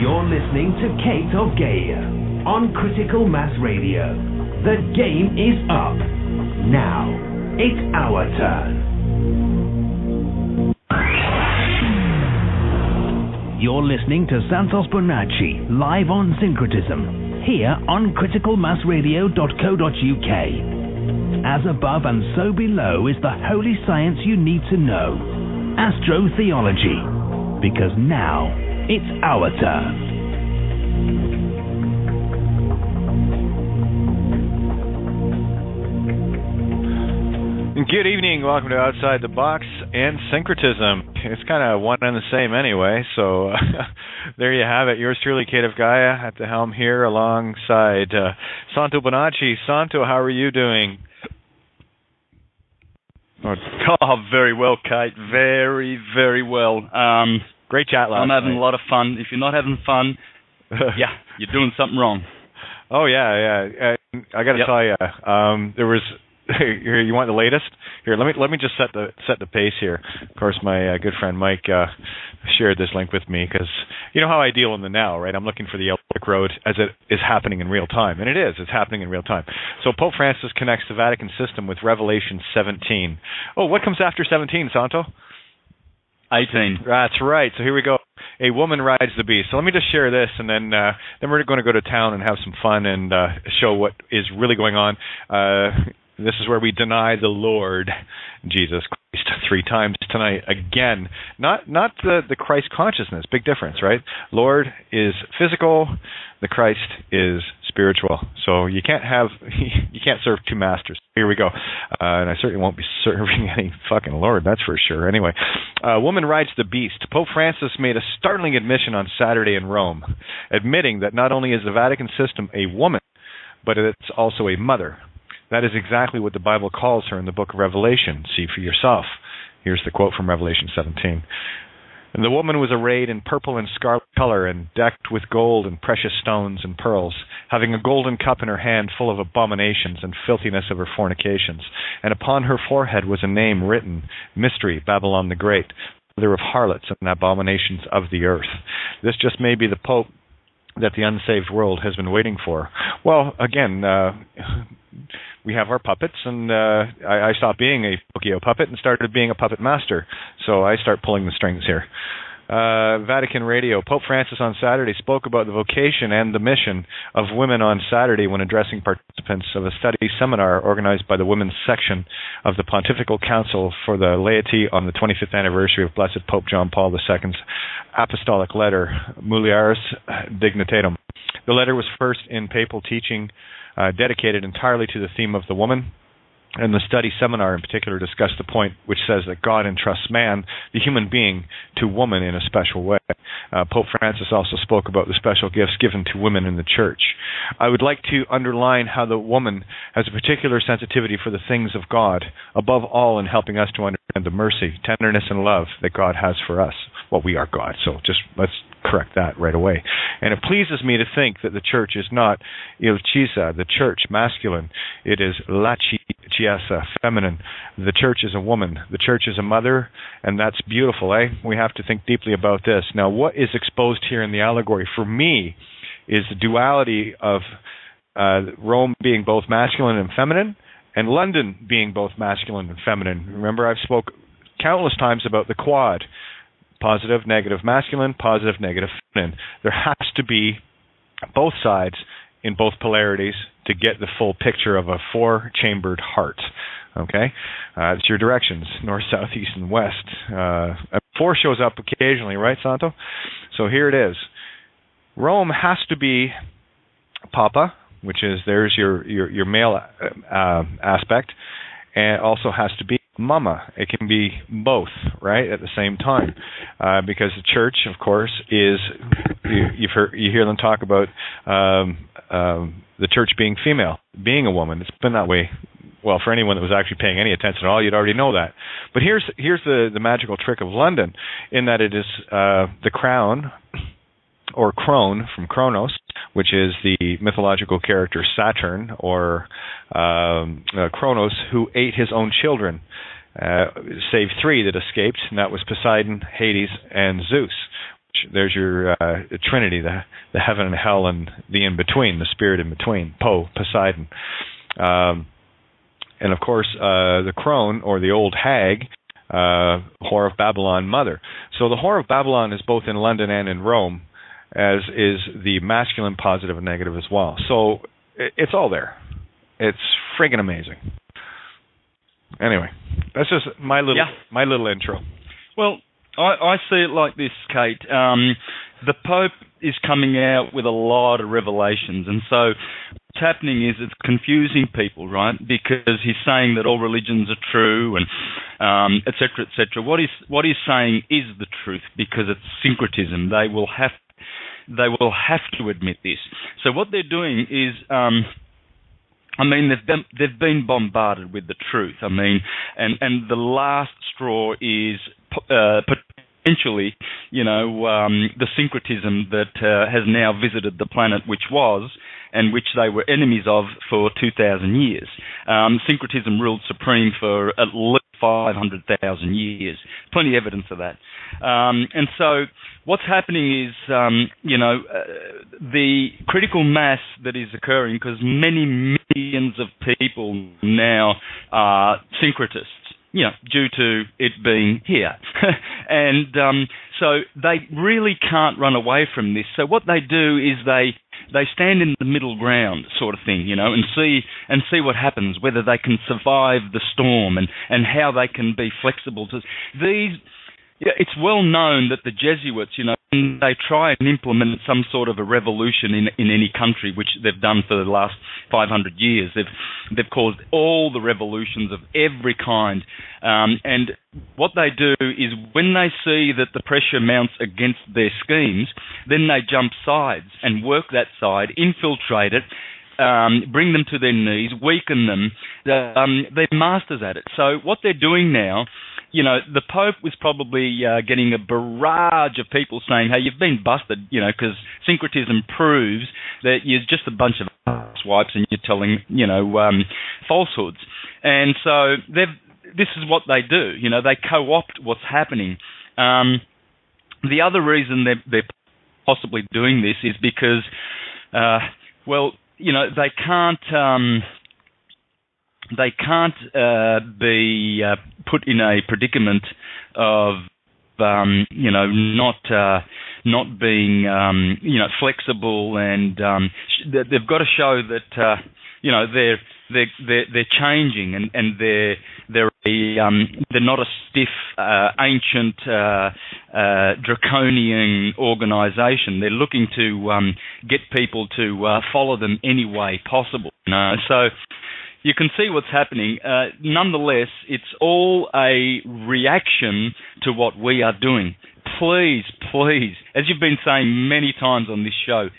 You're listening to Kate of Gaia on Critical Mass Radio. The game is up. Now, it's our turn. You're listening to Santos Bonacci live on Syncretism, here on criticalmassradio.co.uk. As above and so below is the holy science you need to know, astrotheology, because now it's our turn. Good evening, welcome to Outside the Box and Syncretism. It's kind of one and the same anyway, so there you have it. Yours truly, Kate of Gaia, at the helm here alongside Santos Bonacci. Santo, how are you doing? Oh, very well, Kate. Very, very well. Great chat last night. I'm having a lot of fun. If you're not having fun, yeah, you're doing something wrong. Oh, yeah. I got to tell you, there was... Here, you want the latest? Here, let me just set the pace here. Of course, my good friend Mike shared this link with me because you know how I deal in the now, right? I'm looking for the Celtic road as it is happening in real time, and it is. It's happening in real time. So Pope Francis connects the Vatican system with Revelation 17. Oh, what comes after 17, Santo? 18. That's right. So here we go. A woman rides the beast. So let me just share this, and then we're going to go to town and have some fun and show what is really going on. This is where we deny the Lord Jesus Christ 3 times tonight. Again, not the Christ consciousness. Big difference, right? Lord is physical. The Christ is spiritual. So you can't serve 2 masters. Here we go. And I certainly won't be serving any fucking Lord, that's for sure. Anyway, woman rides the beast. Pope Francis made a startling admission on Saturday in Rome, admitting that not only is the Vatican system a woman, but it's also a mother. That is exactly what the Bible calls her in the book of Revelation. See for yourself. Here's the quote from Revelation 17. And the woman was arrayed in purple and scarlet color and decked with gold and precious stones and pearls, having a golden cup in her hand full of abominations and filthiness of her fornications. And upon her forehead was a name written, Mystery, Babylon the Great, mother of harlots and abominations of the earth. This just may be the Pope that the unsaved world has been waiting for. Well, again, we have our puppets, and I stopped being a Pinocchio puppet and started being a puppet master. So I start pulling the strings here. Vatican Radio. Pope Francis on Saturday spoke about the vocation and the mission of women on Saturday when addressing participants of a study seminar organized by the Women's Section of the Pontifical Council for the Laity on the 25th anniversary of Blessed Pope John Paul II's apostolic letter, Mulieris Dignitatem. The letter was first in papal teaching dedicated entirely to the theme of the woman, and the study seminar in particular discussed the point which says that God entrusts man, the human being, to woman in a special way. Pope Francis also spoke about the special gifts given to women in the church. I would like to underline how the woman has a particular sensitivity for the things of God, above all in helping us to understand the mercy, tenderness, and love that God has for us. Well, we are God, so just let's correct that right away. And it pleases me to think that the church is not il chisa, the church, masculine. It is la chiesa, feminine. The church is a woman. The church is a mother, and that's beautiful, eh? We have to think deeply about this. Now, what is exposed here in the allegory, for me, is the duality of Rome being both masculine and feminine, and London being both masculine and feminine. Remember, I've spoke countless times about the quad. Positive, negative, masculine, positive, negative, feminine. There has to be both sides in both polarities to get the full picture of a 4-chambered heart. Okay? It's your directions, north, south, east, and west. 4 shows up occasionally, right, Santo? So here it is. Rome has to be Papa, which is there's your male aspect, and also has to be Mama. It can be both, right, at the same time, because the church, of course, is you hear them talk about the church being female, being a woman. It's been that way. Well, for anyone that was actually paying any attention at all, you'd already know that. But here's the magical trick of London, in that it is the crown, or crone from Kronos, which is the mythological character Saturn, or Kronos, who ate his own children, save 3 that escaped, and that was Poseidon, Hades, and Zeus. There's your Trinity, the heaven and hell and the in-between, the spirit in between, Poseidon. And of course, the crone, or the old hag, Whore of Babylon, mother. So the Whore of Babylon is both in London and in Rome, as is the masculine positive and negative as well. So it's all there. It's friggin' amazing. Anyway, that's just my little intro. Well, I see it like this, Kate. The Pope is coming out with a lot of revelations, and so what's happening is it's confusing people, right? Because he's saying that all religions are true, and et cetera, et cetera. What he's saying is the truth, because it's syncretism. They will have to admit this. So what they're doing is, they've been bombarded with the truth. And the last straw is potentially, the syncretism that has now visited the planet, which was, and which they were enemies of for 2,000 years. Syncretism ruled supreme for at least 500,000 years. Plenty of evidence of that. And so what's happening is, the critical mass that is occurring, because many millions of people now are syncretists, due to it being here. And so they really can't run away from this. So what they do is they stand in the middle ground, sort of thing, and see what happens, whether they can survive the storm, and how they can be flexible to these. It's well known that the Jesuits, when they try and implement some sort of a revolution in any country, which they've done for the last 500 years, they've caused all the revolutions of every kind. And what they do is, when they see that the pressure mounts against their schemes, then they jump sides and work that side, infiltrate it, bring them to their knees, weaken them. They're masters at it. So what they're doing now, the Pope was probably getting a barrage of people saying, hey, you've been busted, because syncretism proves that you're just a bunch of swipes and you're telling, falsehoods. And so this is what they do. They co-opt what's happening. The other reason they're possibly doing this is because, they can't be put in a predicament of not being flexible, and they've got to show that they're changing, and they're not a stiff, ancient, draconian organisation. They're looking to get people to follow them any way possible. So you can see what's happening. Nonetheless, it's all a reaction to what we are doing. Please, as you've been saying many times on this show,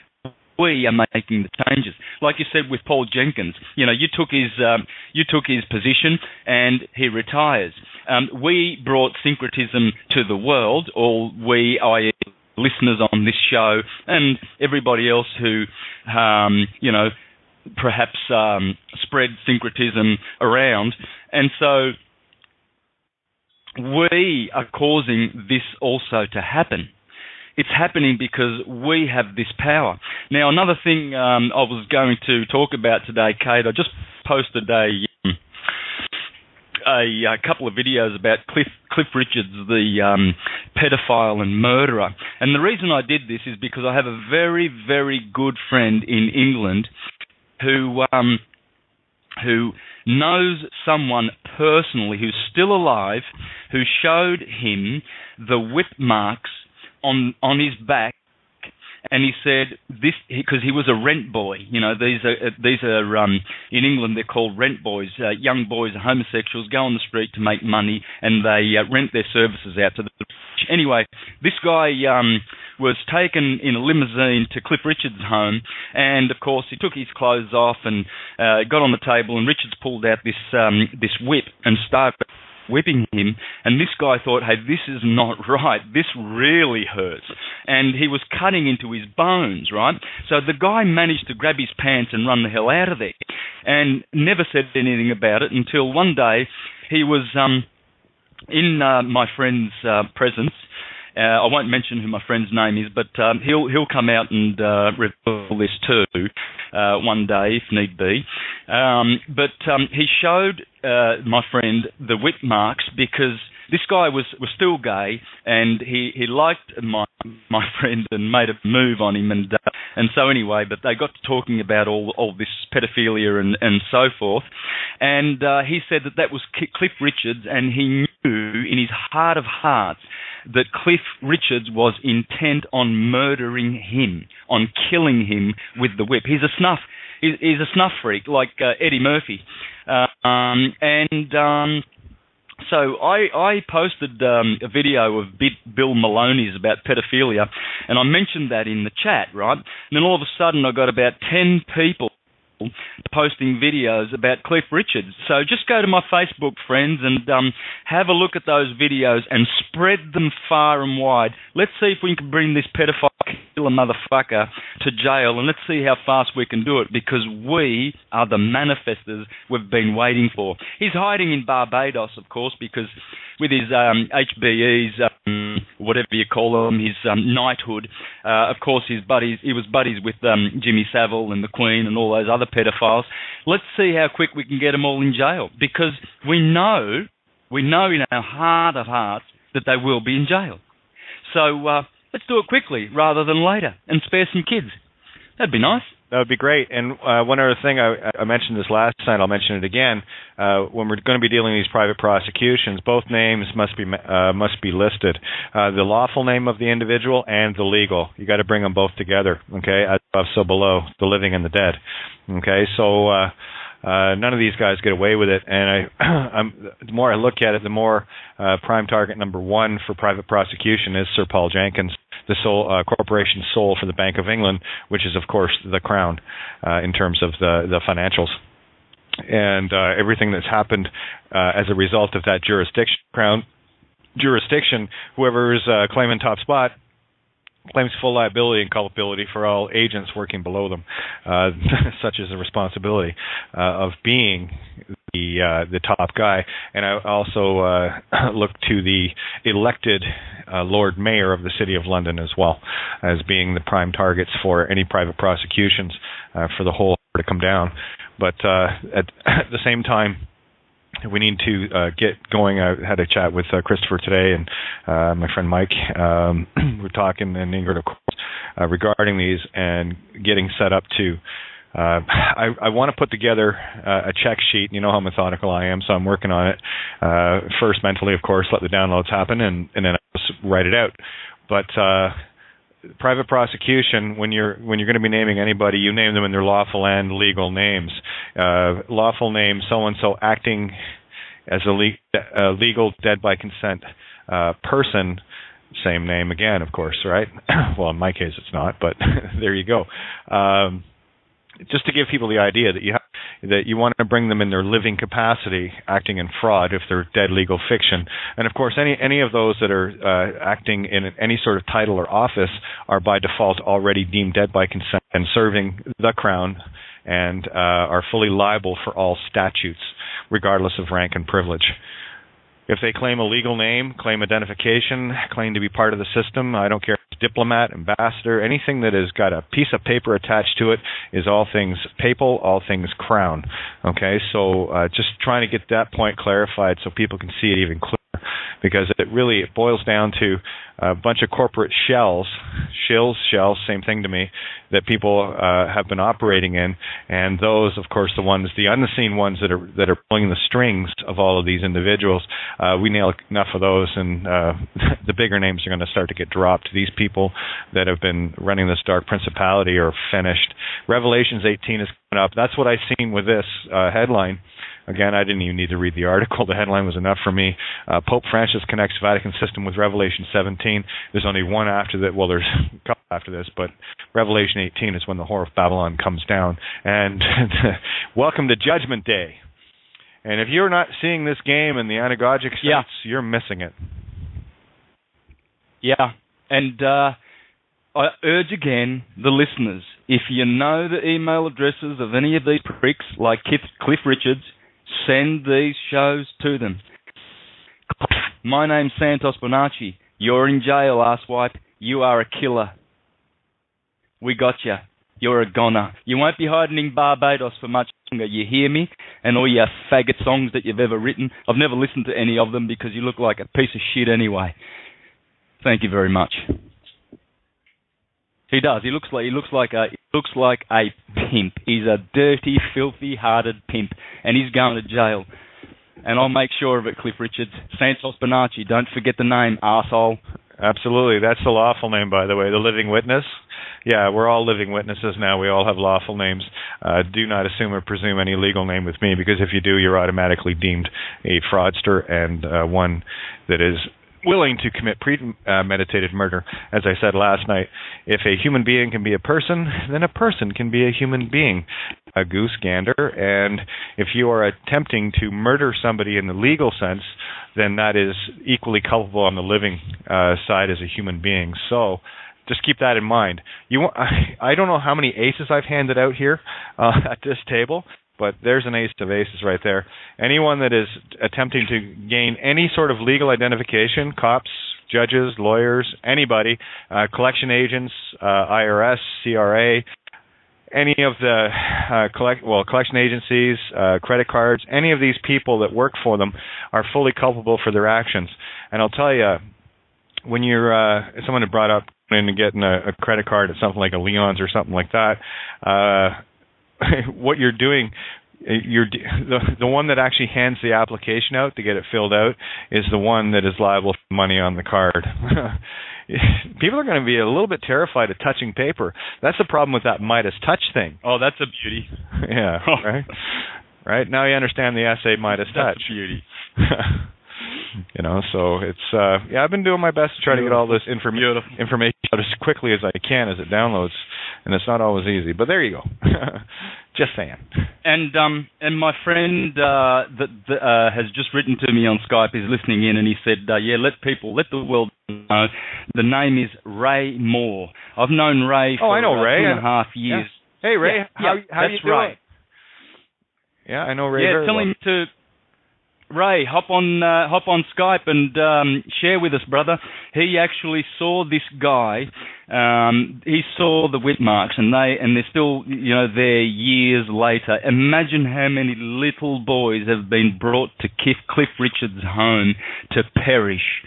we are making the changes. Like you said with Paul Jenkins, you took his position and he retires. We brought syncretism to the world, all we, i.e. listeners on this show, and everybody else who, perhaps spread syncretism around. And so we are causing this also to happen. It's happening because we have this power. Now, another thing I was going to talk about today, Kate, I just posted a couple of videos about Cliff Richards, the pedophile and murderer. And the reason I did this is because I have a very, very good friend in England who knows someone personally who's still alive, who showed him the whip marks on his back, and he said this because he was a rent boy. These are in England they're called rent boys. Young boys, homosexuals, go on the street to make money, and they rent their services out to the rich. Anyway, this guy was taken in a limousine to Cliff Richards' home, and of course he took his clothes off and got on the table, and Richards pulled out this whip and started whipping him, and this guy thought, hey, this is not right, this really hurts, and he was cutting into his bones, right? So the guy managed to grab his pants and run the hell out of there, and never said anything about it until one day he was in my friend's presence, I won't mention who my friend's name is, but he'll come out and reveal this too one day if need be. But he showed my friend the whip marks because this guy was still gay, and he liked my friend and made a move on him, and so anyway, but they got to talking about all this pedophilia and so forth, and he said that was Cliff Richards, and he knew in his heart of hearts that Cliff Richards was intent on murdering him, on killing him with the whip. He's a snuff freak like Eddie Murphy, So I posted a video of Bill Maloney's about pedophilia, and I mentioned that in the chat, right? And then all of a sudden I got about 10 people posting videos about Cliff Richards. So just go to my Facebook, friends, and have a look at those videos and spread them far and wide. Let's see if we can bring this pedophile killer motherfucker to jail, and let's see how fast we can do it, because we are the manifestors we've been waiting for. He's hiding in Barbados, of course, because with his HBEs, whatever you call them, his knighthood, of course he was buddies with Jimmy Savile and the Queen and all those other pedophiles. Let's see how quick we can get them all in jail, because we know in our heart of hearts that they will be in jail. So let's do it quickly rather than later and spare some kids. That'd be nice. That would be great. And one other thing, I mentioned this last night, I'll mention it again. When we're going to be dealing with these private prosecutions, both names must be listed. The lawful name of the individual and the legal. You got to bring them both together, okay? As above, so below, the living and the dead. Okay, so none of these guys get away with it. And the more I look at it, the more prime target number one for private prosecution is Sir Paul Jenkins, the corporation sole for the Bank of England, which is, of course, the Crown in terms of the financials. And everything that's happened as a result of that Crown jurisdiction, whoever is claiming top spot claims full liability and culpability for all agents working below them, such as the responsibility of being the top guy. And I also look to the elected Lord Mayor of the City of London as well as being the prime targets for any private prosecutions for the whole to come down. But at the same time, we need to get going. I had a chat with Christopher today and my friend Mike. We're talking, and Ingrid, of course, regarding these and getting set up to. I want to put together a check sheet. You know how methodical I am, so I'm working on it. First, mentally, of course, let the downloads happen, and then I just write it out. But private prosecution, when you're going to be naming anybody, you name them in their lawful and legal names. Lawful name, so-and-so acting as a legal dead by consent person, same name again, of course, right? Well, in my case it's not, but there you go. Just to give people the idea that you want to bring them in their living capacity, acting in fraud if they're dead legal fiction. And of course, any of those that are acting in any sort of title or office are by default already deemed dead by consent and serving the Crown, and are fully liable for all statutes, regardless of rank and privilege. If they claim a legal name, claim identification, claim to be part of the system, I don't care if it's diplomat, ambassador, anything that has got a piece of paper attached to it is all things papal, all things Crown. Okay, so just trying to get that point clarified so people can see it even clearer, because it boils down to a bunch of corporate shells, same thing to me, that people have been operating in, and those, of course, the unseen ones that are pulling the strings of all of these individuals. We nail enough of those, and the bigger names are going to start to get dropped. These people that have been running this dark principality are finished. Revelations 18 is coming up. That's what I've seen with this headline. Again, I didn't even need to read the article. The headline was enough for me. Pope Francis connects Vatican system with Revelation 17. There's only one after that. Well, there's a couple after this, but Revelation 18 is when the whore of Babylon comes down. And welcome to Judgment Day. And if you're not seeing this game in the anagogic sense, you're missing it. Yeah. And I urge again the listeners, if you know the email addresses of any of these pricks like Cliff Richards, send these shows to them. My name's Santos Bonacci. You're in jail, asswipe. You are a killer. We got you. You're a goner. You won't be hiding in Barbados for much longer. You hear me? And all your faggot songs that you've ever written. I've never listened to any of them because you look like a piece of shit anyway. Thank you very much. He does. He looks like a pimp. He's a dirty, filthy-hearted pimp, and he's going to jail. And I'll make sure of it, Cliff Richards. Santos Bonacci. Don't forget the name, arsehole. Absolutely. That's the lawful name, by the way. The living witness. Yeah, we're all living witnesses now. We all have lawful names. Do not assume or presume any legal name with me, because if you do, you're automatically deemed a fraudster and one that is willing to commit premeditated murder. As I said last night, if a human being can be a person, then a person can be a human being. A goose gander. And if you are attempting to murder somebody in the legal sense, then that is equally culpable on the living side as a human being. So just keep that in mind. I don't know how many aces I've handed out here at this table, but there's an ace of aces right there. Anyone that is attempting to gain any sort of legal identification, cops, judges, lawyers, anybody, collection agents, IRS, CRA, any of the collection agencies, credit cards, any of these people that work for them are fully culpable for their actions. And I'll tell you, when you're someone had brought up in getting a credit card at something like a Leon's or something like that, what you're doing, the one that actually hands the application out to get it filled out is the one that is liable for money on the card. People are going to be a little bit terrified of touching paper. That's the problem with that Midas touch thing. Oh, that's a beauty. Yeah, right? Right? Now you understand the essay Midas touch. That's a beauty. So it's, I've been doing my best to try to get all this information out as quickly as I can as it downloads, and it's not always easy. But there you go. Just saying. And my friend that has just written to me on Skype is listening in, and he said, let the world know. The name is Ray Moore. I've known Ray for I know Ray. 2.5 years. Yeah. Hey, Ray, how that's you doing? Right. Yeah, I know Ray very tell well. him to... Ray, hop on Skype and share with us, brother. He actually saw this guy. He saw the whip marks, and they're still, there years later. Imagine how many little boys have been brought to Cliff Richards' home to perish.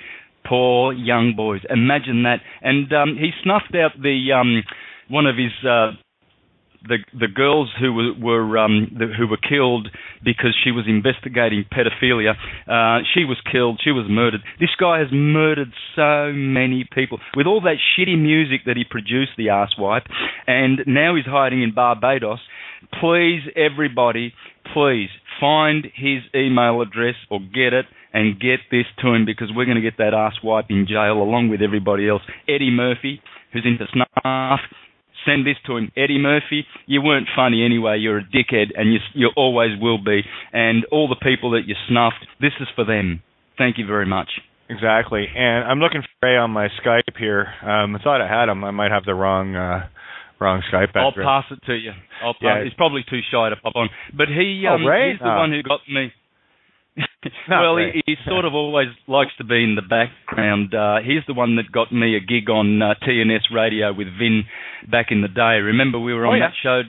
Poor young boys. Imagine that. And he snuffed out the one of his. The girls who were killed because she was investigating pedophilia. She was killed. She was murdered. This guy has murdered so many people with all that shitty music that he produced, the arsewipe, and now he's hiding in Barbados. Please, everybody, please find his email address or get it and get this to him, because we're going to get that arsewipe in jail along with everybody else. Eddie Murphy, who's into snuff. Send this to him. Eddie Murphy, you weren't funny anyway. You're a dickhead, and you always will be. And all the people that you snuffed, this is for them. Thank you very much. Exactly. And I'm looking for Ray on my Skype here. I thought I had him. I might have the wrong Skype address. I'll pass it to you. He's probably too shy to pop on. But he's the one who got me. Well, he sort of always likes to be in the background. He's the one that got me a gig on TNS radio with Vin back in the day. Remember we were on that show,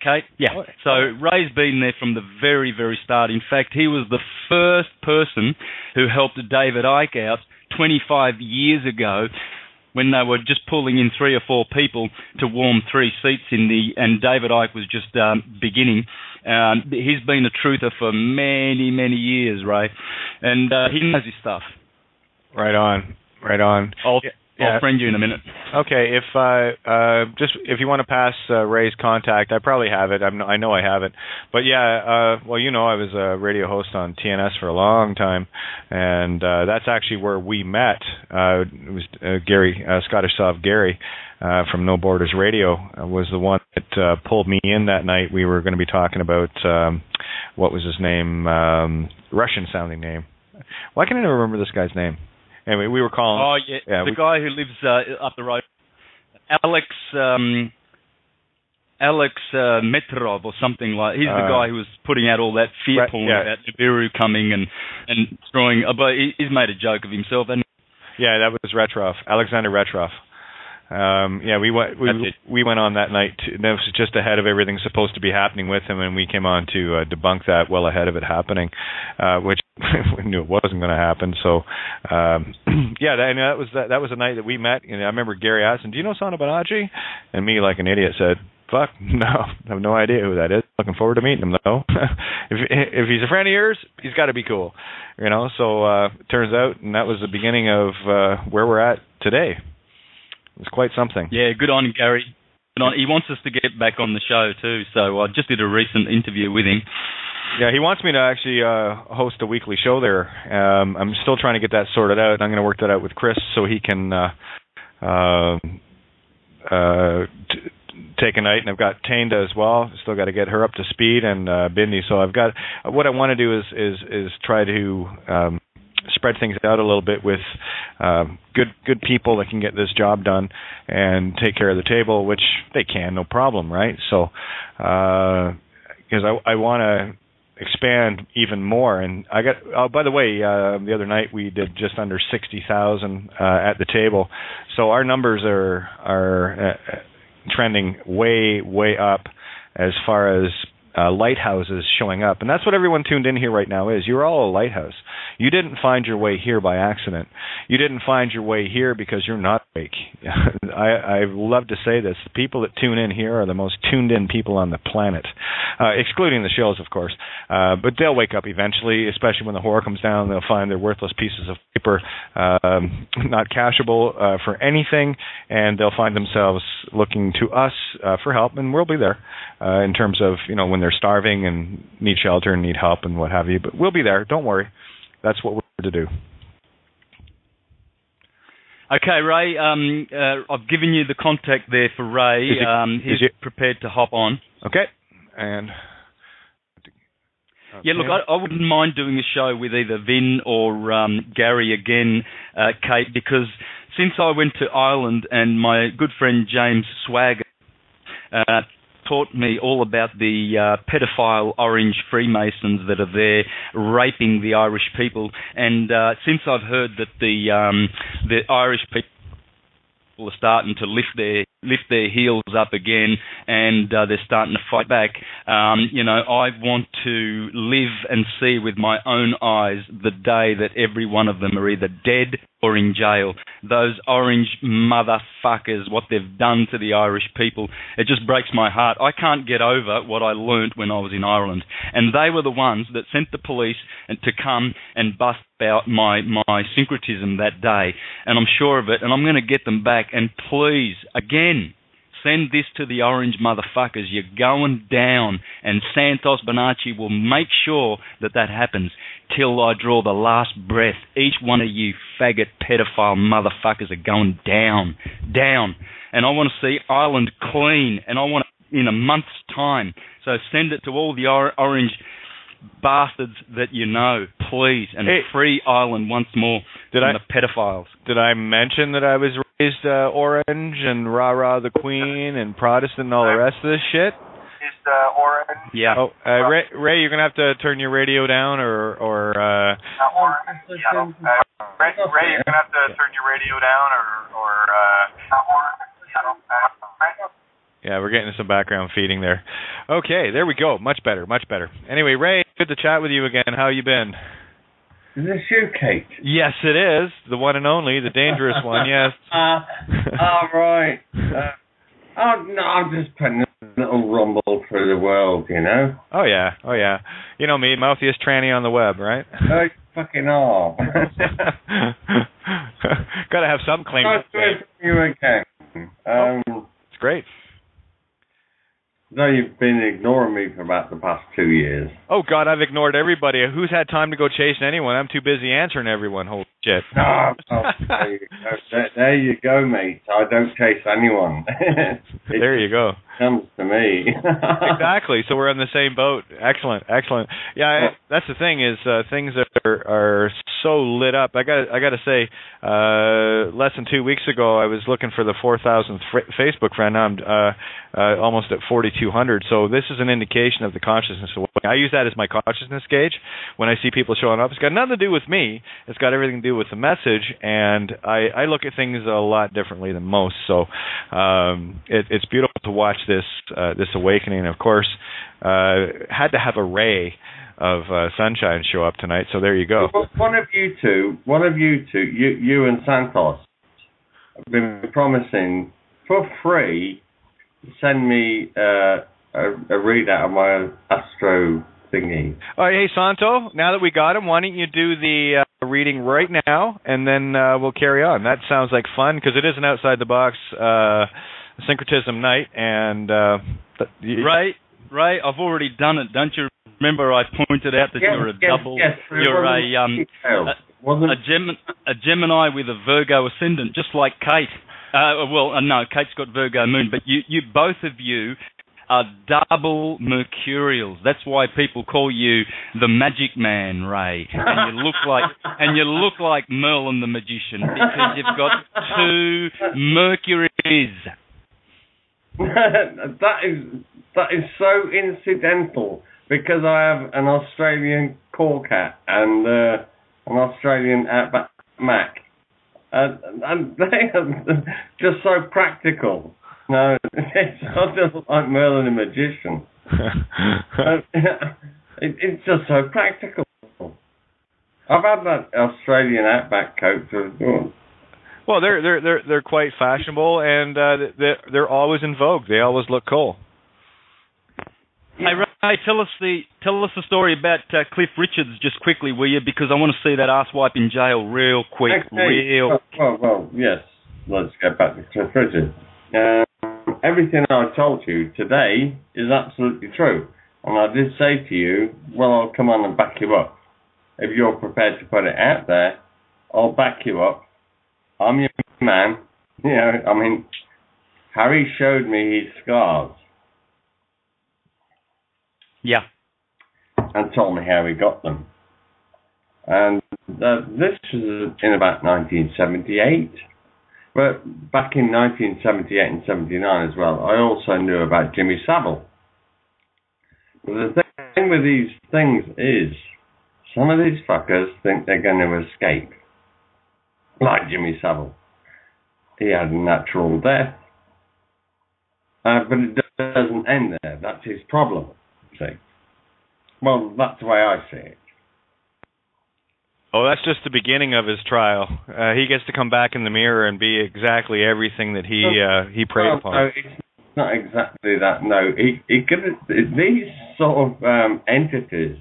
Kate? Yeah. So Ray's been there from the very, very start. In fact, he was the first person who helped David Icke out 25 years ago when they were just pulling in 3 or 4 people to warm 3 seats and David Icke was just beginning. He's been a truther for many, many years, Ray, and he knows his stuff. Right on. I'll friend you in a minute. Okay, if you want to pass Ray's contact, I probably have it. I know I have it. But I was a radio host on TNS for a long time, and that's actually where we met. It was Gary, Scottish Soft Gary, from No Borders Radio, was the one that pulled me in that night. We were going to be talking about, what was his name, Russian-sounding name. Why can I never remember this guy's name? Anyway, we were calling... Oh, yeah, the guy who lives up the road. Alex Metrov or something like... He's the guy who was putting out all that fear porn about Nibiru coming and throwing... But he's made a joke of himself, and Yeah, that was Retroff, Alexander Retroff. We went on that night. That was just ahead of everything supposed to be happening with him, and we came on to debunk that well ahead of it happening, which we knew it wasn't going to happen. So, that was a night that we met. And I remember Gary asking, "Do you know Santos Bonacci?" And me, like an idiot, said, "Fuck, no, I have no idea who that is. Looking forward to meeting him, though. if he's a friend of yours, he's got to be cool, you know." So it turns out, and that was the beginning of where we're at today. It was quite something. Yeah, good on Gary. Good on. He wants us to get back on the show too, so I just did a recent interview with him. Yeah, he wants me to actually host a weekly show there. I'm still trying to get that sorted out. I'm going to work that out with Chris so he can take a night, and I've got Tainda as well. Still got to get her up to speed, and Bindi. So I've got what I want to do is try to spread things out a little bit with good people that can get this job done and take care of the table, which they can, no problem, right? So because I want to expand even more, and I got. Oh, by the way, the other night we did just under 60,000 at the table, so our numbers are trending way up as far as lighthouses showing up. And that's what everyone tuned in here right now is. You're all a lighthouse. You didn't find your way here by accident. You didn't find your way here because you're not awake. I love to say this. The people that tune in here are the most tuned in people on the planet, excluding the shows, of course. But they'll wake up eventually, especially when the horror comes down. They'll find they're worthless pieces of paper, not cashable for anything, and they'll find themselves looking to us for help, and we'll be there in terms of, you know, when they're starving and need shelter and need help and what have you. But we'll be there. Don't worry. That's what we're here to do. Okay, Ray, I've given you the contact there for Ray. He's prepared to hop on. Okay. And yeah, look, I wouldn't mind doing a show with either Vin or Gary again, Kate, because since I went to Ireland and my good friend James Swagger taught me all about the pedophile orange Freemasons that are there raping the Irish people, and since I've heard that the Irish people are starting to lift their heels up again, and they're starting to fight back, you know, I want to live and see with my own eyes the day that every one of them are either dead or in jail. Those orange motherfuckers, what they've done to the Irish people, it just breaks my heart. I can't get over what I learnt when I was in Ireland. And they were the ones that sent the police to come and bust out my syncretism that day. And I'm sure of it, and I'm going to get them back. And please, again, send this to the orange motherfuckers. You're going down, and Santos Bonacci will make sure that happens till I draw the last breath. Each one of you faggot pedophile motherfuckers are going down. And I want to see Ireland clean, and I want it in a month's time. So send it to all the orange bastards that you know, please, and free Ireland once more from the pedophiles. Did I mention that I was raised orange and rah-rah the Queen and Protestant and all the rest of this shit? Orange. Yeah. Oh, Ray, you're gonna have to turn your radio down, or Ray, you're gonna have to turn your radio down, Yeah, we're getting some background feeding there. Okay, there we go. Much better. Anyway, Ray, good to chat with you again. How you been? Is this you, Kate? Yes, it is. The one and only, the dangerous one, yes. Right. No, I'm just putting a little rumble through the world, you know? Oh, yeah. You know me, mouthiest tranny on the web, right? Oh, fucking all. Gotta have some claim. Nice to hear from you again. It's great. No, you've been ignoring me for about the past 2 years. Oh, God, I've ignored everybody. Who's had time to go chasing anyone? I'm too busy answering everyone. Holy shit. There you go, mate. I don't chase anyone. There you go. comes to me. Exactly. So we're on the same boat. Excellent. Yeah, that's the thing is things are so lit up. I got to say, less than 2 weeks ago, I was looking for the 4,000th Facebook friend. Now I'm almost at 4,200. So this is an indication of the consciousness. I use that as my consciousness gauge when I see people showing up. It's got nothing to do with me. It's got everything to do with the message, and I look at things a lot differently than most. So it's beautiful to watch this awakening. Of course, had to have a ray of sunshine show up tonight. So there you go. One of you two, you and Santos, have been promising for free to send me a readout of my astro thingy. Oh, hey, Santo, now that we got him, why don't you do the reading right now, and then we'll carry on. That sounds like fun, because it is an outside-the-box syncretism night, and... Ray, I've already done it. Don't you remember I pointed out that you're a double? Yes, you're a Gemini with a Virgo ascendant, just like Kate. No, Kate's got Virgo moon, but you both of you are double Mercurials. That's why people call you the Magic Man, Ray, and you look like Merlin the Magician, because you've got two Mercuries. That is so incidental, because I have an Australian Core Cat and an Australian Outback Mac, and they are just so practical. No, it's not just like Merlin the Magician. It's just so practical. I've had that Australian Outback coat for Well, they're quite fashionable, and they're always in vogue. They always look cool. Hey Ray, tell us the story about Cliff Richards just quickly, will you? Because I want to see that asswipe in jail real quick. Well, yes. Let's get back to Cliff Richards. Everything I told you today is absolutely true, and I did say to you, well, I'll come on and back you up. If you're prepared to put it out there, I'll back you up. I'm your man. You know, I mean, Harry showed me his scars. Yeah. And told me how he got them. And this was in about 1978. But back in 1978 and 79 as well, I also knew about Jimmy Savile. But the thing with these things is, some of these fuckers think they're going to escape. Like Jimmy Savile. He had a natural death. But it doesn't end there. That's his problem. See? Well, that's the way I see it. Oh, that's just the beginning of his trial. He gets to come back in the mirror and be exactly everything that he prayed upon. No, it's not exactly that. No, he could. These sort of entities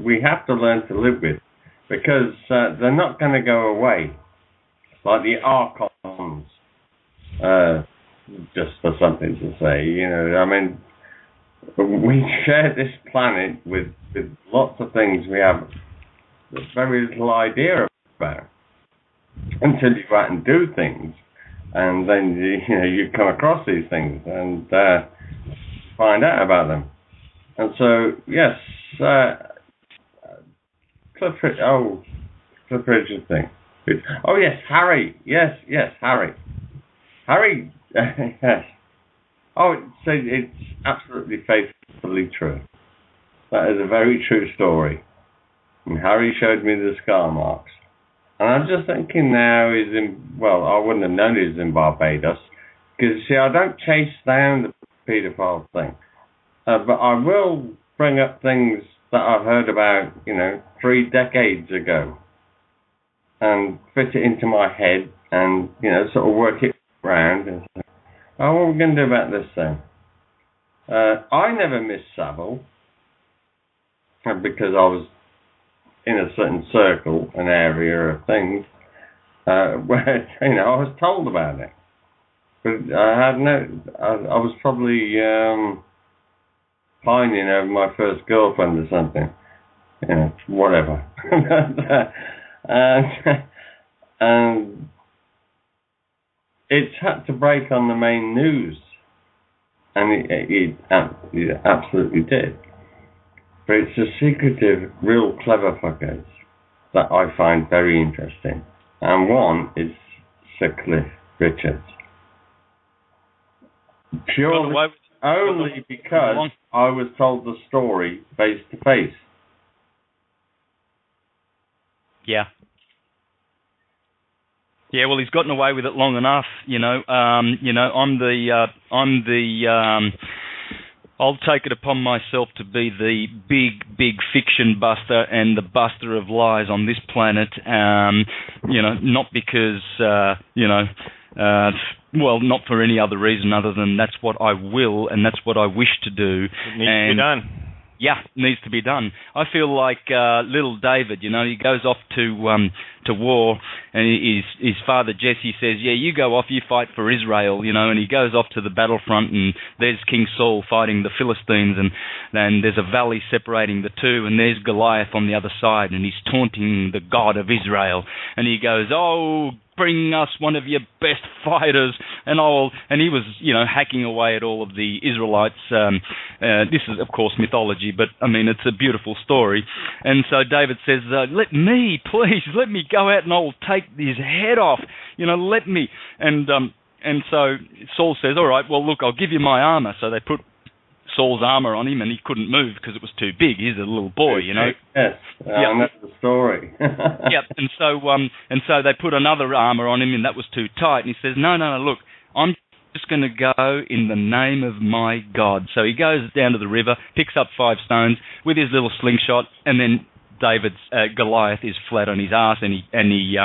we have to learn to live with, because they're not going to go away. Like the Archons, just for something to say, you know. I mean, we share this planet with lots of things we have very little idea about, until you go out and do things, and then you come across these things and find out about them. And so yes, Cliff Richard thing. Oh yes, Harry. Yes, Harry. Yes. Oh, it's absolutely faithfully true. That is a very true story. And Harry showed me the scar marks. And I'm just thinking now he's in, well, I wouldn't have known he was in Barbados. Because, see, I don't chase down the paedophile thing. But I will bring up things that I've heard about, 3 decades ago. And fit it into my head and, sort of work it around. And say, oh, what are we going to do about this then? I never missed Savile. Because I was in a certain circle, an area of things, where, I was told about it. But I was probably pining over my first girlfriend or something. Whatever. and it's had to break on the main news. and he absolutely did. But it's the secretive, real clever fuckers that I find very interesting. And one is Sir Cliff Richards. Purely, only because I was told the story face to face. Yeah. Yeah, well, he's gotten away with it long enough, I'll take it upon myself to be the big fiction buster and the buster of lies on this planet. Not because, not for any other reason other than that's what I will and that's what I wish to do. It needs to be done. Yeah, needs to be done. I feel like little David, he goes off to war, and his father Jesse says, yeah, you go off, you fight for Israel, and he goes off to the battlefront, and there's King Saul fighting the Philistines, and there's a valley separating the two, and there's Goliath on the other side, and he's taunting the God of Israel, and he goes, oh, bring us one of your best fighters, and he was, hacking away at all of the Israelites. This is, of course, mythology, but I mean, it's a beautiful story. And so David says, let me go out and I'll take his head off. Let me. And so Saul says, all right, well, look, I'll give you my armor. So they put Saul's armor on him, and he couldn't move because it was too big. He's a little boy, Yes, I know the story. Yep, and so they put another armor on him, and that was too tight. And he says, no, look, I'm just going to go in the name of my God. So he goes down to the river, picks up 5 stones with his little slingshot, and then Goliath is flat on his ass, and he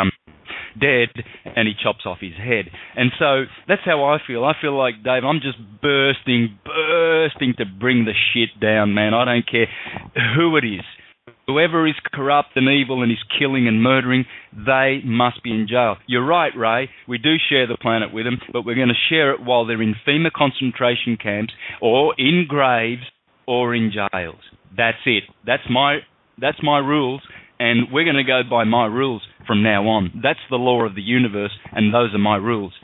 dead, and he chops off his head. And so that's how I feel. I feel like, Dave, I'm just bursting to bring the shit down, man. I don't care who it is. Whoever is corrupt and evil and is killing and murdering, they must be in jail. You're right, Ray. We do share the planet with them, but we're going to share it while they're in FEMA concentration camps or in graves or in jails. That's it. That's my rules. And we're going to go by my rules from now on. That's the law of the universe, and those are my rules.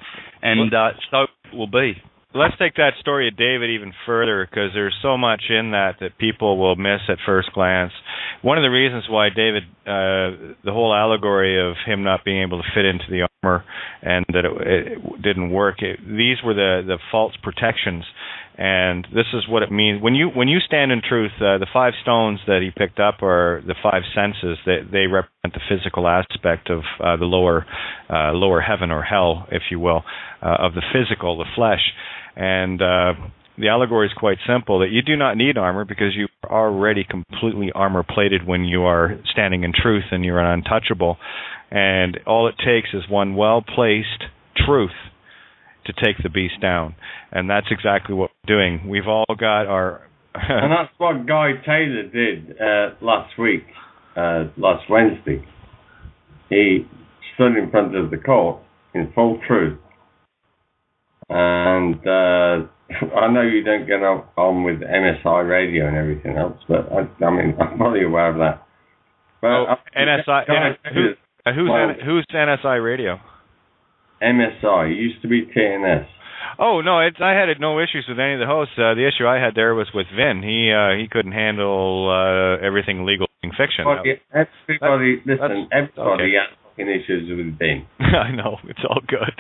And so it will be. Let's take that story of David even further, because there's so much in that people will miss at first glance. One of the reasons why David, the whole allegory of him not being able to fit into the armor and that it didn't work, these were the false protections. And this is what it means. When you stand in truth, the 5 stones that he picked up are the 5 senses. They represent the physical aspect of the lower heaven or hell, if you will, of the physical, the flesh. And the allegory is quite simple, that you do not need armor because you are already completely armor-plated when you are standing in truth and you're untouchable. And all it takes is one well-placed truth to take the beast down. And that's exactly what we're doing. We've all got our... And that's what Guy Taylor did last Wednesday. He stood in front of the court in full truth. And I know you don't get on with MSI radio and everything else, but I'm fully aware of that. But NSI... Who's NSI radio? MSI. It used to be TNS. Oh, no, I had no issues with any of the hosts. The issue I had there was with Vin. He couldn't handle everything legal and fiction. Well, everybody has fucking issues with Vin. I know. It's all good.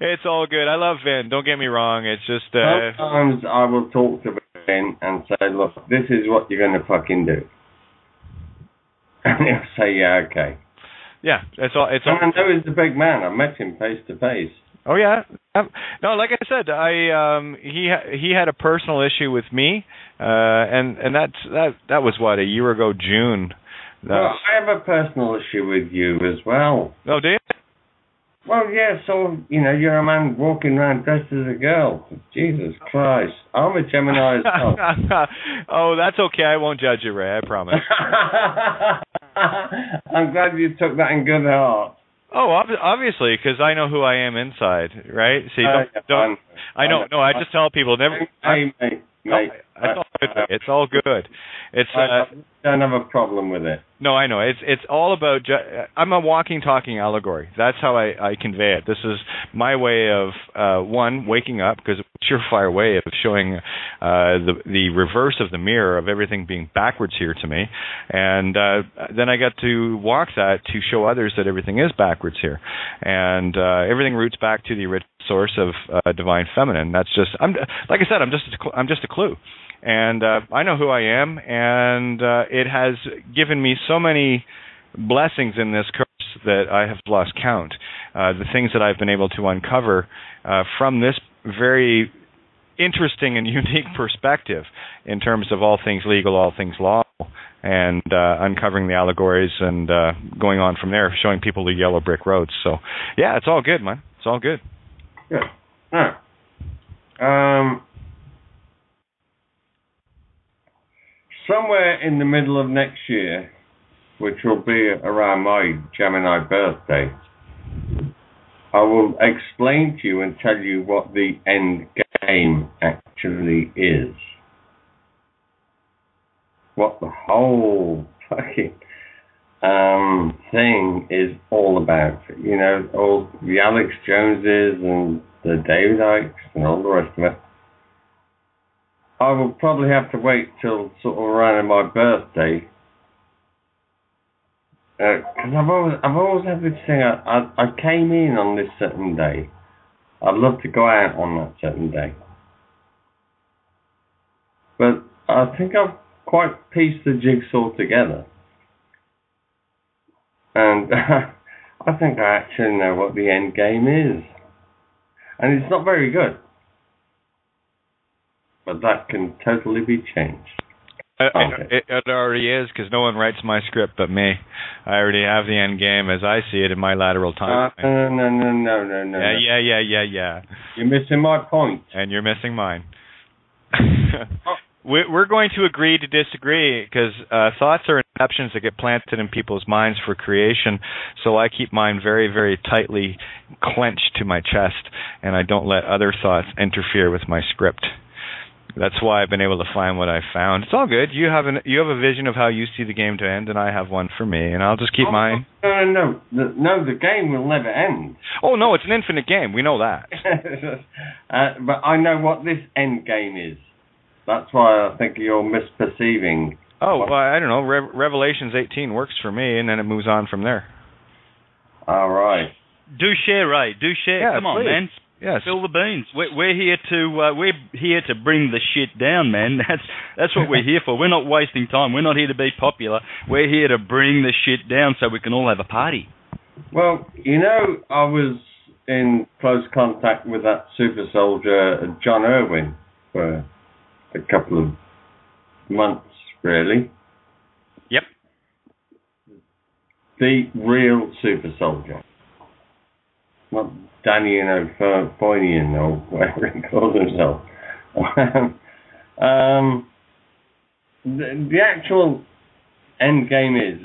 It's all good. I love Vin. Don't get me wrong. It's just... Sometimes I will talk to Vin and say, look, this is what you're going to fucking do. And he'll say, yeah, okay. Yeah, it's all. And I know he's a big man. I met him face to face. Oh yeah, no. Like I said, he had a personal issue with me, and that was what, a year ago, June. Well, I have a personal issue with you as well. Oh, do you? Well, yeah. So you're a man walking around dressed as a girl. Jesus Christ, I'm a Gemini as well. Oh, that's okay. I won't judge you, Ray. I promise. I'm glad you took that in good heart. Oh, obviously, because I know who I am inside, right? See, don't. I know. No, I just tell people never. Mate. It's all good. I don't have a problem with it. No, I know. It's all about. I'm a walking, talking allegory. That's how I convey it. This is my way of one, waking up, because it's a surefire way of showing the reverse of the mirror of everything being backwards here to me, and then I get to walk that to show others that everything is backwards here, and everything roots back to the original source of divine feminine. That's just. Like I said, I'm just a clue. And I know who I am, and it has given me so many blessings in this course that I have lost count. The things that I've been able to uncover from this very interesting and unique perspective in terms of all things legal, all things lawful, and uncovering the allegories and going on from there, showing people the yellow brick roads. So, yeah, it's all good, man. It's all good. Good. Now, somewhere in the middle of next year, which will be around my Gemini birthday, I will explain to you and tell you what the end game actually is. What the whole fucking thing is all about. You know, all the Alex Joneses and the David Ikes and all the rest of it. I will probably have to wait till sort of around my birthday, because I've always had this thing. I came in on this certain day. I'd love to go out on that certain day, but I think I've quite pieced the jigsaw together, and I think I actually know what the end game is, and it's not very good. But that can totally be changed. It already is, because no one writes my script but me. I already have the end game as I see it in my lateral time. No. Yeah. You're missing my point. And you're missing mine. We're going to agree to disagree, because thoughts are inceptions that get planted in people's minds for creation, so I keep mine very, very tightly clenched to my chest, and I don't let other thoughts interfere with my script. That's why I've been able to find what I've found. It's all good. You have a vision of how you see the game to end, and I have one for me, and I'll just keep mine. No. The game will never end. Oh, no, it's an infinite game. We know that. But I know what this end game is. That's why I think you're misperceiving. Oh, well, I don't know. Revelations 18 works for me, and then it moves on from there. All right. Do share, Ray. Do share. Yeah, come on, please. man. Yes. Spill the beans. We're here to bring the shit down, man. That's what we're here for. We're not wasting time. We're not here to be popular. We're here to bring the shit down so we can all have a party. Well, you know, I was in close contact with that super soldier, John Irwin, for a couple of months, really. Yep. The real super soldier. Not Danny O'Foynian or whatever he calls himself. The actual end game is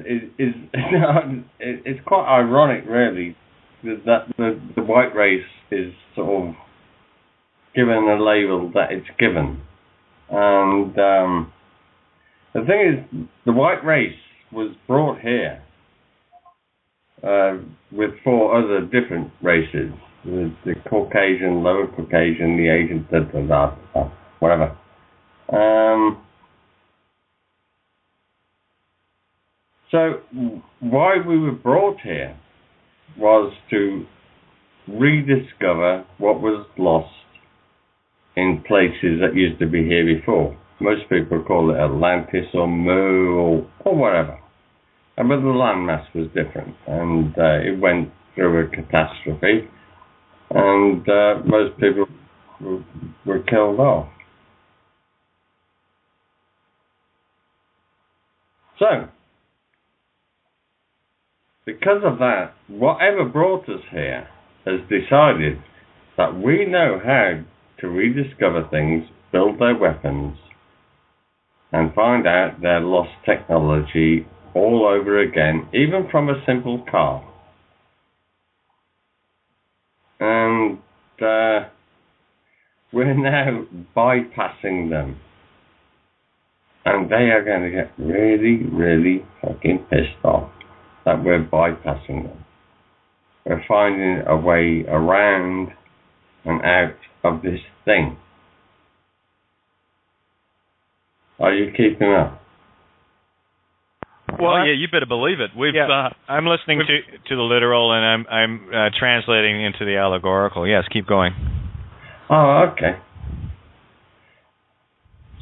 it's quite ironic, really, that the white race is sort of given a label that it's given, and the thing is, the white race was brought here with 4 other different races. The Caucasian, Lower Caucasian, the Asian, whatever. So why we were brought here was to rediscover what was lost in places that used to be here before. Most people call it Atlantis or Mu or whatever. But the landmass was different, and it went through a catastrophe, and most people were killed off. So, because of that, whatever brought us here has decided that we know how to rediscover things, build their weapons, and find out their lost technology all over again, even from a simple car. And we're now bypassing them. And they are going to get really, really fucking pissed off that we're bypassing them. We're finding a way around and out of this thing. Are you keeping up? Well, yeah, you better believe it. I'm listening to the literal, and I'm translating into the allegorical. Yes, keep going. Oh, okay.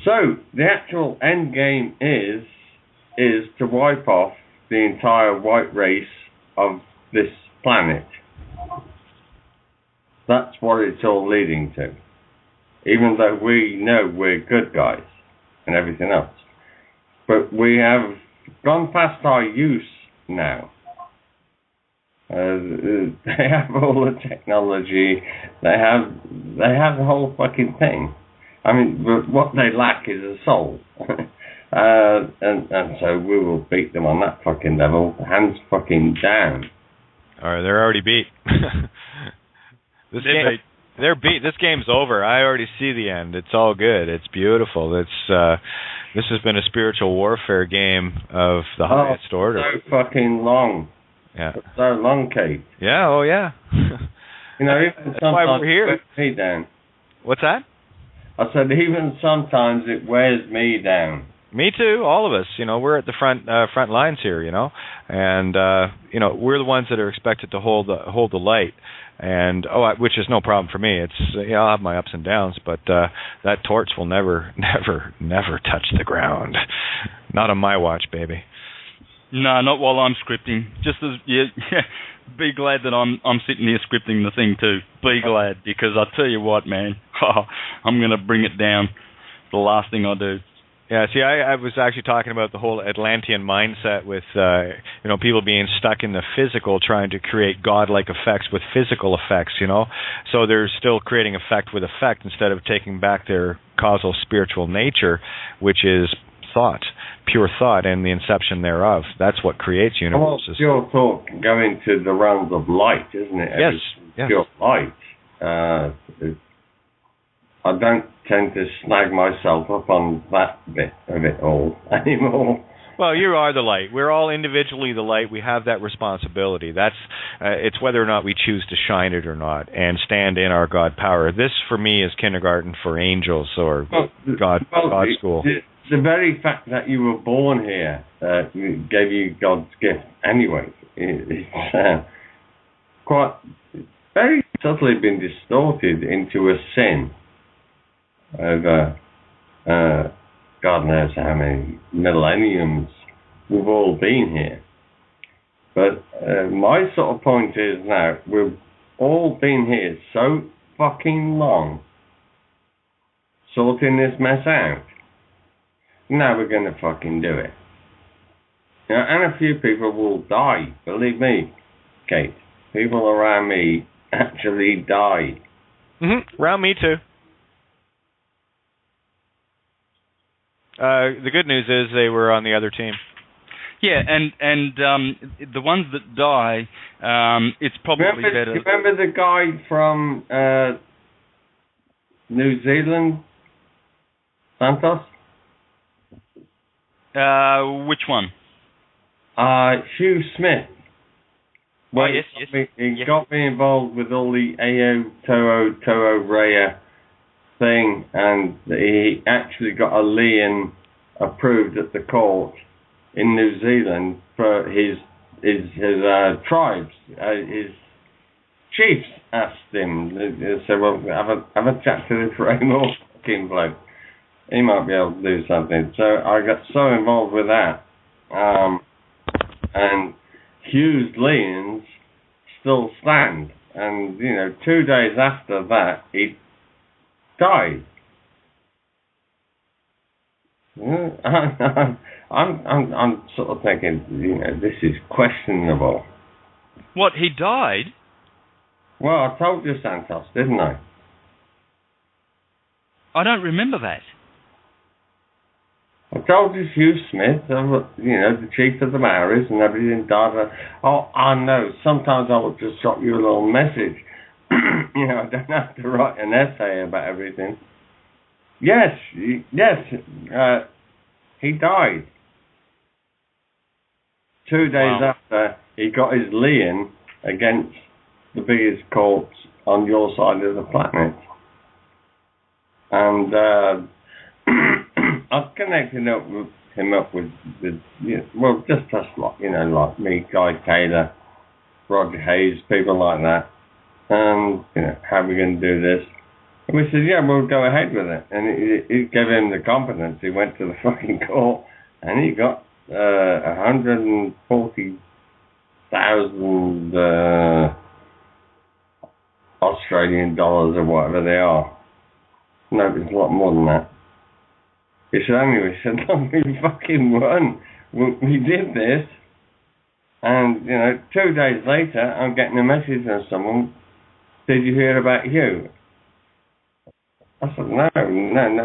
So the actual end game is to wipe off the entire white race of this planet. That's what it's all leading to. Even though we know we're good guys and everything else. But we have gone past our use now. They have all the technology. They have the whole fucking thing. I mean, what they lack is a soul. and so we will beat them on that fucking level, hands fucking down. Or they're already beat. They're beat. This game's over. I already see the end. It's all good. It's beautiful. This has been a spiritual warfare game of the highest order. So fucking long. Yeah. So long, Kate. Yeah. Oh, yeah. Even that's why we're here. It wears me down. What's that? I said even sometimes it wears me down. Me too. All of us. We're at the front lines here. And we're the ones that are expected to hold the light. And which is no problem for me. It's I'll have my ups and downs, but that torch will never touch the ground. Not on my watch, baby. No, not while I'm scripting. Just as be glad that I'm sitting here scripting the thing too. Be glad, because I tell you what, man, I'm going to bring it down. The last thing I do. Yeah, see, I was actually talking about the whole Atlantean mindset with, people being stuck in the physical, trying to create godlike effects with physical effects, So they're still creating effect with effect instead of taking back their causal spiritual nature, which is thought, pure thought, and the inception thereof. That's what creates universes. Pure thought going to the realms of light, isn't it? Yes. Pure light. I don't tend to snag myself up on that bit of it all anymore. Well, you are the light. We're all individually the light. We have that responsibility. That's it's whether or not we choose to shine it or not and stand in our God power. This, for me, is kindergarten for angels or God school. The very fact that you were born here gave you God's gift anyway. It's very subtly been distorted into a sin over God knows how many millenniums we've all been here. But my sort of point is now, we've all been here so fucking long, sorting this mess out. Now we're going to fucking do it. And a few people will die, believe me, Kate. People around me actually die. Mm-hmm. Around me too. The good news is they were on the other team. Yeah, and the ones that die, it's probably better. Remember the guy from New Zealand, Santos? Which one? Hugh Smith. Well, yes. He got me involved with all the Toho Raya thing, and he actually got a lien approved at the court in New Zealand for his tribes. His chiefs asked him, they said, well, have a chat to this Raymore fucking bloke. He might be able to do something. So I got so involved with that. And Hugh's liens still stand. And, 2 days after that, he died. I'm sort of thinking, this is questionable. What, he died? Well, I told you, Santos, didn't I? I don't remember that. I told you Hugh Smith, the chief of the Maoris and everything, Oh, I know. Sometimes I will just drop you a little message. I don't have to write an essay about everything. Yes. he died. 2 days after, he got his lien against the biggest corpse on your side of the planet. And I've connected him up with just us lot, like me, Guy Taylor, Roger Hayes, people like that. And, how are we going to do this? And we said, yeah, we'll go ahead with it. And it gave him the confidence. He went to the fucking court and he got 140,000 Australian dollars or whatever they are. No, it's a lot more than that. He said, anyway, he said, look, we fucking won. We did this. And, 2 days later, I'm getting a message from someone, did you hear about you? I said, no,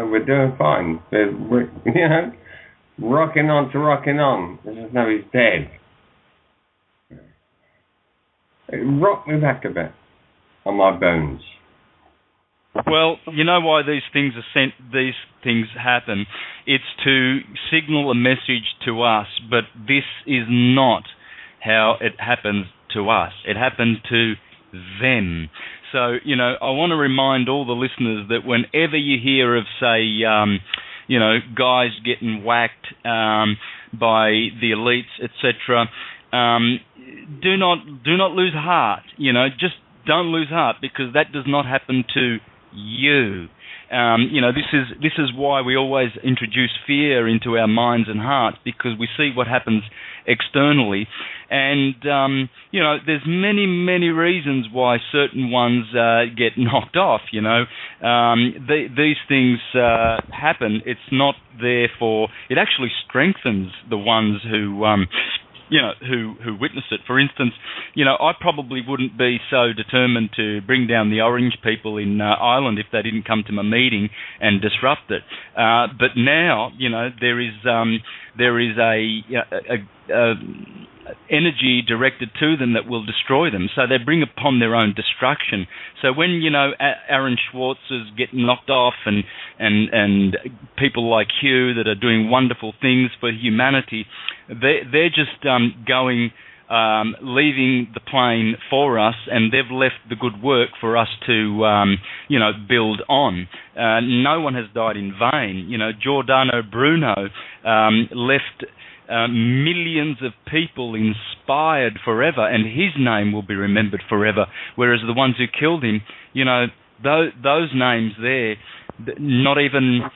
we're doing fine. We're rocking on. This is now he's dead. It rocked me back a bit on my bones. Well, you know why these things happen. It's to signal a message to us, but this is not how it happens to us. It happened to them. So, I want to remind all the listeners that whenever you hear of, say, guys getting whacked by the elites, etc., do not lose heart. Just don't lose heart, because that does not happen to you. This is why we always introduce fear into our minds and hearts, because we see what happens externally, and there's many reasons why certain ones get knocked off. These things happen. It's not there for. It actually strengthens the ones who witness it. For instance, I probably wouldn't be so determined to bring down the orange people in Ireland if they didn't come to my meeting and disrupt it. But now, there is a energy directed to them that will destroy them. So they bring upon their own destruction. So when, Aaron Schwartz is getting knocked off and people like Hugh that are doing wonderful things for humanity, they're just leaving the plane for us, and they've left the good work for us to, build on. No one has died in vain. Giordano Bruno left millions of people inspired forever, and his name will be remembered forever, whereas the ones who killed him, those names there, not even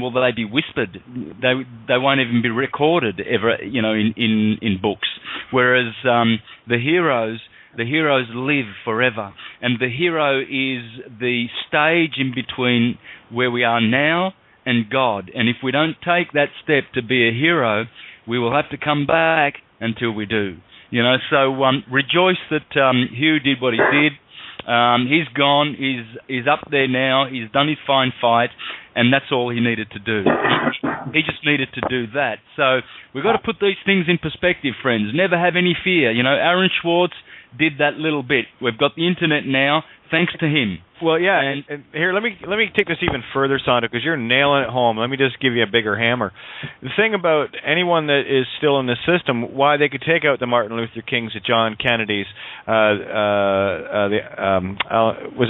will they be whispered. They won't even be recorded ever, in books. Whereas the heroes live forever, and the hero is the stage in between where we are now and God. And if we don't take that step to be a hero, we will have to come back until we do. So rejoice that Hugh did what he did. He's gone. He's up there now. He's done his fine fight, and that's all he needed to do. He just needed to do that. So we've got to put these things in perspective, friends. Never have any fear. Aaron Schwartz did that little bit. We've got the internet now, thanks to him. Well, yeah, and here, let me take this even further, Santa, because you're nailing it home. Let me just give you a bigger hammer. The thing about anyone that is still in the system, why they could take out the Martin Luther Kings, the John Kennedys, was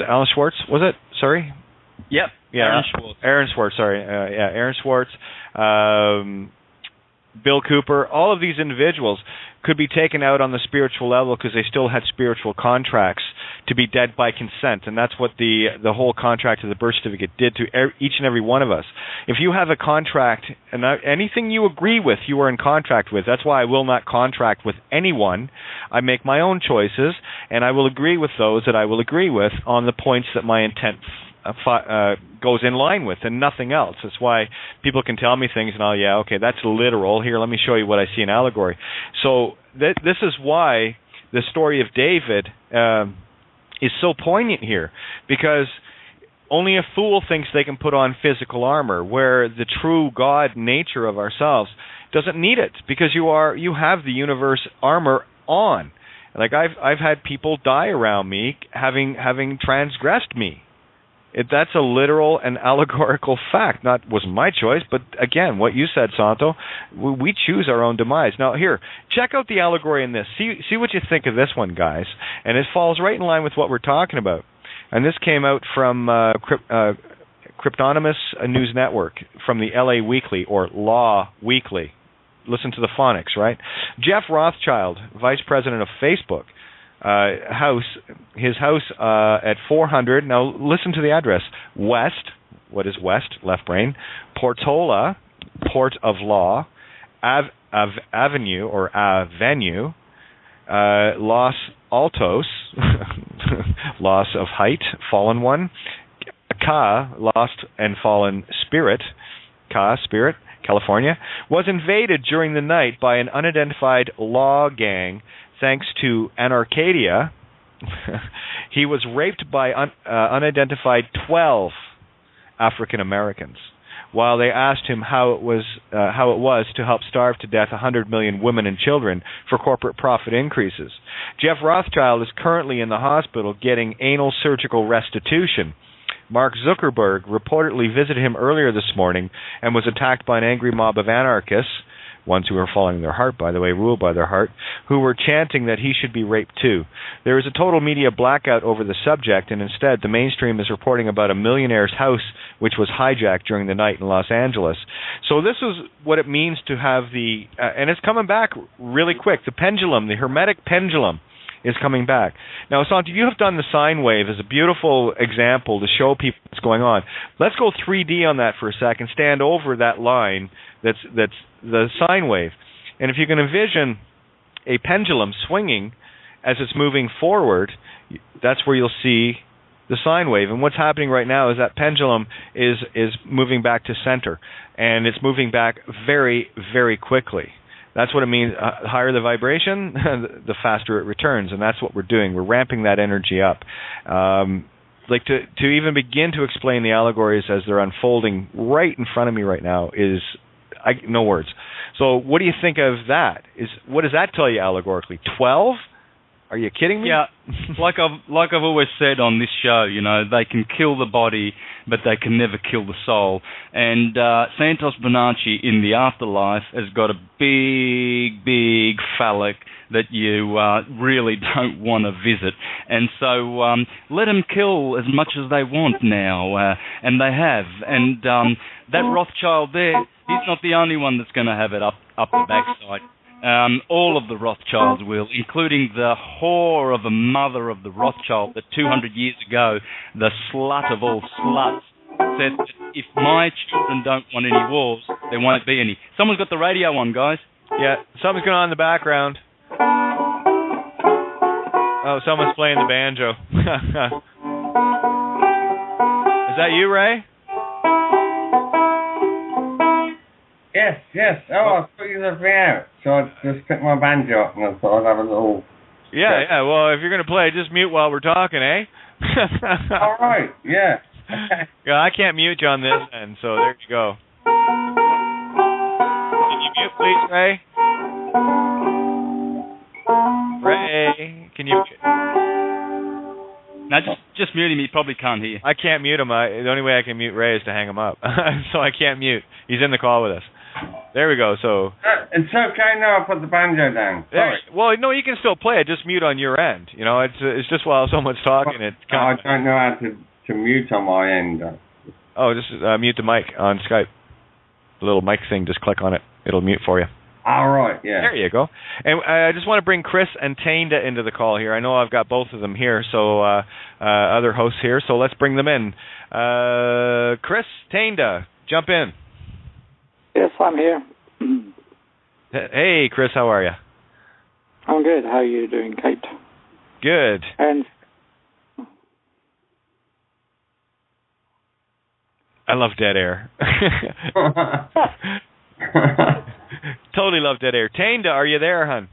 Alan Schwartz, was it? Sorry? Yep. Yeah, Aaron Schwartz. Aaron Schwartz, sorry. Aaron Schwartz, Bill Cooper, all of these individuals could be taken out on the spiritual level because they still had spiritual contracts to be dead by consent, and that's what the whole contract of the birth certificate did to each and every one of us. If you have a contract, and anything you agree with, you are in contract with. That's why I will not contract with anyone. I make my own choices, and I will agree with those that I will agree with on the points that my intent goes in line with, and nothing else. That's why people can tell me things, and okay, that's literal. Here, let me show you what I see in allegory. So this is why the story of David is so poignant here, because only a fool thinks they can put on physical armor, where the true God nature of ourselves doesn't need it, because you have the universe armor on. Like I've had people die around me having transgressed me. That's a literal and allegorical fact. Wasn't my choice, but again, what you said, Santo, we choose our own demise. Now, here, check out the allegory in this. See what you think of this one, guys. And it falls right in line with what we're talking about. And this came out from Cryptonymous News Network, from the LA Weekly, or Law Weekly. Listen to the phonics, right? Jeff Rothschild, vice president of Facebook, his house at 400, now listen to the address, West, what is West, left brain, Portola, Port of Law, Avenue, or Avenue, Los Altos, loss of height, fallen one, Ka, lost and fallen spirit, Ka, spirit, California, was invaded during the night by an unidentified law gang. Thanks to Anarcadia, he was raped by unidentified 12 African Americans, while they asked him how it was to help starve to death 100 million women and children for corporate profit increases. Jeff Rothschild is currently in the hospital getting anal surgical restitution. Mark Zuckerberg reportedly visited him earlier this morning and was attacked by an angry mob of anarchists, ones who are following their heart, by the way, ruled by their heart, who were chanting that he should be raped too. There is a total media blackout over the subject, and instead the mainstream is reporting about a millionaire's house which was hijacked during the night in Los Angeles. So this is what it means to have the, and it's coming back really quick, the pendulum, the hermetic pendulum is coming back. Now, Santi, you have done the sine wave as a beautiful example to show people what's going on. Let's go 3D on that for a second, stand over that line that's the sine wave. And if you can envision a pendulum swinging as it's moving forward, that's where you'll see the sine wave. And what's happening right now is that pendulum is moving back to center, and it's moving back very, very quickly. That's what it means. Higher the vibration, the faster it returns, and that's what we're doing. We're ramping that energy up. Like to even begin to explain the allegories as they're unfolding right in front of me right now is no words. So what do you think of that? What does that tell you allegorically? 12? Are you kidding me? Yeah, like I've always said on this show, they can kill the body, but they can never kill the soul. And Santos Bonacci in the afterlife has got a big, big phallic that you really don't want to visit. And so let them kill as much as they want now, and they have. And that Rothschild there, he's not the only one that's going to have it up the backside. All of the Rothschilds will, including the whore of a mother of the Rothschild that 200 years ago, the slut of all sluts, said that if my children don't want any wars, there won't be any. Someone's got the radio on, guys. Yeah, something's going on in the background. Oh, someone's playing the banjo. Is that you, Ray? Yes. Oh, I thought you left me out. So I just picked my banjo up and I thought I'd have a little... Yeah. Well, if you're going to play, just mute while we're talking, eh? All right, yeah. Yeah, I can't mute you on this end, so there you go. Can you mute, please, Ray? Ray, can you mute? No, just mute him. He probably can't hear you. I can't mute him. The only way I can mute Ray is to hang him up. So I can't mute. He's in the call with us. There we go. So it's okay now. I put the banjo down. Sorry. Well, no, you can still play it. Just mute on your end. It's just while someone's talking. I don't know how to mute on my end. Oh, just mute the mic on Skype. The little mic thing. Just click on it. It'll mute for you. All right. Yeah. There you go. And I just want to bring Chris and Tainda into the call here. I know I've got both of them here. So other hosts here. So let's bring them in. Chris, Tainda, jump in. Yes, I'm here. Hey, Chris, how are you? I'm good. How are you doing, Kate? Good. And I love dead air. Totally love dead air. Tainda, are you there, hon?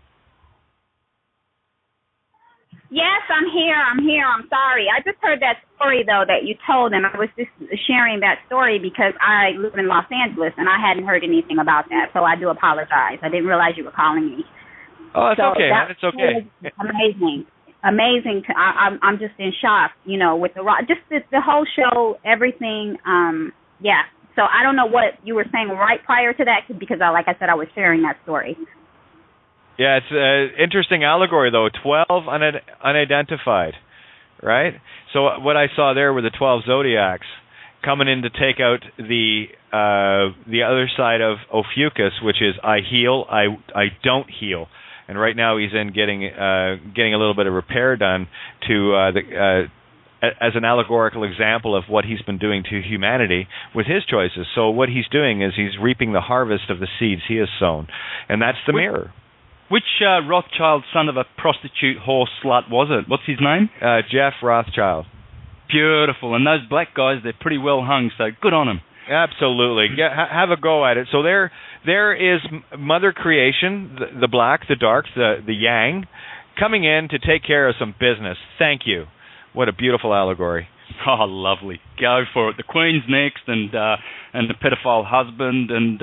Yes, I'm here. I'm sorry. I just heard that story, though, that you told, and I was just sharing that story because I live in Los Angeles, and I hadn't heard anything about that, so I do apologize. I didn't realize you were calling me. Oh, it's okay. It's okay. Amazing. amazing. I'm just in shock, you know, with just the whole show, everything. Yeah. So I don't know what you were saying right prior to that, because, like I said, I was sharing that story. Yeah, it's an interesting allegory, though. 12 unidentified, right? So what I saw there were the 12 zodiacs coming in to take out the other side of Ophiuchus, which is I heal, I don't heal. And right now he's in getting a little bit of repair done to as an allegorical example of what he's been doing to humanity with his choices. So what he's doing is he's reaping the harvest of the seeds he has sown, and that's the mirror. Which Rothschild son of a prostitute whore slut was it? What's his name? Jeff Rothschild. Beautiful. And those black guys, they're pretty well hung, so good on them. Absolutely. Have a go at it. So there is Mother Creation, the black, the dark, the yang, coming in to take care of some business. Thank you. What a beautiful allegory. Oh, lovely. Go for it. The Queen's next, and the pedophile husband, and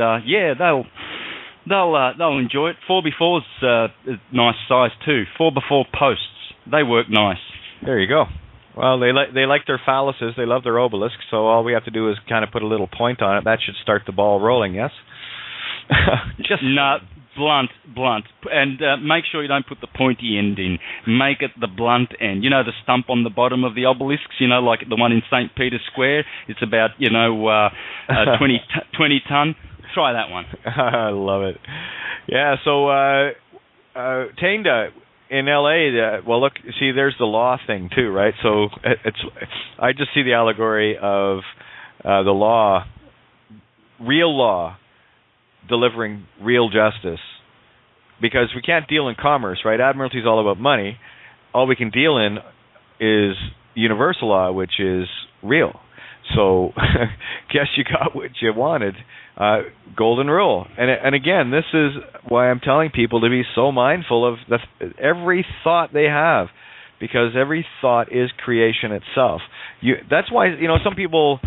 they'll enjoy it. 4x4's nice size too. 4x4 posts. They work nice. There you go. Well, they like their phalluses. They love their obelisks. So all we have to do is kind of put a little point on it. That should start the ball rolling. Yes. Just blunt, and make sure you don't put the pointy end in. Make it the blunt end. You know, the stump on the bottom of the obelisks. You know, like the one in St. Peter's Square. It's about 20 ton. Try that one. I love it. Yeah. So Tainda in L.A. Well, look, see, there's the law thing too, right? So I just see the allegory of the law, real law, delivering real justice, because we can't deal in commerce, right? Admiralty is all about money. All we can deal in is universal law, which is real. So, guess you got what you wanted. Golden rule. And again, this is why I'm telling people to be so mindful of every thought they have, because every thought is creation itself. That's why, some people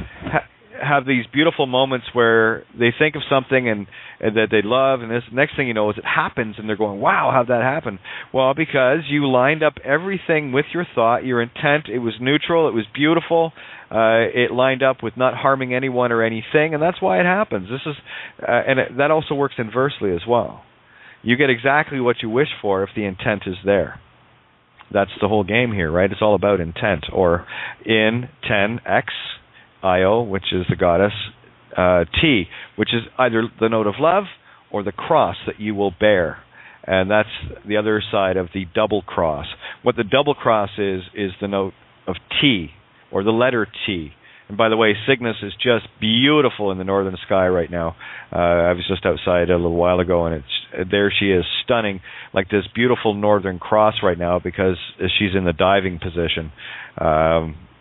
have these beautiful moments where they think of something and that they love, and this next thing you know is it happens, and they're going, wow, how'd that happen? Well, because you lined up everything with your thought, your intent. It was neutral, it was beautiful, it lined up with not harming anyone or anything, and that's why it happens. That also works inversely as well. You get exactly what you wish for if the intent is there. That's the whole game here, right? It's all about intent, or in 10x Io, which is the goddess, T, which is either the note of love or the cross that you will bear. And that's the other side of the double cross. What the double cross is the note of T, or the letter T. And by the way, Cygnus is just beautiful in the northern sky right now. I was just outside a little while ago, and there she is, stunning, like this beautiful northern cross right now, because she's in the diving position.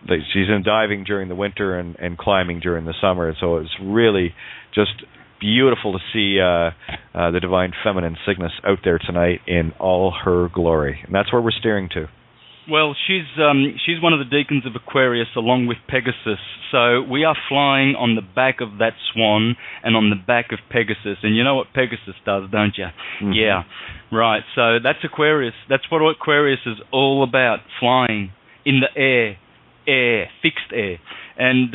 She's in diving during the winter and climbing during the summer, so it's really just beautiful to see the divine feminine Cygnus out there tonight in all her glory, and that's where we're steering to. Well, she's one of the deacons of Aquarius along with Pegasus, so we are flying on the back of that swan and on the back of Pegasus, and you know what Pegasus does, don't you? Mm-hmm. Yeah, right, so that's Aquarius. That's what Aquarius is all about, flying in the air, fixed air, and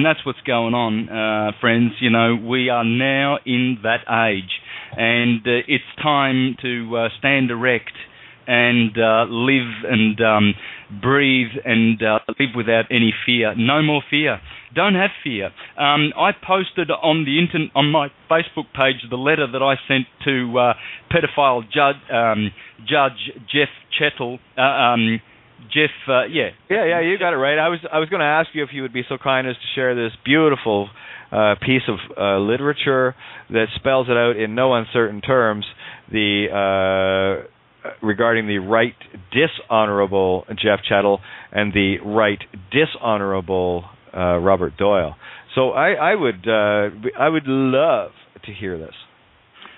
that's what's going on, friends. We are now in that age, and it's time to stand erect and live and breathe and live without any fear. No more fear. Don't have fear. I posted on my Facebook page the letter that I sent to pedophile Judge Jeff Chettle. Jeff, yeah, you got it right. I was going to ask you if you would be so kind as to share this beautiful piece of literature that spells it out in no uncertain terms, regarding the right dishonorable Jeff Chettle and the right dishonorable Robert Doyle. So I would love to hear this.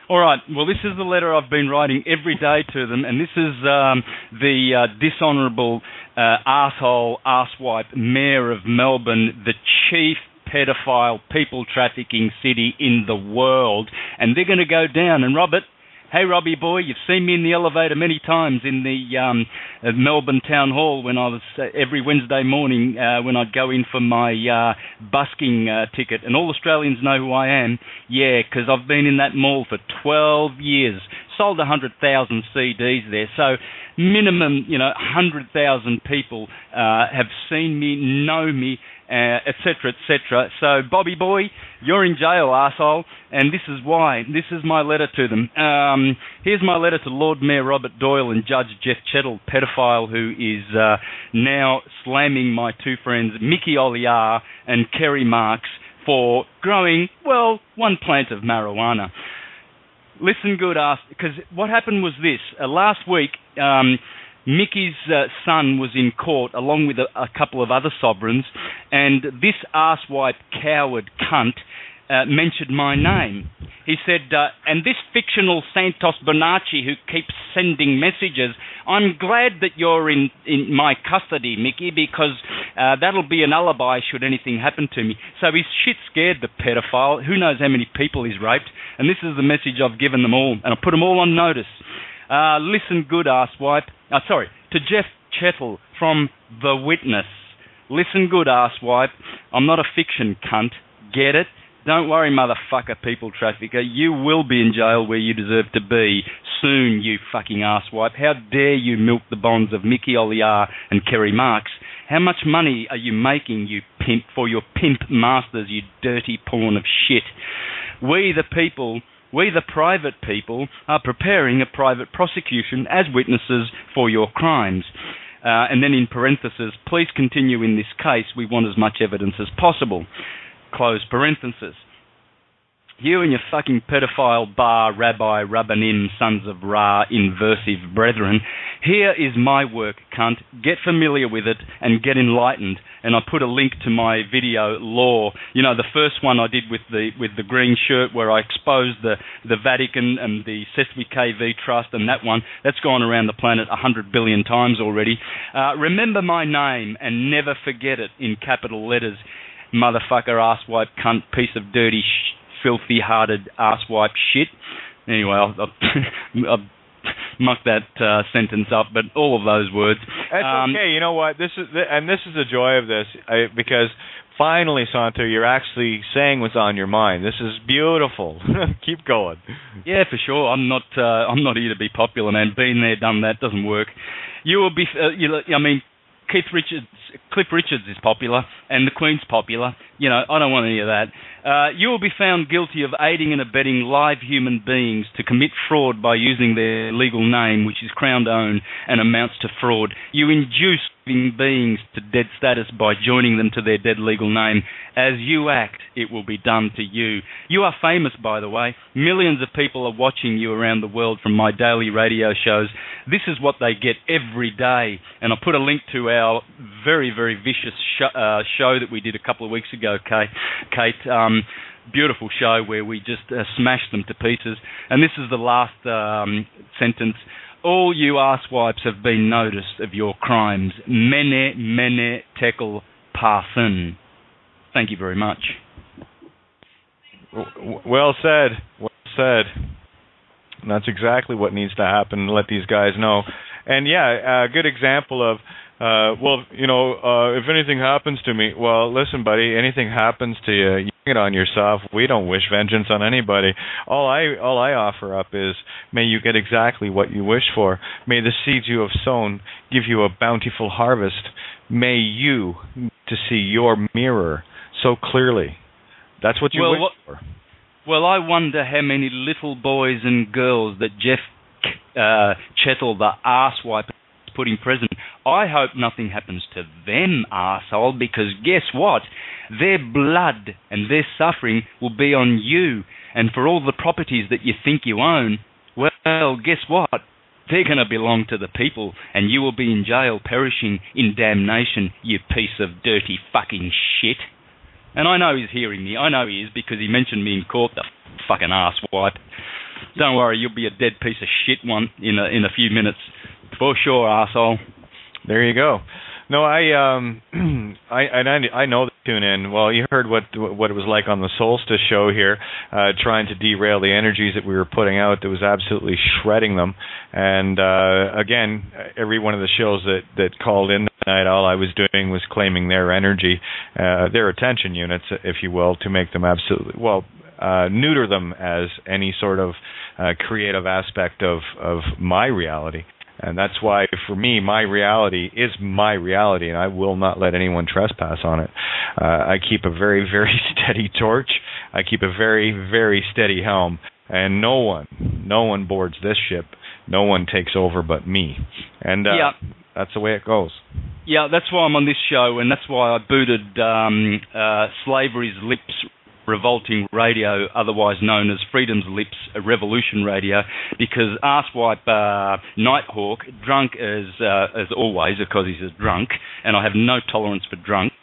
All right. Well, this is the letter I've been writing every day to them, and this is the dishonourable arsewipe mayor of Melbourne, the chief pedophile people trafficking city in the world, and they're going to go down. And Robert, Hey, Robbie boy, you've seen me in the elevator many times in the Melbourne Town Hall when I was every Wednesday morning when I'd go in for my busking ticket. And all Australians know who I am. Yeah, because I've been in that mall for 12 years. Sold 100,000 CDs there. So minimum, 100,000 people have seen me, know me, etc., etc. So, Bobby boy, you're in jail, arsehole, and this is why. This is my letter to them. Here's my letter to Lord Mayor Robert Doyle and Judge Jeff Chettle, pedophile who is now slamming my two friends, Mickey Oliar and Kerry Marks, for growing, well, one plant of marijuana. Listen good, because what happened was this. Last week, Mickey's son was in court along with a couple of other sovereigns, and this arsewipe coward cunt mentioned my name. He said, and this fictional Santos Bonacci who keeps sending messages, I'm glad that you're in my custody, Mickey, because that'll be an alibi should anything happen to me. So he's shit scared, the pedophile. Who knows how many people he's raped? And this is the message I've given them all, and I put them all on notice. Listen good, arsewipe. To Jeff Chettle from The Witness. Listen good, arsewipe. I'm not a fiction cunt. Get it? Don't worry, motherfucker, people trafficker. You will be in jail where you deserve to be soon, you fucking arsewipe. How dare you milk the bonds of Mickey Oliar and Kerry Marks? How much money are you making, you pimp, for your pimp masters, you dirty pawn of shit? We, the people, we, the private people, are preparing a private prosecution as witnesses for your crimes. And then in parentheses, please continue in this case. We want as much evidence as possible. Close parentheses. You and your fucking pedophile bar, rabbi, rabbanim, sons of Ra, inversive brethren, here is my work, cunt. Get familiar with it and get enlightened. And I put a link to my video, Law. The first one I did with the green shirt where I exposed the Vatican and the Sesame KV Trust, and that one, that's gone around the planet 100 billion times already. Remember my name and never forget it in capital letters. Motherfucker, asswipe, cunt, piece of dirty filthy-hearted asswipe shit. Anyway, I'll muck that sentence up, but all of those words. That's okay. You know what? This is the joy of this, because finally, Santo, you're actually saying what's on your mind. This is beautiful. Keep going. Yeah, for sure. I'm not here to be popular, man. Been there, done that. Doesn't work. You will be. Cliff Richards is popular, and the Queen's popular. I don't want any of that. You will be found guilty of aiding and abetting live human beings to commit fraud by using their legal name, which is Crown-owned and amounts to fraud. You induce living beings to dead status by joining them to their dead legal name. As you act, it will be done to you. You are famous, by the way. Millions of people are watching you around the world from my daily radio shows. This is what they get every day. And I put a link to our very, very vicious show that we did a couple of weeks ago, Kate. Beautiful show where we just smashed them to pieces. And this is the last sentence. All you arsewives have been noticed of your crimes. Mene tekel parsin. Thank you very much. Well said. Well said. And that's exactly what needs to happen. Let these guys know. And yeah, a good example of, if anything happens to me, well, listen, buddy, anything happens to you, you bring it on yourself. We don't wish vengeance on anybody. All I offer up is, may you get exactly what you wish for. May the seeds you have sown give you a bountiful harvest. May you to see your mirror so clearly. That's what you wish for. Well, I wonder how many little boys and girls that Jeff Chettle, the arsewipe, put in prison. I hope nothing happens to them, arsehole, because guess what? Their blood and their suffering will be on you. And for all the properties that you think you own, well, guess what? They're going to belong to the people, and you will be in jail perishing in damnation, you piece of dirty fucking shit. And I know he's hearing me. I know he is, because he mentioned me in court, the fucking arsewipe. Don't worry, you'll be a dead piece of shit one in a few minutes. For sure, arsehole. There you go. No, I know the tune in. Well, you heard what it was like on the Solstice show here, trying to derail the energies that we were putting out. That was absolutely shredding them. And again, every one of the shows that called in tonight, all I was doing was claiming their energy, their attention units, if you will, to make them absolutely neuter them as any sort of creative aspect of my reality. And that's why, for me, my reality is my reality, and I will not let anyone trespass on it. I keep a very, very steady torch. I keep a very, very steady helm, and no one boards this ship. No one takes over but me. And that's the way it goes. Yeah, that's why I'm on this show, and that's why I booted Slavery's Lips Revolting Radio, otherwise known as Freedom's Lips Revolution Radio, because Arsewipe Nighthawk, drunk as always, because he's a drunk, and I have no tolerance for drunk.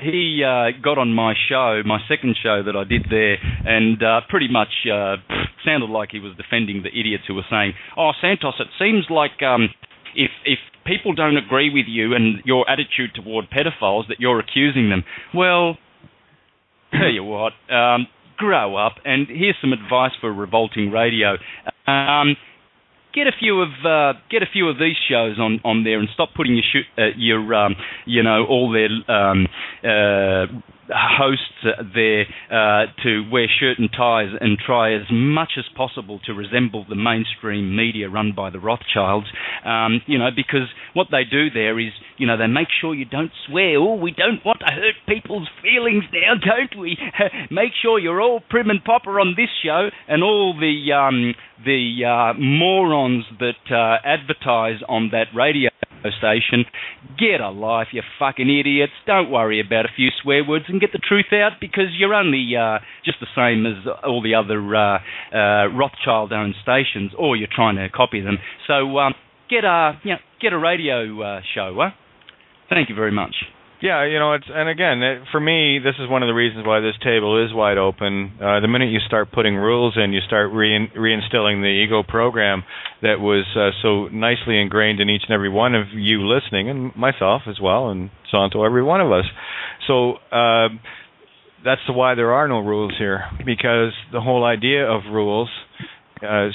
He got on my show, my second show that I did there, and pretty much sounded like he was defending the idiots who were saying, "Oh, Santos, it seems like if people don't agree with you and your attitude toward pedophiles, that you're accusing them." Well, tell you what, grow up, and here's some advice for Revolting Radio. Get a few of these shows on there, and stop putting all their hosts there to wear shirt and ties and try as much as possible to resemble the mainstream media run by the Rothschilds. Because what they do there is, they make sure you don't swear. Oh, we don't want to hurt people's feelings now, don't we? Make sure you're all prim and proper on this show, and all the morons that advertise on that radio station, get a life, you fucking idiots. Don't worry about a few swear words and get the truth out, because you're only just the same as all the other Rothschild-owned stations, or you're trying to copy them. So get a radio show. Thank you very much. Yeah, and again, for me, this is one of the reasons why this table is wide open. The minute you start putting rules in, you start reinstilling the ego program that was so nicely ingrained in each and every one of you listening, and myself as well, and Santo, every one of us. So that's why there are no rules here, because the whole idea of rules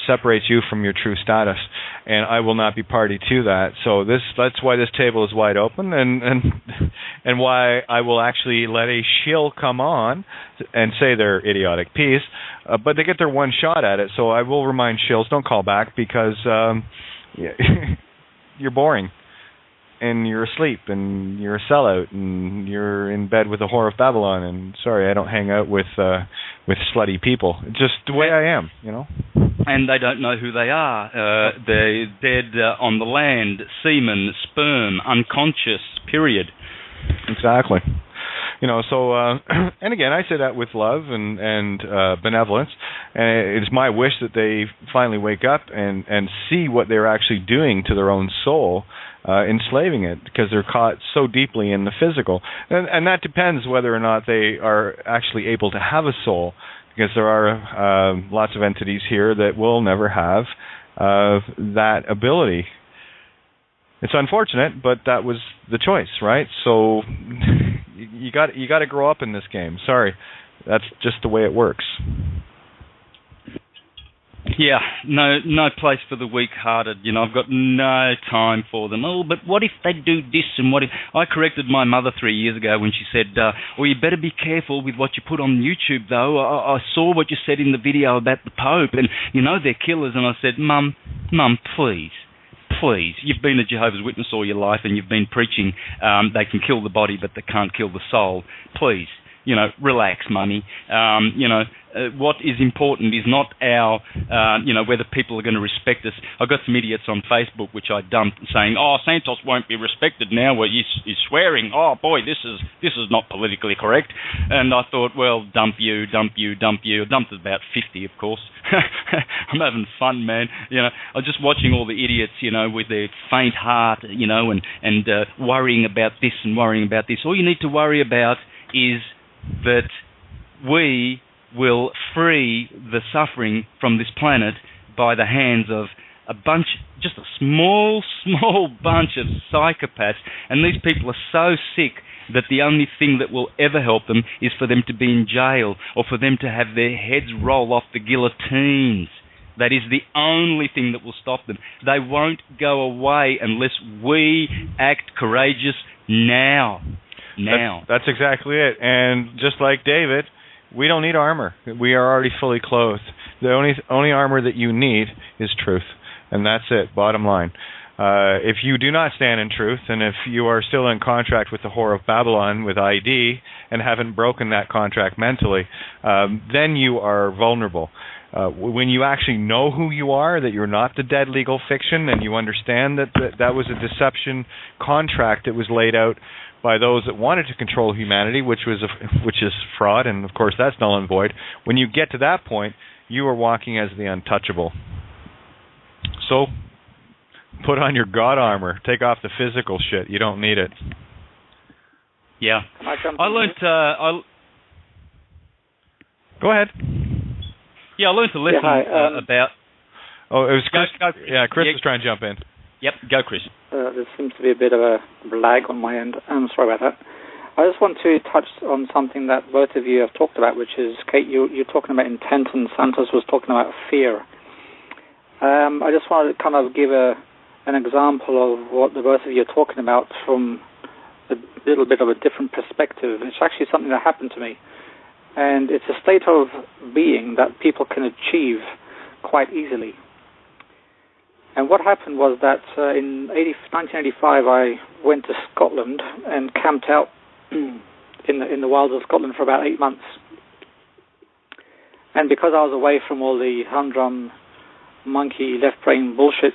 separates you from your true status, and I will not be party to that. So that's why this table is wide open, and why I will actually let a shill come on and say their idiotic piece, but they get their one shot at it. So I will remind shills, don't call back, because you're boring, and you're asleep, and you're a sellout, and you're in bed with the whore of Babylon, and sorry, I don't hang out with slutty people. It's just the way I am, And they don't know who they are. They're dead on the land, semen, sperm, unconscious, period. Exactly. So, and again, I say that with love and benevolence. And it's my wish that they finally wake up and see what they're actually doing to their own soul, enslaving it, because they're caught so deeply in the physical. And that depends whether or not they are actually able to have a soul, because there are lots of entities here that will never have that ability. It's unfortunate, but that was the choice, right? So you got to grow up in this game. Sorry, that's just the way it works. Yeah, no place for the weak-hearted. I've got no time for them. Oh, but what if they do this, and what if... I corrected my mother 3 years ago when she said, well, you better be careful with what you put on YouTube, though. I saw what you said in the video about the Pope, and, they're killers. And I said, Mum, please, you've been a Jehovah's Witness all your life, and you've been preaching they can kill the body, but they can't kill the soul. Please, relax, Mummy. What is important is not our, whether people are going to respect us. I got some idiots on Facebook which I dumped saying, "Oh, Santos won't be respected now. Well, he's swearing. Oh boy, this is not politically correct." And I thought, well, dump you. I dumped about 50, of course. I'm having fun, man. I'm just watching all the idiots, with their faint heart, and worrying about this and worrying about this. All you need to worry about is that we will free the suffering from this planet by the hands of just a small bunch of psychopaths, and these people are so sick that the only thing that will ever help them is for them to be in jail or for them to have their heads roll off the guillotines. That is the only thing that will stop them. They won't go away unless we act courageous now. That's exactly it. And just like David, we don't need armor. We are already fully clothed. The only armor that you need is truth. And that's it, bottom line. If you do not stand in truth, and if you are still in contract with the Whore of Babylon with ID and haven't broken that contract mentally, then you are vulnerable. When you actually know who you are, that you're not the dead legal fiction, and you understand that was a deception contract that was laid out by those that wanted to control humanity, which is fraud, and of course that's null and void. When you get to that point, you are walking as the untouchable. So, put on your God armor. Take off the physical shit. You don't need it. Yeah. I learned. Go ahead. Yeah, I learned to listen about. Oh, it was Chris. Chris was trying to jump in. Yep, go, Chris. There seems to be a bit of a lag on my end. I'm sorry about that. I just want to touch on something that both of you have talked about, which is, Kate, you're talking about intent, and Santos was talking about fear. I just wanted to kind of give an example of what the both of you are talking about from a little bit of a different perspective. It's actually something that happened to me. And it's a state of being that people can achieve quite easily. And what happened was that in 1985, I went to Scotland and camped out in the wilds of Scotland for about 8 months. And because I was away from all the humdrum, monkey, left-brain bullshit,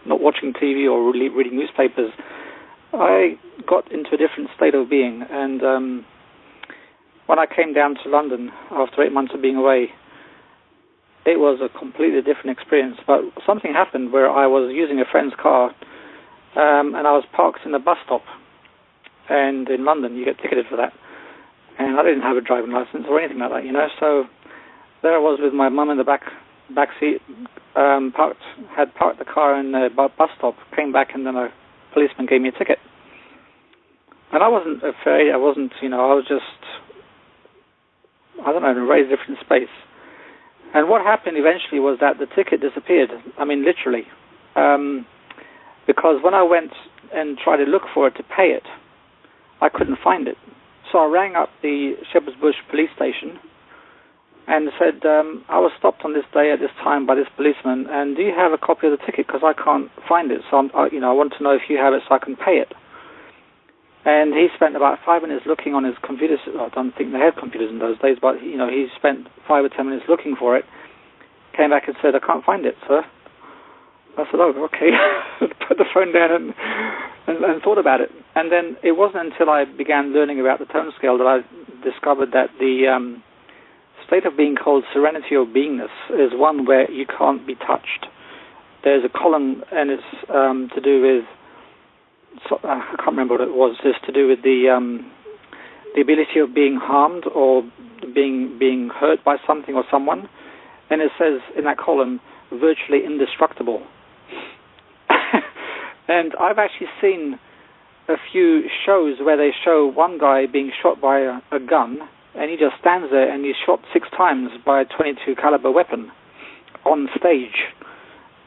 not watching TV or really reading newspapers, I got into a different state of being. And when I came down to London after 8 months of being away, it was a completely different experience. But something happened where I was using a friend's car, and I was parked in a bus stop. And in London, you get ticketed for that. And I didn't have a driving license or anything like that, you know. So there I was with my mum in the back seat, had parked the car in the bus stop, came back, and then a policeman gave me a ticket. And I wasn't afraid. I wasn't, I was just, I don't know, in a very different space. And what happened eventually was that the ticket disappeared. I mean, literally. Because when I went and tried to look for it to pay it, I couldn't find it. So I rang up the Shepherd's Bush police station and said, I was stopped on this day at this time by this policeman, and do you have a copy of the ticket? Because I can't find it. So, I want to know if you have it so I can pay it. And he spent about 5 minutes looking on his computer. I don't think they had computers in those days, but he spent 5 or 10 minutes looking for it. Came back and said, "I can't find it, sir." I said, "Oh, okay." Put the phone down and thought about it. And then it wasn't until I began learning about the tone scale that I discovered that the state of being called serenity or beingness is one where you can't be touched. There's a column, and it's to do with, I can't remember what it was. It's to do with the ability of being harmed or being hurt by something or someone. And it says in that column, virtually indestructible. And I've actually seen a few shows where they show one guy being shot by a gun, and he just stands there and he's shot 6 times by a .22 caliber weapon on stage.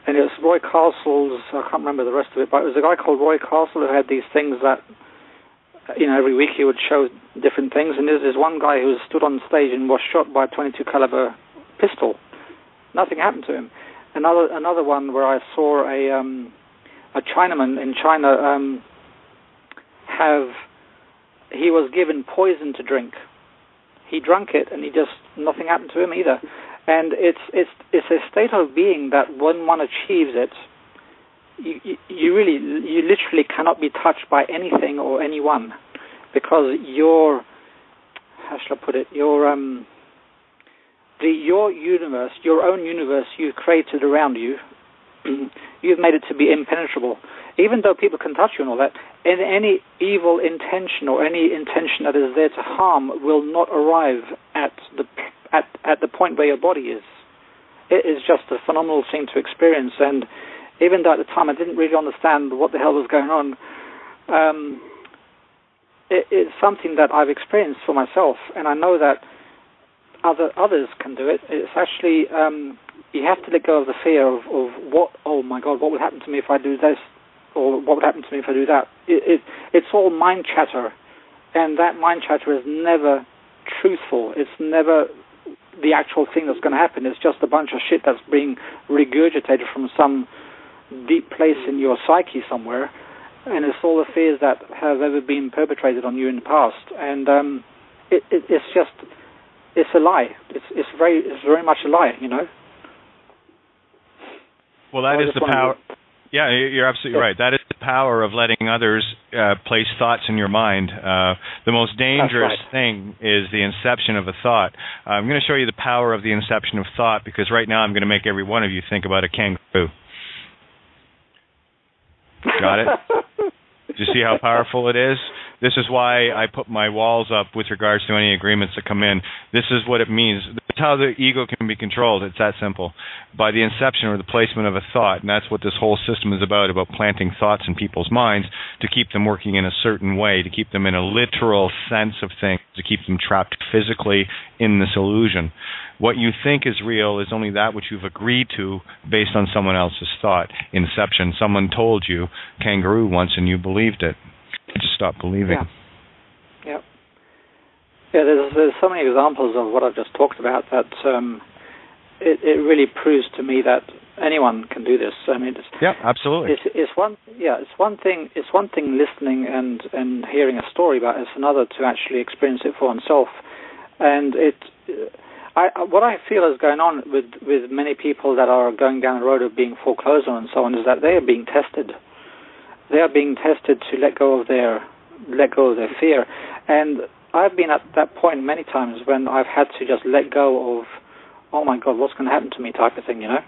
And it was Roy Castle's, I can't remember the rest of it, but it was a guy called Roy Castle who had these things that, every week he would show different things. And there's this one guy who stood on stage and was shot by a .22 caliber pistol. Nothing happened to him. Another one where I saw a Chinaman in China he was given poison to drink. He drank it, and nothing happened to him either. And it's a state of being that when one achieves it, you literally cannot be touched by anything or anyone, because your universe, your own universe you've created around you, you've made it to be impenetrable. Even though people can touch you and all that, any evil intention or any intention that is there to harm will not arrive at the point where your body is. It is just a phenomenal thing to experience, and even though at the time I didn't really understand what the hell was going on, it's something that I've experienced for myself, and I know that others can do it. It's actually, you have to let go of the fear of what, oh my God, what would happen to me if I do this, or what would happen to me if I do that. It's all mind chatter, and that mind chatter is never truthful. It's never the actual thing that's going to happen. It's just a bunch of shit that's being regurgitated from some deep place in your psyche somewhere, and it's all the fears that have ever been perpetrated on you in the past. And it's just, it's a lie. It's very much a lie, you know. Well, that is the power. Yeah, you're absolutely right. That is the power of letting others place thoughts in your mind. The most dangerous thing is the inception of a thought. I'm going to show you the power of the inception of thought, because right now I'm going to make every one of you think about a kangaroo. Got it? Do you see how powerful it is? This is why I put my walls up with regards to any agreements that come in. This is what it means. That's how the ego can be controlled. It's that simple. By the inception or the placement of a thought. And that's what this whole system is about planting thoughts in people's minds to keep them working in a certain way, to keep them in a literal sense of things, to keep them trapped physically in this illusion. What you think is real is only that which you've agreed to based on someone else's thought. Inception. Someone told you kangaroo once and you believed it. Just stop believing. Yeah. There's so many examples of what I've just talked about that it really proves to me that anyone can do this. I mean, absolutely. It's one thing listening and hearing a story, but it's another to actually experience it for oneself. And what I feel is going on with many people that are going down the road of being foreclosed on and so on is that they are being tested. They are being tested to let go of their fear. And I've been at that point many times when I've had to just let go of, oh my God, what's going to happen to me type of thing, you know?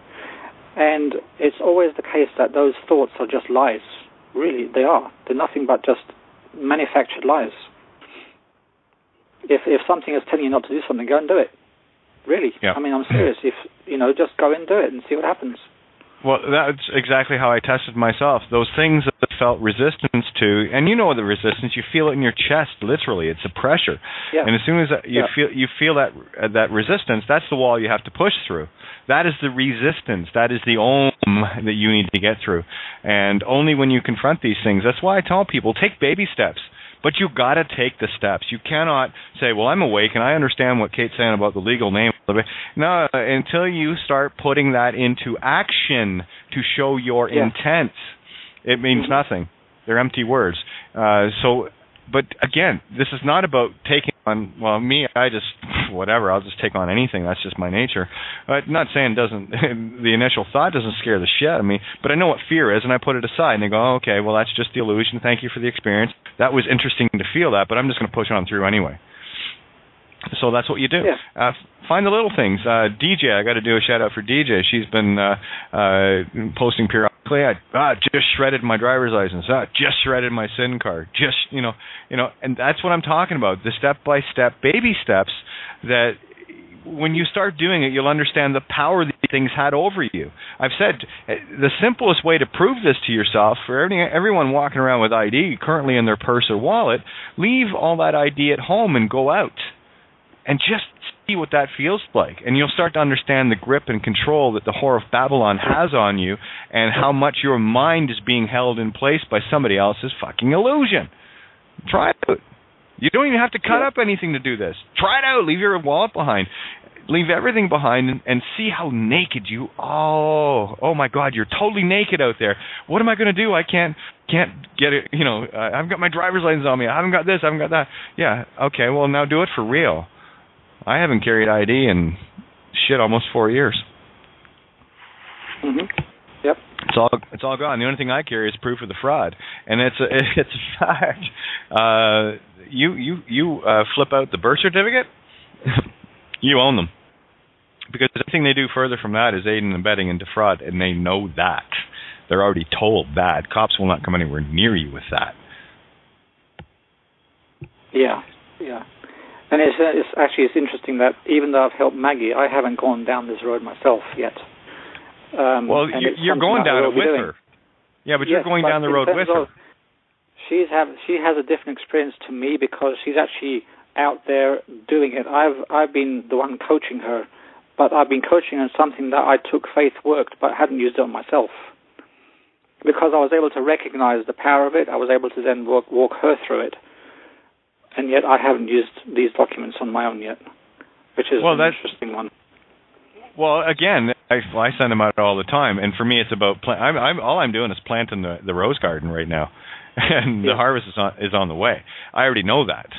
And it's always the case that those thoughts are just lies. Really, they are. They're nothing but just manufactured lies. If something is telling you not to do something, go and do it. Really. Yeah. I mean, I'm serious. If, just go and do it and see what happens. Well, that's exactly how I tested myself. Those things that I felt resistance to, and you know the resistance, you feel it in your chest, literally. It's a pressure. Yeah. And as soon as you feel that resistance, that's the wall you have to push through. That is the resistance. That is the that you need to get through. And only when you confront these things, that's why I tell people, take baby steps. But you've got to take the steps. You cannot say, well, I'm awake and I understand what Kate's saying about the legal name. No, until you start putting that into action to show your intent, it means nothing. They're empty words. But again, this is not about taking on, well, me, I'll just take on anything. That's just my nature. I'm not saying the initial thought doesn't scare the shit out of me, but I know what fear is, and I put it aside, and they go, okay, well, that's just the illusion. Thank you for the experience. That was interesting to feel that, but I'm just going to push on through anyway. So that's what you do. Yeah. Find the little things. DJ, I got to do a shout out for DJ. She's been posting periodically. I just shredded my driver's license. Just shredded my SIN card. Just and that's what I'm talking about. The step-by-step baby steps that when you start doing it, you'll understand the power these things had over you. I've said the simplest way to prove this to yourself, for everyone walking around with ID currently in their purse or wallet, leave all that ID at home and go out. And just see what that feels like. And you'll start to understand the grip and control that the whore of Babylon has on you and how much your mind is being held in place by somebody else's fucking illusion. Try it out. You don't even have to cut up anything to do this. Try it out. Leave your wallet behind. Leave everything behind and see how naked you are. Oh my God, you're totally naked out there. What am I going to do? I can't get it. I've got my driver's license on me. I haven't got this. I haven't got that. Yeah, okay, well, now do it for real. I haven't carried ID in almost 4 years. Mm-hmm. Yep. It's all gone. The only thing I carry is proof of the fraud, and it's a fact. You flip out the birth certificate, you own them, because everything they do further from that is aiding and abetting and defraud, and they know that. They're already told that. Cops will not come anywhere near you with that. Yeah. And it's interesting that even though I've helped Maggie, I haven't gone down this road myself yet. Well, you're going down it with her. Yeah, but you're going down the road with her. She has a different experience to me because she's actually out there doing it. I've been the one coaching her, but I've been coaching her on something that I took faith worked, but hadn't used it on myself. Because I was able to recognize the power of it, I was able to then walk her through it. And yet I haven't used these documents on my own yet, which is an interesting one. Well, again, I send them out all the time, and for me, it's about all I'm doing is planting the rose garden right now, and the harvest is on the way. I already know that.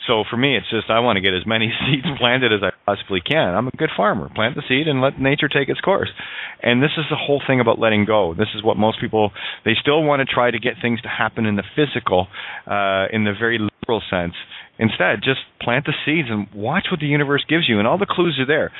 So for me, it's just I want to get as many seeds planted as I possibly can. I'm a good farmer. Plant the seed and let nature take its course. And this is the whole thing about letting go. This is what most people, they still want to try to get things to happen in the physical, in the very literal sense. Instead, just plant the seeds and watch what the universe gives you, and all the clues are there.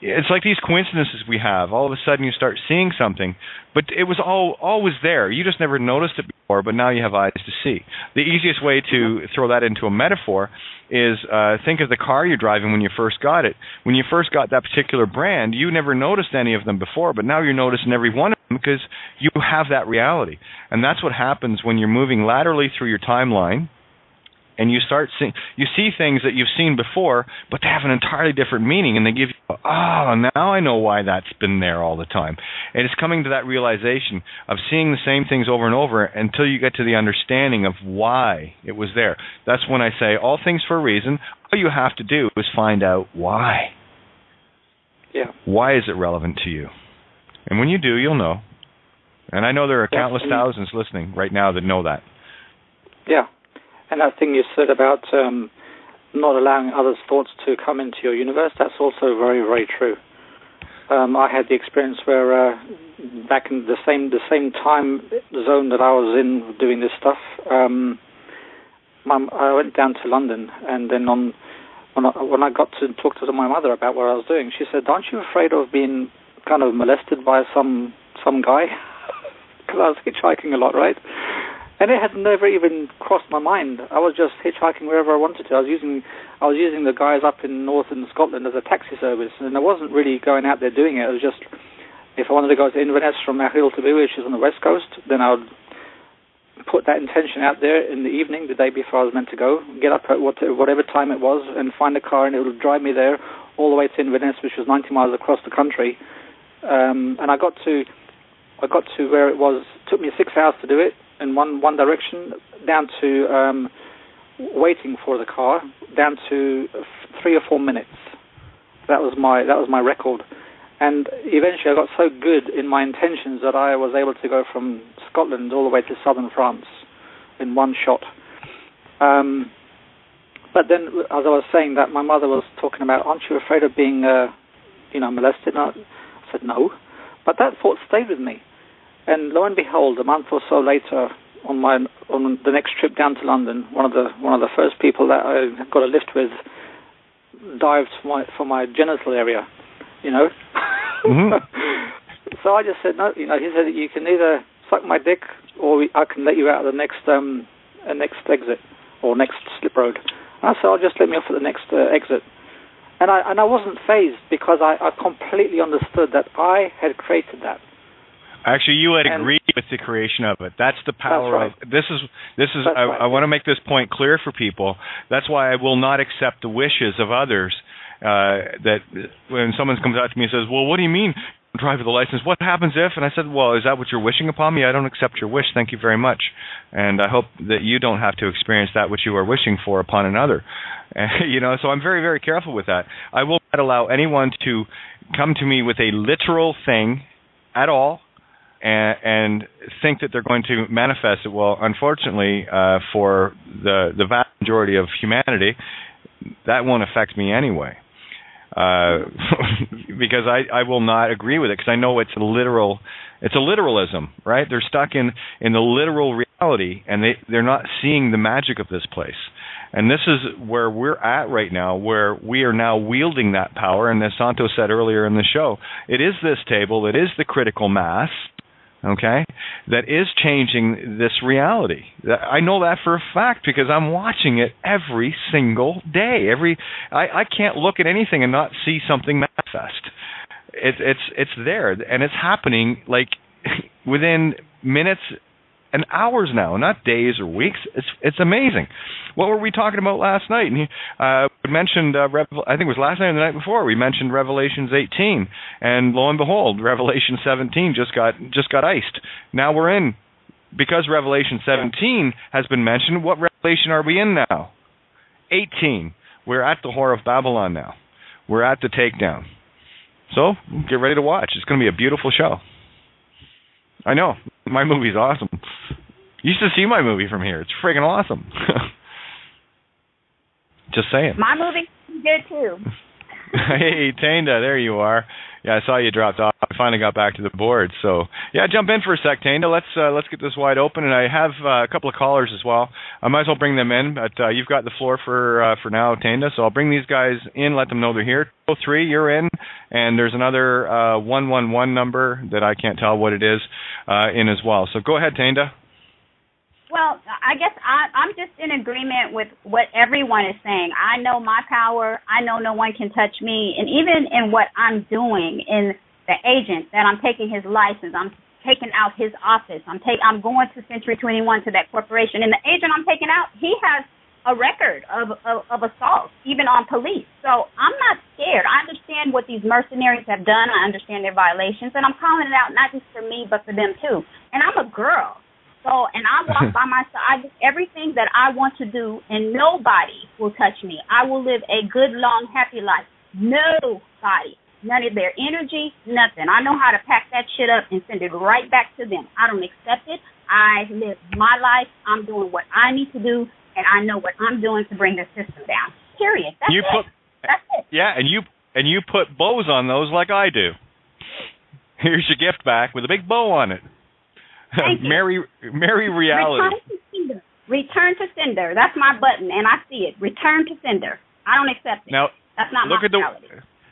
It's like these coincidences we have. All of a sudden you start seeing something, but it was always there. You just never noticed it before, but now you have eyes to see. The easiest way to throw that into a metaphor is think of the car you're driving when you first got it. When you first got that particular brand, you never noticed any of them before, but now you're noticing every one of them because you have that reality. And that's what happens when you're moving laterally through your timeline. And you see things that you've seen before, but they have an entirely different meaning, and they give you, now I know why that's been there all the time. And it's coming to that realization of seeing the same things over and over until you get to the understanding of why it was there. That's when I say, all things for a reason. All you have to do is find out why. Yeah. Why is it relevant to you? And when you do, you'll know. And I know there are countless thousands listening right now that know that. Yeah. And that thing you said about not allowing others' thoughts to come into your universe, that's also very, very true. I had the experience where back in the same time zone that I was in doing this stuff, I went down to London, and then when I got to talk to my mother about what I was doing, she said, "Aren't you afraid of being kind of molested by some guy?" Because I was hitchhiking a lot, right? And it had never even crossed my mind. I was just hitchhiking wherever I wanted to. I was using the guys up in northern Scotland as a taxi service, and I wasn't really going out there doing it. It was just, if I wanted to go to Inverness from Achill to Boo, which is on the west coast, then I would put that intention out there in the evening, the day before I was meant to go, get up at whatever time it was, and find a car, and it would drive me there all the way to Inverness, which was 90 miles across the country. And I got to where it was. It took me 6 hours to do it, in one direction, down to waiting for the car, down to 3 or 4 minutes. That was my record. And eventually I got so good in my intentions that I was able to go from Scotland all the way to southern France in one shot. But then, as I was saying that, my mother was talking about, "Aren't you afraid of being molested?" And I said, "No." But that thought stayed with me. And lo and behold, a month or so later, on the next trip down to London, one of the first people that I got a lift with dived for my genital area, Mm-hmm. So I just said no. He said, "You can either suck my dick, or I can let you out of the next exit or next slip road." And I said, "I'll just let me off at the next exit." And I wasn't fazed because I completely understood that I had created that. Actually, you had agreed with the creation of it. That's the power of this is. I want to make this point clear for people. That's why I will not accept the wishes of others. That when someone comes out to me and says, "Well, what do you mean drive with a license? What happens if?" And I said, "Well, is that what you're wishing upon me? I don't accept your wish. Thank you very much. And I hope that you don't have to experience that which you are wishing for upon another." So I'm very, very careful with that. I will not allow anyone to come to me with a literal thing at all and think that they're going to manifest it. Well, unfortunately, for the vast majority of humanity, that won't affect me anyway. Because I will not agree with it, because I know it's a literalism, right? They're stuck in the literal reality, and they're not seeing the magic of this place. And this is where we're at right now, where we are now wielding that power. And as Santos said earlier in the show, it is this table, it is the critical mass, okay, that is changing this reality. I know that for a fact because I'm watching it every single day. I can't look at anything and not see something manifest. It's there, and it's happening like within minutes and hours now, not days or weeks. It's amazing. What were we talking about last night? And we mentioned, I think it was last night or the night before, we mentioned Revelations 18, and lo and behold, Revelation 17 just got iced. Now we're in, because Revelation 17 has been mentioned, what revelation are we in now? 18. We're at the Whore of Babylon now. We're at the takedown. So, get ready to watch. It's going to be a beautiful show. I know. My movie's awesome. You used to see my movie from here. It's friggin' awesome. Just saying. My movie's good, too. Hey, Tainda, there you are. Yeah, I saw you dropped off. I finally got back to the board. So, yeah, jump in for a sec, Tainda. Let's get this wide open. And I have a couple of callers as well. I might as well bring them in, but you've got the floor for now, Tainda. So I'll bring these guys in, let them know they're here. 03, you're in. And there's another 111 number that I can't tell what it is in as well. So go ahead, Tainda. Well, I guess I'm just in agreement with what everyone is saying. I know my power. I know no one can touch me. And even in what I'm doing in the agent, that I'm taking his license, I'm taking out his office, I'm going to Century 21 to that corporation. And the agent I'm taking out, he has a record of assault, even on police. So I'm not scared. I understand what these mercenaries have done. I understand their violations. And I'm calling it out not just for me, but for them, too. And I'm a girl. So, and I walk by my side, everything that I want to do, and nobody will touch me. I will live a good, long, happy life. Nobody. None of their energy, nothing. I know how to pack that shit up and send it right back to them. I don't accept it. I live my life. I'm doing what I need to do, and I know what I'm doing to bring the system down. Period. That's it. That's it. Yeah, and you put bows on those like I do. Here's your gift back with a big bow on it. Merry reality. Return to sender. That's my button, and I see it. Return to sender. I don't accept it. Now, that's not my reality.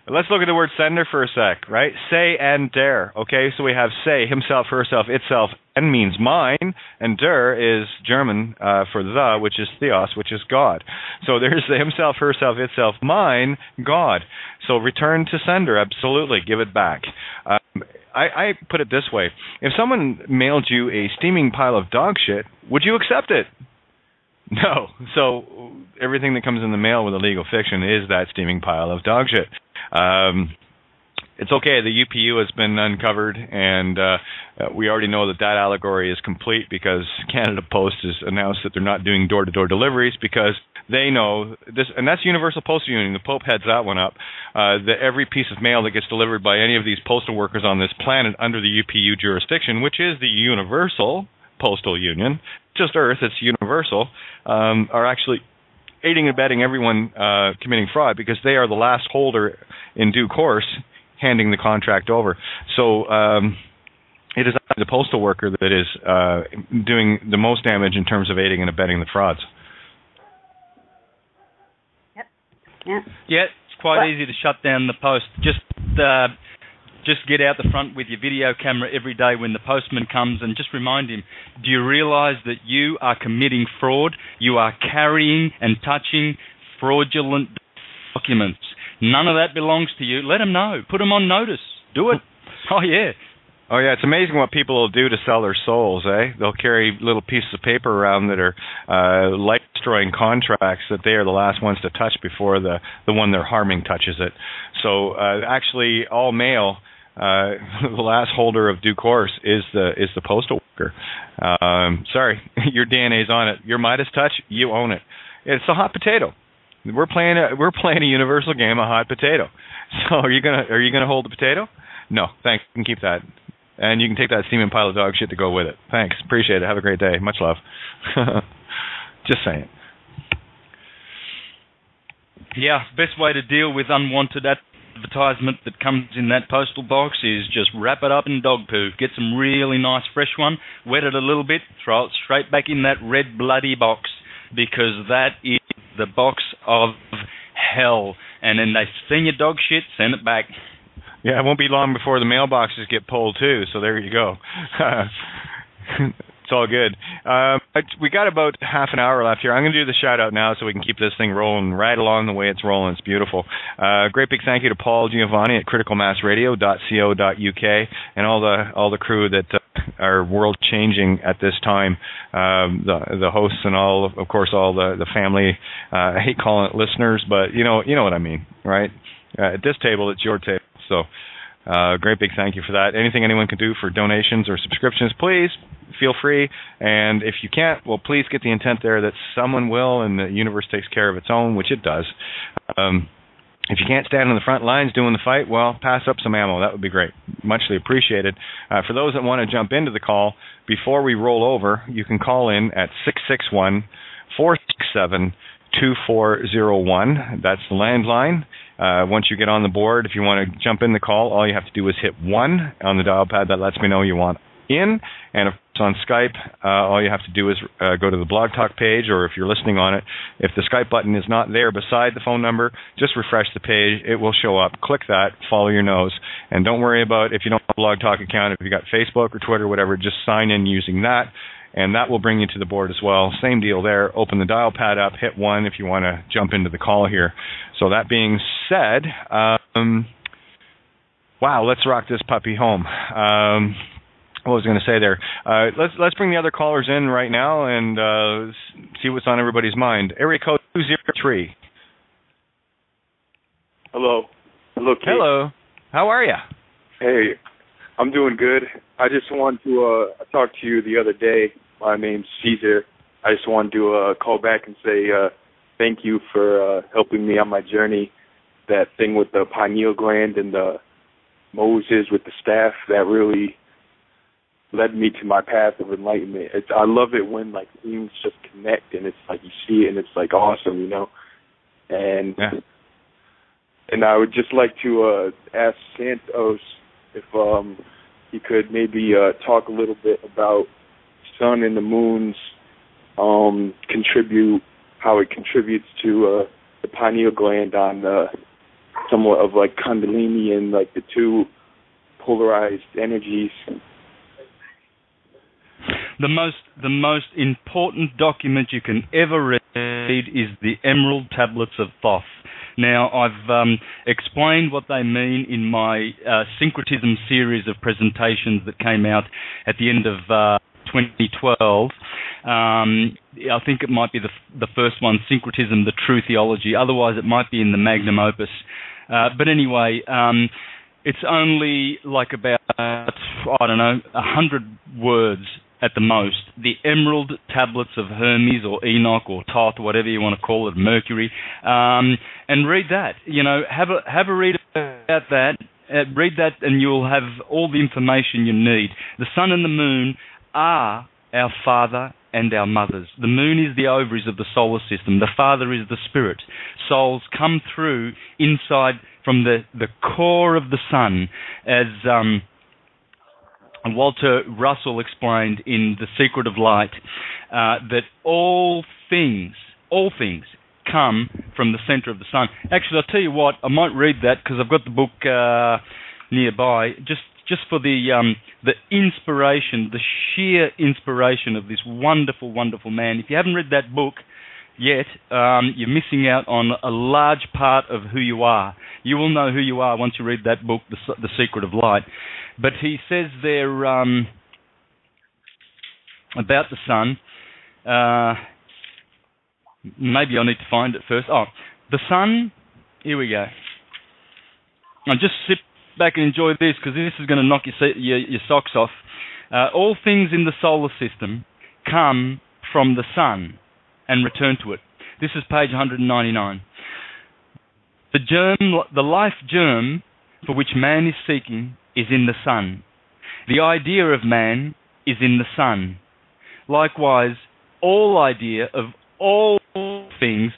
Let's look at the word sender for a sec, right? Say and der. Okay, so we have say, himself, herself, itself, and means mine, and der is German for the, which is theos, which is God. So there's the himself, herself, itself, mine, God. So return to sender, absolutely, give it back. I put it this way. If someone mailed you a steaming pile of dog shit, would you accept it? No. So everything that comes in the mail with illegal fiction is that steaming pile of dog shit. It's okay. The UPU has been uncovered, and we already know that allegory is complete because Canada Post has announced that they're not doing door-to-door deliveries because they know this, and that's Universal Postal Union. The Pope heads that one up. That every piece of mail that gets delivered by any of these postal workers on this planet under the UPU jurisdiction, which is the Universal Postal Union, just Earth, it's universal, are actually aiding and abetting everyone committing fraud because they are the last holder in due course handing the contract over. So it is the postal worker that is doing the most damage in terms of aiding and abetting the frauds. Yep. Yeah. Yeah, it's quite easy to shut down the post. Just get out the front with your video camera every day when the postman comes and just remind him, do you realize that you are committing fraud? You are carrying and touching fraudulent documents. None of that belongs to you. Let them know. Put them on notice. Do it. Oh, yeah. Oh, yeah, it's amazing what people will do to sell their souls, eh? They'll carry little pieces of paper around that are life-destroying contracts that they are the last ones to touch before the one they're harming touches it. So actually, all mail, the last holder of due course is the postal worker. Sorry, your DNA's on it. Your Midas touch, you own it. It's a hot potato. We're playing a universal game of hot potato. So are you gonna hold the potato? No, thanks. You can keep that, and you can take that steaming pile of dog shit to go with it. Thanks, appreciate it. Have a great day. Much love. Just saying. Yeah, best way to deal with unwanted advertisement that comes in that postal box is just wrap it up in dog poo. Get some really nice fresh one, wet it a little bit, throw it straight back in that red bloody box, because that is the box of hell. And then they send your dog shit, send it back. Yeah, it won't be long before the mailboxes get pulled too, so there you go. It's all good. We got about half an hour left here. I'm going to do the shout out now so we can keep this thing rolling right along the way it's rolling. It's beautiful. Great big thank you to Paul Giovanni at criticalmassradio.co.uk and all the crew that are world changing at this time. The hosts and all, of course, all the family. I hate calling it listeners, but you know what I mean, right? At this table, it's your table. So great big thank you for that. Anything anyone can do for donations or subscriptions, please feel free. And if you can't, well, please get the intent there that someone will, and the universe takes care of its own, which it does. If you can't stand on the front lines doing the fight, well, pass up some ammo. That would be great. Muchly appreciated. For those that want to jump into the call, before we roll over, you can call in at 661-467-2401. That's the landline. Once you get on the board, if you want to jump in the call, all you have to do is hit 1 on the dial pad. That lets me know you want in. And if it's on Skype, all you have to do is go to the Blog Talk page, or if you're listening on it, if the Skype button is not there beside the phone number, just refresh the page. It will show up. Click that. Follow your nose. And don't worry about if you don't have a Blog Talk account, if you got Facebook or Twitter, whatever, just sign in using that. And that will bring you to the board as well. Same deal there. Open the dial pad up, hit 1 if you want to jump into the call here. So that being said, wow, let's rock this puppy home. What was I going to say there? Let's bring the other callers in right now and see what's on everybody's mind. Area code 203. Hello. Hello, Kate. Hello. How are you? Hey, I'm doing good. I just wanted to talk to you the other day. My name's Caesar. I just wanted to call back and say thank you for helping me on my journey. That thing with the pineal gland and the Moses with the staff, that really led me to my path of enlightenment. I love it when like things just connect and it's like you see it and it's like awesome, you know. And and I would just like to ask Santos if he could maybe talk a little bit about sun and the moon's how it contributes to the pineal gland on somewhat of like Kundalini and like the two polarized energies. The most important document you can ever read is the Emerald Tablets of Thoth. Now, I've explained what they mean in my Syncretism series of presentations that came out at the end of 2012. I think it might be the first one, Syncretism, the True Theology. Otherwise, it might be in the Magnum Opus. But anyway, it's only like about, 100 words at the most. The Emerald Tablets of Hermes or Enoch or Thoth, whatever you want to call it, Mercury, and read that. You know, have a read about that. Read that, and you'll have all the information you need. The sun and the moon are our father and our mothers. The moon is the ovaries of the solar system. The father is the spirit. Souls come through inside from the core of the sun, as Walter Russell explained in The Secret of Light, that all things come from the center of the sun. Actually, I'll tell you what, I might read that because I've got the book nearby, just for the inspiration, the sheer inspiration of this wonderful, wonderful man. If you haven't read that book yet, you're missing out on a large part of who you are. You will know who you are once you read that book, The Secret of Light. But he says there about the sun, maybe I need to find it first. Oh, the sun, here we go. Now just sit back and enjoy this, because this is going to knock your socks off. All things in the solar system come from the sun and return to it. This is page 199. The life germ for which man is seeking is in the sun. The idea of man is in the sun. Likewise, all idea of all things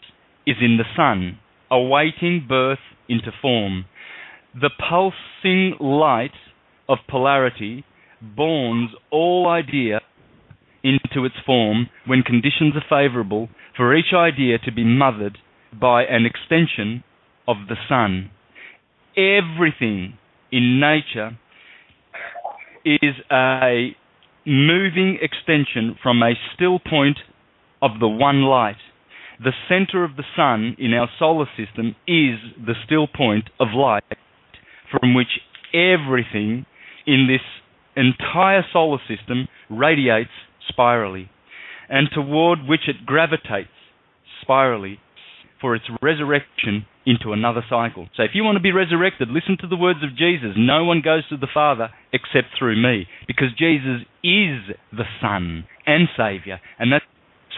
is in the sun, awaiting birth into form. The pulsing light of polarity borns all idea into its form when conditions are favorable for each idea to be mothered by an extension of the sun. Everything in nature is a moving extension from a still point of the one light. The center of the sun in our solar system is the still point of light from which everything in this entire solar system radiates spirally, and toward which it gravitates spirally for its resurrection into another cycle. So if you want to be resurrected, listen to the words of Jesus. No one goes to the Father except through me, because Jesus is the Son and Savior, and that's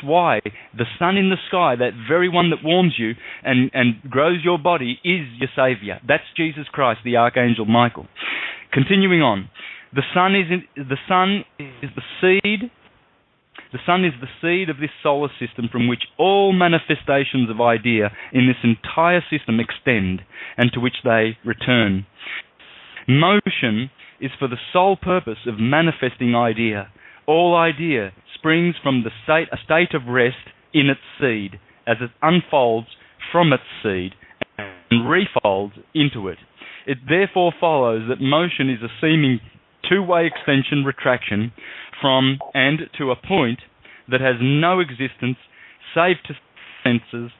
why the sun in the sky, that very one that warms you and grows your body, is your Savior. That's Jesus Christ, the Archangel Michael. Continuing on, the sun is the seed. The sun is the seed of this solar system from which all manifestations of idea in this entire system extend and to which they return. Motion is for the sole purpose of manifesting idea. All idea springs from a state of rest in its seed as it unfolds from its seed and refolds into it. It therefore follows that motion is a seeming two-way extension retraction from and to a point that has no existence save to senses,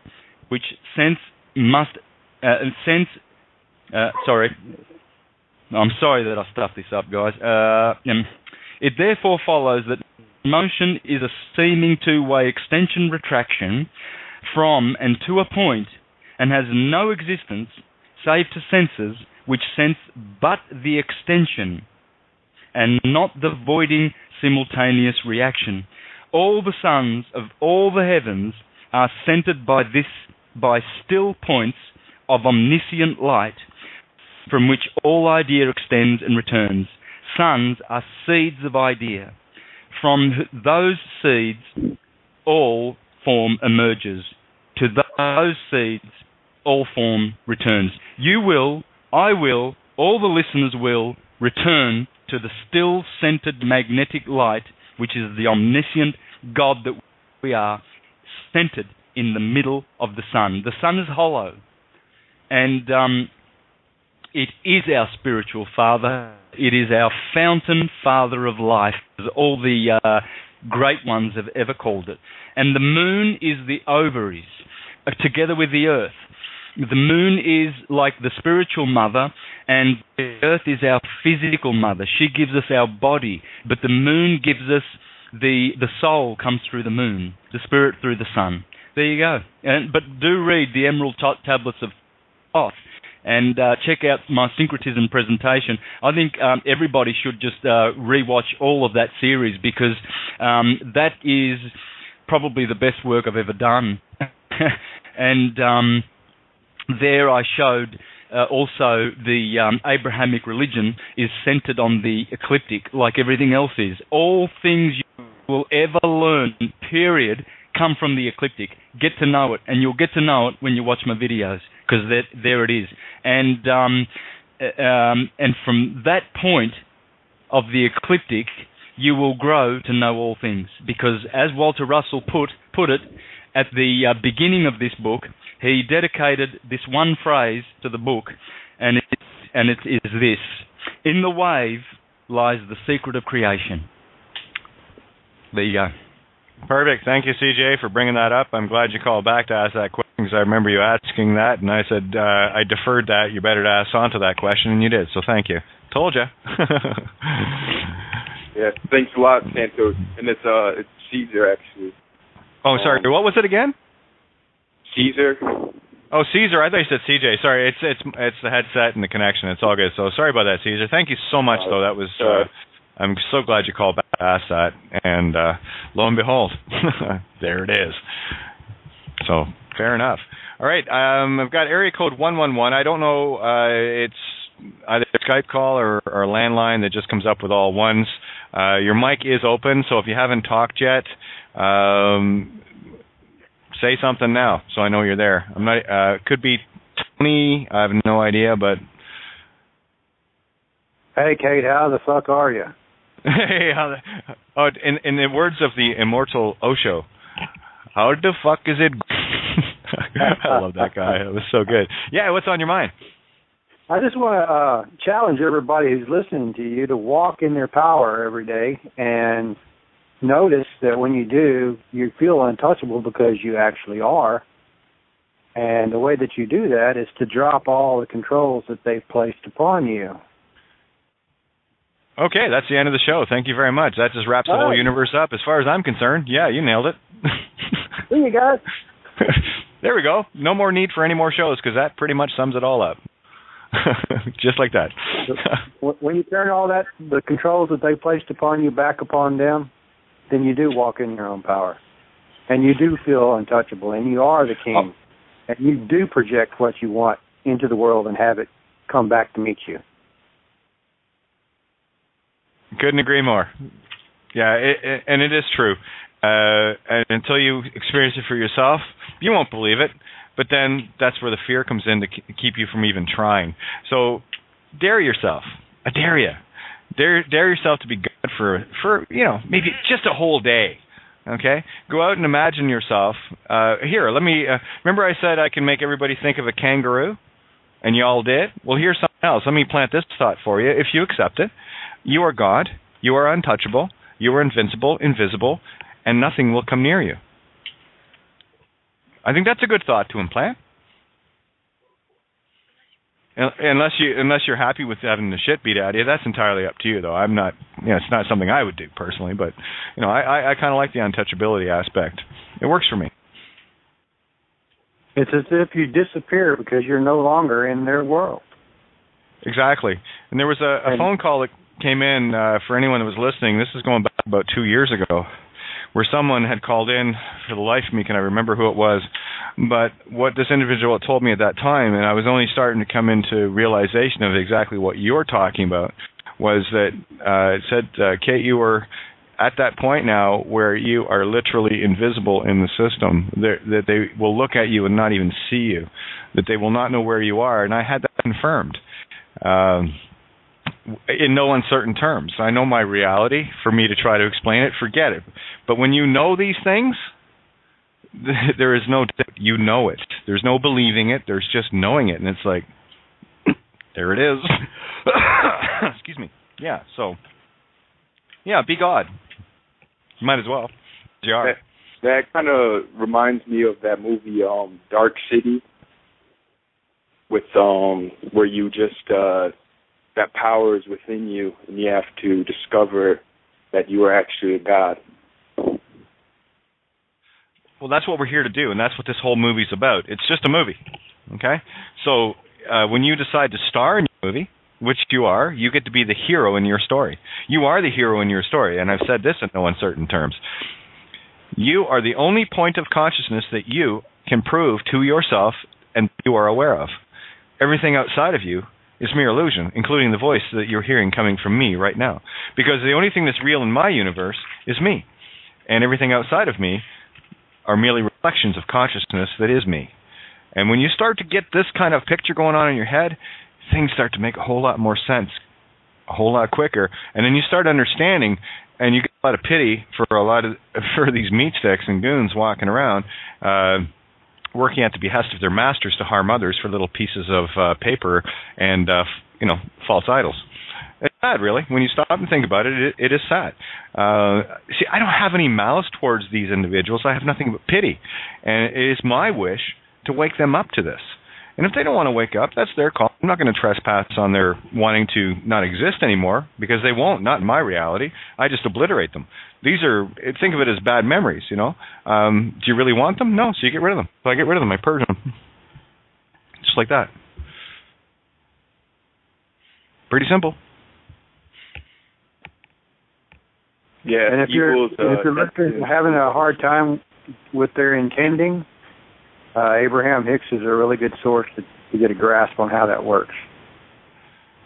which sense must sorry that I stuffed this up, guys. It therefore follows that motion is a seeming two-way extension retraction from and to a point and has no existence save to senses which sense but the extension and not the voiding simultaneous reaction. All the suns of all the heavens are centered by still points of omniscient light from which all idea extends and returns. Suns are seeds of idea. From those seeds, all form emerges. To those seeds, all form returns. You will, I will, all the listeners will return to the still-centered magnetic light, which is the omniscient God that we are, centered in the middle of the sun. The sun is hollow, and it is our spiritual father. It is our fountain father of life, as all the great ones have ever called it. And the moon is the ovaries, together with the earth. The moon is like the spiritual mother, and the earth is our physical mother. She gives us our body, but the moon gives us the soul comes through the moon, the spirit through the sun. There you go. But do read the Emerald Tablets of Thoth and check out my syncretism presentation. I think everybody should just rewatch all of that series, because that is probably the best work I've ever done. And there I showed also the Abrahamic religion is centered on the ecliptic, like everything else is. All things you will ever learn, period, come from the ecliptic. Get to know it, and you'll get to know it when you watch my videos, because there it is. And from that point of the ecliptic, you will grow to know all things, because as Walter Russell put it at the beginning of this book, he dedicated this one phrase to the book, and it is this: in the wave lies the secret of creation. There you go. Perfect. Thank you, CJ, for bringing that up. I'm glad you called back to ask that question, because I remember you asking that, and I said I deferred that. You better ask onto that question, and you did. So thank you. Told you. Yeah. Thanks a lot, Santos. And it's Caesar, actually. Oh, sorry. What was it again? Caesar. Oh, Caesar. I thought you said CJ. Sorry, it's the headset and the connection. It's all good. So sorry about that, Caesar. Thank you so much, though. That was. I'm so glad you called back to ask that, and lo and behold, there it is. So fair enough. All right, I've got area code 111. I don't know. It's either a Skype call or a landline that just comes up with all ones. Your mic is open, so if you haven't talked yet, say something now, so I know you're there. I'm not. Could be Tony. I have no idea, but. Hey, Kate, how the fuck are you? Hey, in the words of the immortal Osho, how the fuck is it? I love that guy. It was so good. Yeah, what's on your mind? I just want to challenge everybody who's listening to you to walk in their power every day and notice that when you do, you feel untouchable because you actually are. And the way that you do that is to drop all the controls that they've placed upon you. Okay, that's the end of the show. Thank you very much. That just wraps the whole universe up as far as I'm concerned. Yeah, you nailed it. There you go. There we go. No more need for any more shows because that pretty much sums it all up. Just like that. When you turn all that, the controls that they placed upon you back upon them, then you do walk in your own power. And you do feel untouchable, and you are the king. And you do project what you want into the world and have it come back to meet you. Couldn't agree more. Yeah, and it is true. And until you experience it for yourself, you won't believe it. But then that's where the fear comes in to keep you from even trying. So dare yourself. I dare you. Dare yourself to be good for maybe just a whole day. Okay? Go out and imagine yourself. Here, let me... remember I said I can make everybody think of a kangaroo? And you all did? Well, here's something else. Let me plant this thought for you. If you accept it, you are God, you are untouchable, you are invincible, invisible, and nothing will come near you. I think that's a good thought to implant. Unless you're happy with having the shit beat out of you, that's entirely up to you, though. I'm not, it's not something I would do personally, but, I kind of like the untouchability aspect. It works for me. It's as if you disappear because you're no longer in their world. Exactly. And there was a phone call that came in for anyone that was listening. This is going back about 2 years ago, where someone had called in. For the life of me, can I remember who it was? But what this individual told me at that time, and I was only starting to come into realization of exactly what you're talking about, was that it said, Kate, you were at that point now where you are literally invisible in the system, that they will look at you and not even see you, that they will not know where you are. And I had that confirmed in no uncertain terms. I know my reality. For me to try to explain it, forget it. But when you know these things, there is no doubt you know it. There's no believing it. There's just knowing it. And it's like, there it is. Excuse me. Yeah, so, yeah, be God. You might as well. That kind of reminds me of that movie, Dark City, with where you just that power is within you, and you have to discover that you are actually a god. Well, that's what we're here to do, and that's what this whole movie's about. It's just a movie, okay? So when you decide to star in your movie, which you are, you get to be the hero in your story. You are the hero in your story, and I've said this in no uncertain terms. You are the only point of consciousness that you can prove to yourself and you are aware of. Everything outside of you is mere illusion, including the voice that you're hearing coming from me right now. Because the only thing that's real in my universe is me. And everything outside of me are merely reflections of consciousness that is me. And when you start to get this kind of picture going on in your head, things start to make a whole lot more sense, a whole lot quicker. And then you start understanding, and you get a lot of pity for these meat sticks and goons walking around, working at the behest of their masters to harm others for little pieces of paper and false idols. It's sad, really. When you stop and think about it, it is sad. See, I don't have any malice towards these individuals. I have nothing but pity. And it is my wish to wake them up to this. And if they don't want to wake up, that's their call. I'm not going to trespass on their wanting to not exist anymore, because they won't, not in my reality. I just obliterate them. These are, think of it as bad memories, Do you really want them? No, so you get rid of them. So I get rid of them. I purge them. Just like that. Pretty simple. Yeah, and if you're listening having a hard time with their intending, Abraham Hicks is a really good source to get a grasp on how that works.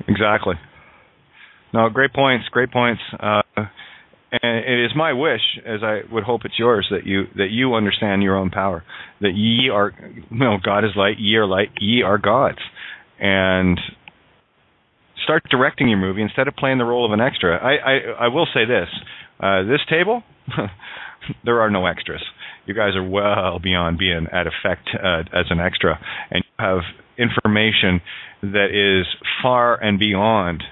Exactly. No, great points. And it is my wish, as I would hope it's yours, that you understand your own power. That ye are, God is light, ye are gods. And start directing your movie instead of playing the role of an extra. I will say this. This table, there are no extras. You guys are well beyond being at effect as an extra, and you have information that is far and beyond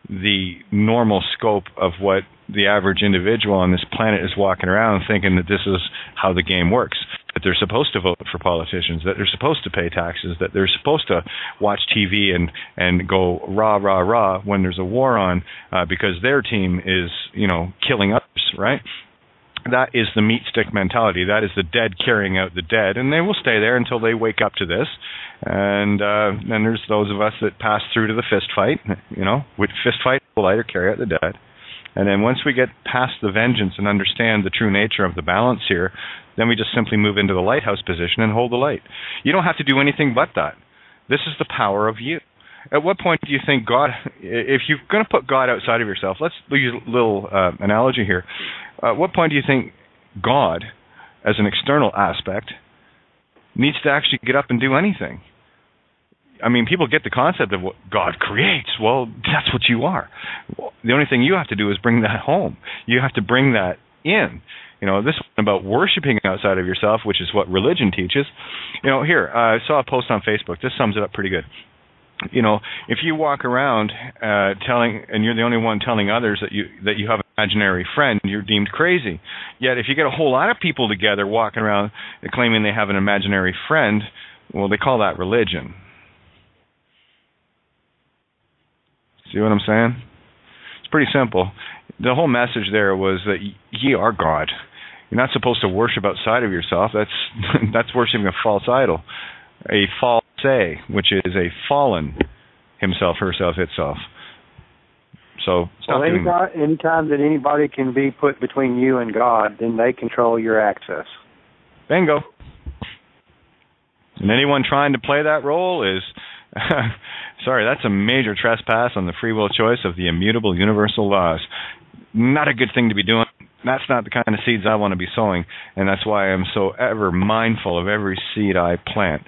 the normal scope of what the average individual on this planet is walking around thinking that this is how the game works, that they're supposed to vote for politicians, that they're supposed to pay taxes, that they're supposed to watch TV and go rah, rah, rah when there's a war on because their team is, killing others, right? That is the meat stick mentality. That is the dead carrying out the dead, and they will stay there until they wake up to this. And then there's those of us that pass through to the fist fight, with fist fight, will either carry out the dead. And then once we get past the vengeance and understand the true nature of the balance here, then we just simply move into the lighthouse position and hold the light. You don't have to do anything but that. This is the power of you. At what point do you think God, if you're going to put God outside of yourself, let's use a little analogy here. At what point do you think God, as an external aspect, needs to actually get up and do anything? I mean, people get the concept of what God creates. Well, that's what you are. The only thing you have to do is bring that home. You have to bring that in. This is about worshiping outside of yourself, which is what religion teaches. Here, I saw a post on Facebook. This sums it up pretty good. If you walk around telling, and you're the only one telling others that you have an imaginary friend, you're deemed crazy. Yet if you get a whole lot of people together walking around claiming they have an imaginary friend, well, they call that religion. See what I'm saying? It's pretty simple. The whole message there was that ye are God. You're not supposed to worship outside of yourself. That's worshiping a false idol, a false say, which is a fallen himself, herself, itself. So stop doing that. Anytime that anybody can be put between you and God, then they control your access. Bingo. And anyone trying to play that role is, sorry, that's a major trespass on the free will choice of the immutable universal laws. Not a good thing to be doing. That's not the kind of seeds I want to be sowing, and that's why I'm so ever mindful of every seed I plant.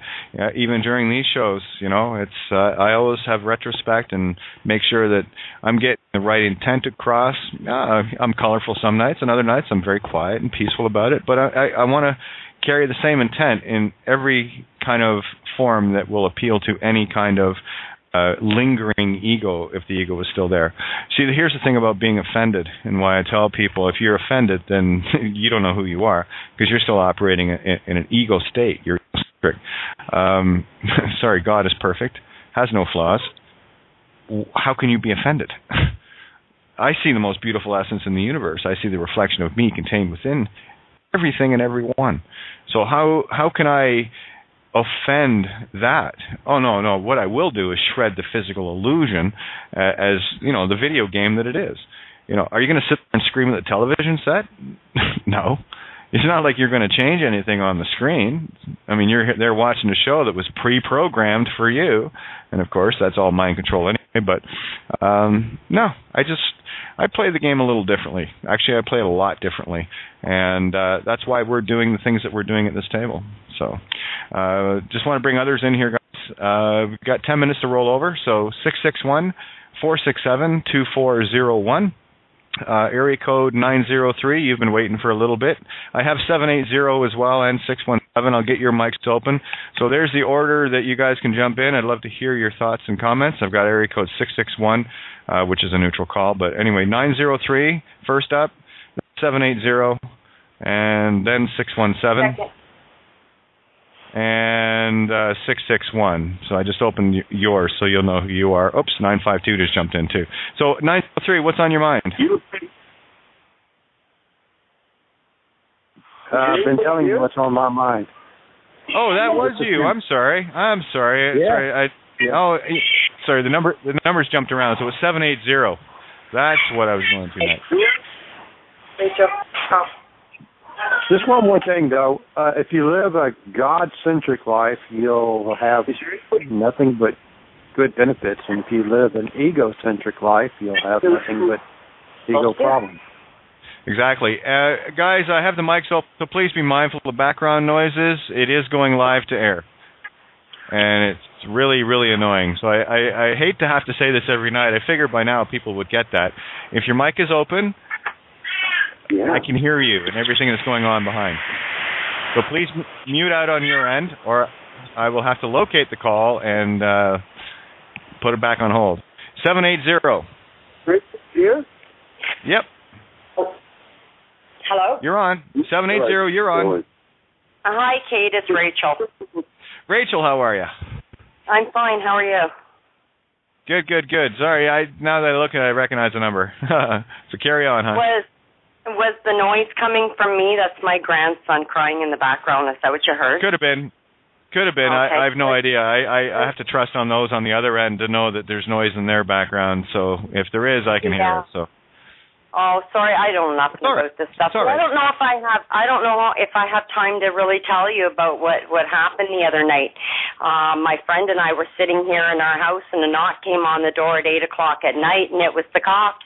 Even during these shows, it's I always have retrospect and make sure that I'm getting the right intent across. I'm colorful some nights, and other nights I'm very quiet and peaceful about it, but I want to carry the same intent in every kind of form that will appeal to any kind of lingering ego, if the ego is still there. See, here's the thing about being offended, and why I tell people, if you're offended, then you don't know who you are, because you're still operating in an ego state. You're sorry, God is perfect, has no flaws. How can you be offended? I see the most beautiful essence in the universe. I see the reflection of me contained within everything and everyone. So how can I offend that? Oh, no. What I will do is shred the physical illusion as, the video game that it is. Are you going to sit there and scream at the television set? No. It's not like you're going to change anything on the screen. I mean, you're there watching a show that was pre-programmed for you. And, of course, that's all mind control anyway. But, no, I play the game a little differently. Actually, I play it a lot differently. And that's why we're doing the things that we're doing at this table. So just want to bring others in here, guys. We've got 10 minutes to roll over. So 661-467-2401. Area code 903. You've been waiting for a little bit. I have 780 as well and 617. I'll get your mics open. So there's the order that you guys can jump in. I'd love to hear your thoughts and comments. I've got area code 661, which is a neutral call. But anyway, 903 first up, 780, and then 617. Second. And 661. So I just opened yours so you'll know who you are. Oops, 952 just jumped in too. So 903, what's on your mind? I've been telling you what's on my mind. Oh, that was you. I'm sorry. Yeah. Sorry. The numbers jumped around. So it was 780. That's what I was going to next. Just one more thing, though. If you live a God-centric life, you'll have nothing but good benefits. And if you live an ego-centric life, you'll have nothing but ego problems. Exactly. Guys, I have the mics open, so please be mindful of background noises. It is going live to air. And it's really, really annoying. So I hate to have to say this every night. I figured by now people would get that. If your mic is open, I can hear you and everything that's going on behind. So please mute out on your end, or I will have to locate the call and Put it back on hold. 780. Here? Yep. Hello? You're on. 780, you're on. Hi, Kate. It's Rachel. Rachel, how are you? I'm fine. How are you? Good. Sorry, now that I look at it, I recognize the number. So carry on, hon. Was the noise coming from me? That's my grandson crying in the background. Is that what you heard? Could have been. Okay. I have no idea. I have to trust on those on the other end to know that there's noise in their background. So if there is, I can hear it. So. Oh, sorry, I don't know nothing about this stuff. Right. I don't know if I have time to really tell you about what happened the other night. My friend and I were sitting here in our house, and a knock came on the door at 8:00 at night, and it was the cops.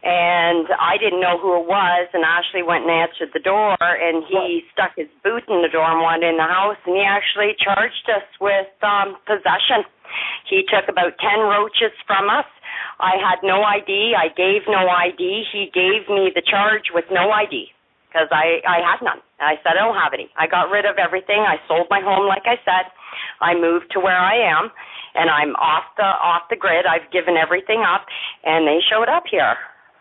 And I didn't know who it was, and Ashley went and answered the door, and he stuck his boot in the door and wanted in the house, and he actually charged us with possession. He took about 10 roaches from us. I had no ID. I gave no ID. He gave me the charge with no ID because I had none. I said, I don't have any. I got rid of everything. I sold my home, like I said. I moved to where I am, and I'm off the grid. I've given everything up, and they showed up here,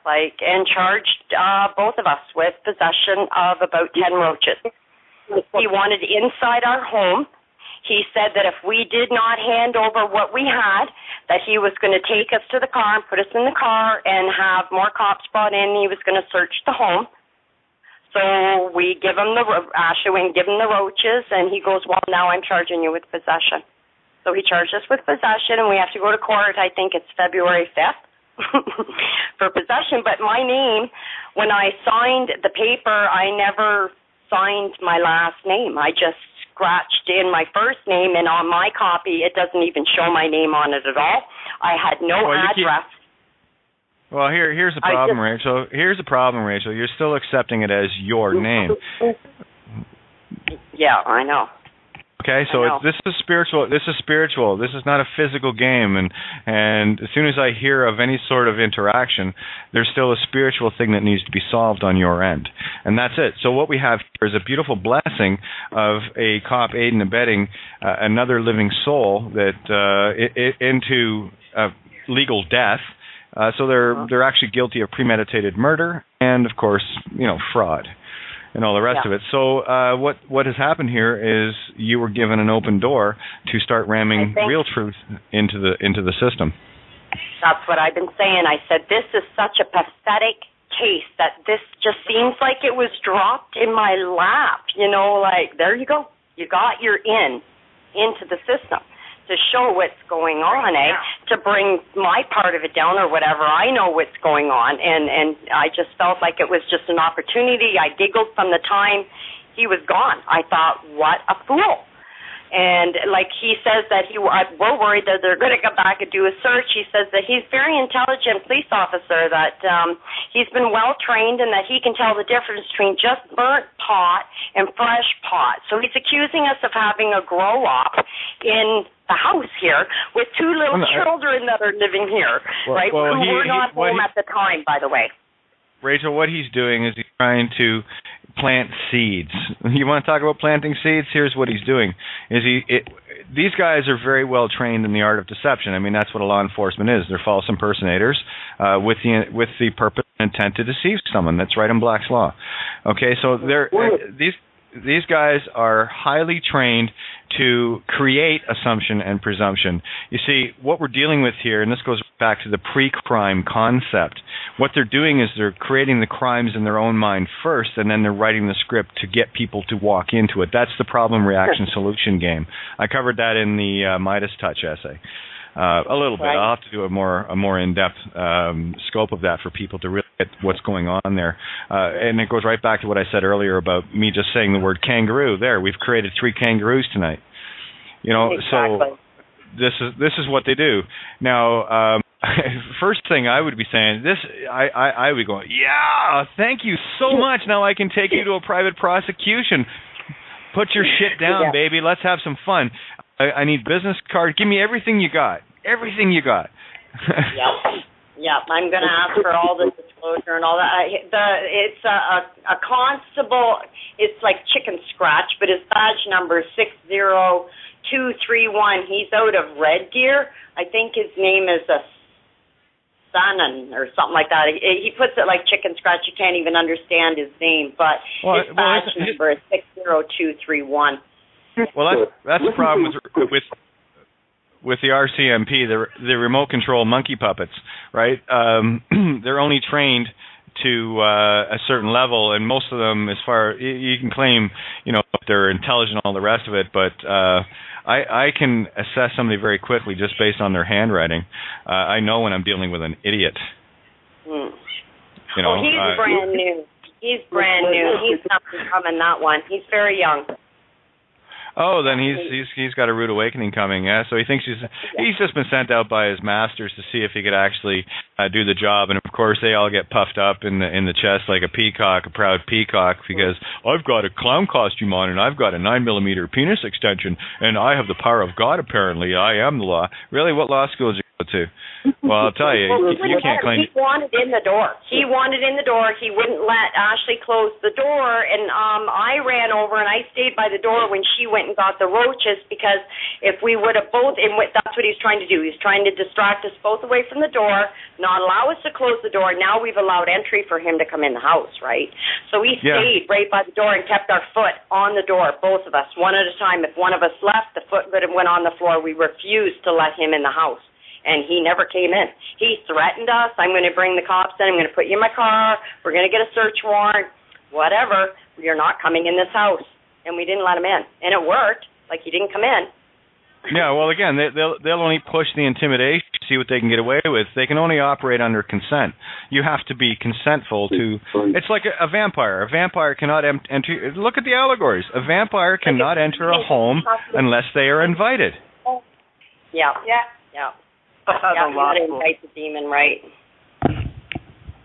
and charged both of us with possession of about 10 roaches. He wanted inside our home. He said that if we did not hand over what we had, that he was going to take us to the car and put us in the car and have more cops brought in. He was going to search the home. So we give him Ashley went and give him the roaches, and he goes, well, now I'm charging you with possession. So he charged us with possession, and we have to go to court. I think it's February 5th for possession. But my name, when I signed the paper, I never signed my last name. I just scratched in my first name, and on my copy, it doesn't even show my name on it at all. I had no address. Well, here's the problem, Rachel. Here's the problem, Rachel. You're still accepting it as your name. Yeah, I know. Okay, so this is spiritual. This is not a physical game, and as soon as I hear of any sort of interaction, there's still a spiritual thing that needs to be solved on your end, and that's it. So what we have here is a beautiful blessing of a cop aiding and abetting another living soul that into legal death. So they're actually guilty of premeditated murder and, of course, fraud. And all the rest of it. So what has happened here is you were given an open door to start ramming real truth into the system. That's what I've been saying. I said, this is such a pathetic case that this just seems like it was dropped in my lap. There you go. You got your into the system to show what's going on, to bring my part of it down or whatever. I know what's going on, and I just felt like it was just an opportunity. I giggled from the time he was gone. I thought, what a fool. And like he says that we're worried that they're going to come back and do a search. He says that he's a very intelligent police officer, that he's been well trained and that he can tell the difference between just burnt pot and fresh pot. So he's accusing us of having a grow up in the house here with two little children that are living here, right? Who were not home at the time, by the way. Rachel, what he's doing is he's trying to plant seeds. You want to talk about planting seeds? Here's what he's doing. These guys are very well trained in the art of deception. I mean, that's what a law enforcement is. They're false impersonators with the purpose and intent to deceive someone. That's right in Black's Law. Okay, so these guys are highly trained to create assumption and presumption. You see, what we're dealing with here, and this goes back to the pre-crime concept, what they're doing is they're creating the crimes in their own mind first, and then they're writing the script to get people to walk into it. That's the problem, reaction, solution game. I covered that in the Midas Touch essay. A little bit. I'll have to do a more in-depth scope of that for people to really get what's going on there. And it goes right back to what I said earlier about me just saying the word kangaroo. There, we've created 3 kangaroos tonight. Exactly. So this is what they do. Now, first thing I would be saying, I would be going, yeah, thank you so much. Now I can take you to a private prosecution. Put your shit down, baby. Let's have some fun. I need business cards. Give me everything you got. Everything you got. Yep. I'm going to ask for all the disclosure and all that. It's a constable. It's like chicken scratch, but his badge number is 60 231. He's out of Red Deer. I think his name is a Sanan or something like that. He puts it like chicken scratch. You can't even understand his name, but his badge number is 60231. Well, that's the problem with the RCMP, the remote control monkey puppets, right? They're only trained to a certain level, and most of them, as far you can claim, they're intelligent and all the rest of it, but I can assess somebody very quickly just based on their handwriting. I know when I'm dealing with an idiot. He's brand new. He's brand new. He's not becoming that one. He's very young. Oh, then he's got a rude awakening coming. Yeah, so he thinks he's just been sent out by his masters to see if he could actually do the job, and of course they all get puffed up in the chest like a peacock, a proud peacock, because I've got a clown costume on and I've got a 9mm penis extension and I have the power of God. Apparently, I am the law. Really, what law school did you go to? Well, I'll tell you, you can't claim. He wanted in the door. He wouldn't let Ashley close the door, and I ran over and I stayed by the door when she went and got the roaches, because if we would have both, and that's what he's trying to do. He's trying to distract us both away from the door, not allow us to close the door. Now we've allowed entry for him to come in the house, right? So we stayed right by the door and kept our foot on the door, both of us, one at a time. If one of us left, the foot went on the floor. We refused to let him in the house. And he never came in. He threatened us. I'm going to bring the cops in. I'm going to put you in my car. We're going to get a search warrant. Whatever. You're not coming in this house. And we didn't let him in. And it worked. Like, he didn't come in. Yeah, well, again, they'll only push the intimidation to see what they can get away with. They can only operate under consent. You have to be consentful to... It's like a vampire. A vampire cannot enter... Look at the allegories. A vampire cannot enter a home unless they are invited. Yeah. You got to invite the demon, right?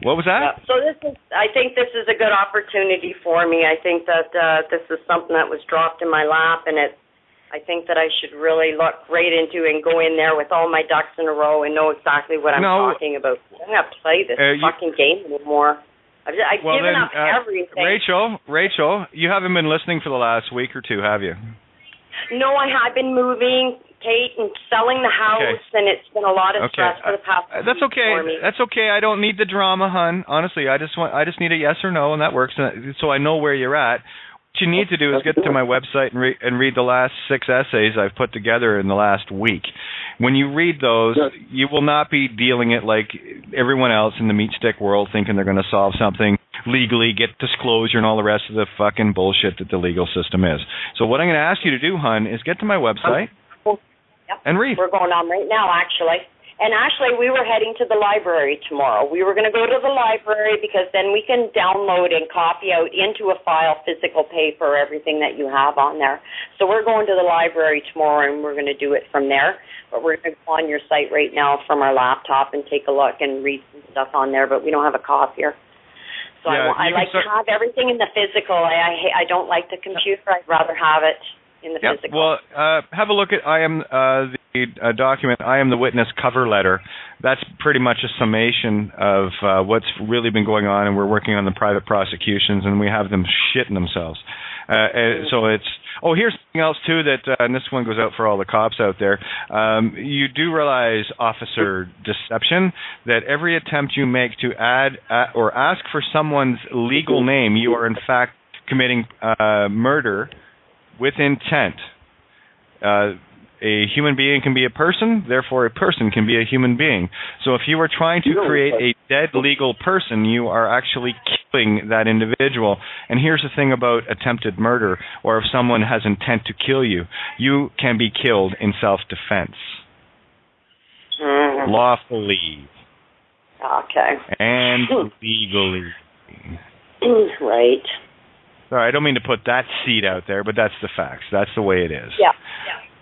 What was that? So I think this is a good opportunity for me. I think that this is something that was dropped in my lap, and I think that I should really look right into and go in there with all my ducks in a row and know exactly what I'm talking about. I don't have to play this fucking game anymore. I've given up everything. Rachel, you haven't been listening for the last week or two, have you? No, I've been moving, Kate, and selling the house, and it's been a lot of stress for the past That's okay. For me. That's okay. I don't need the drama, hon. Honestly, I just need a yes or no, and that works. So I know where you're at. What you need to do is get to my website and read the last 6 essays I've put together in the last week. When you read those, you will not be dealing it like everyone else in the meat stick world, thinking they're going to solve something legally, get disclosure, and all the rest of the fucking bullshit that the legal system is. So what I'm going to ask you to do, hon, is get to my website and read. We're going on right now, actually. And actually, we were heading to the library tomorrow. We were going to go to the library because then we can download and copy out into a file physical paper everything that you have on there. So we're going to the library tomorrow, and we're going to do it from there. But we're going to go on your site right now from our laptop and take a look and read some stuff on there, but we don't have a copier. So I like to have everything in the physical. I don't like the computer. I'd rather have it in the physical. Well, have a look at the document, I Am the Witness cover letter. That's pretty much a summation of what's really been going on, and we're working on the private prosecutions, and we have them shitting themselves. So it's... Oh, here's something else, too, that, and this one goes out for all the cops out there. You do realize, officer deception, that every attempt you make to add or ask for someone's legal name, you are in fact committing murder with intent. A human being can be a person, therefore a person can be a human being. So if you are trying to create a dead legal person, you are actually killing that individual. And here's the thing about attempted murder, or if someone has intent to kill you, you can be killed in self-defense. Lawfully. Okay. And legally. Right. Sorry, I don't mean to put that seed out there, but that's the facts. That's the way it is. Yeah.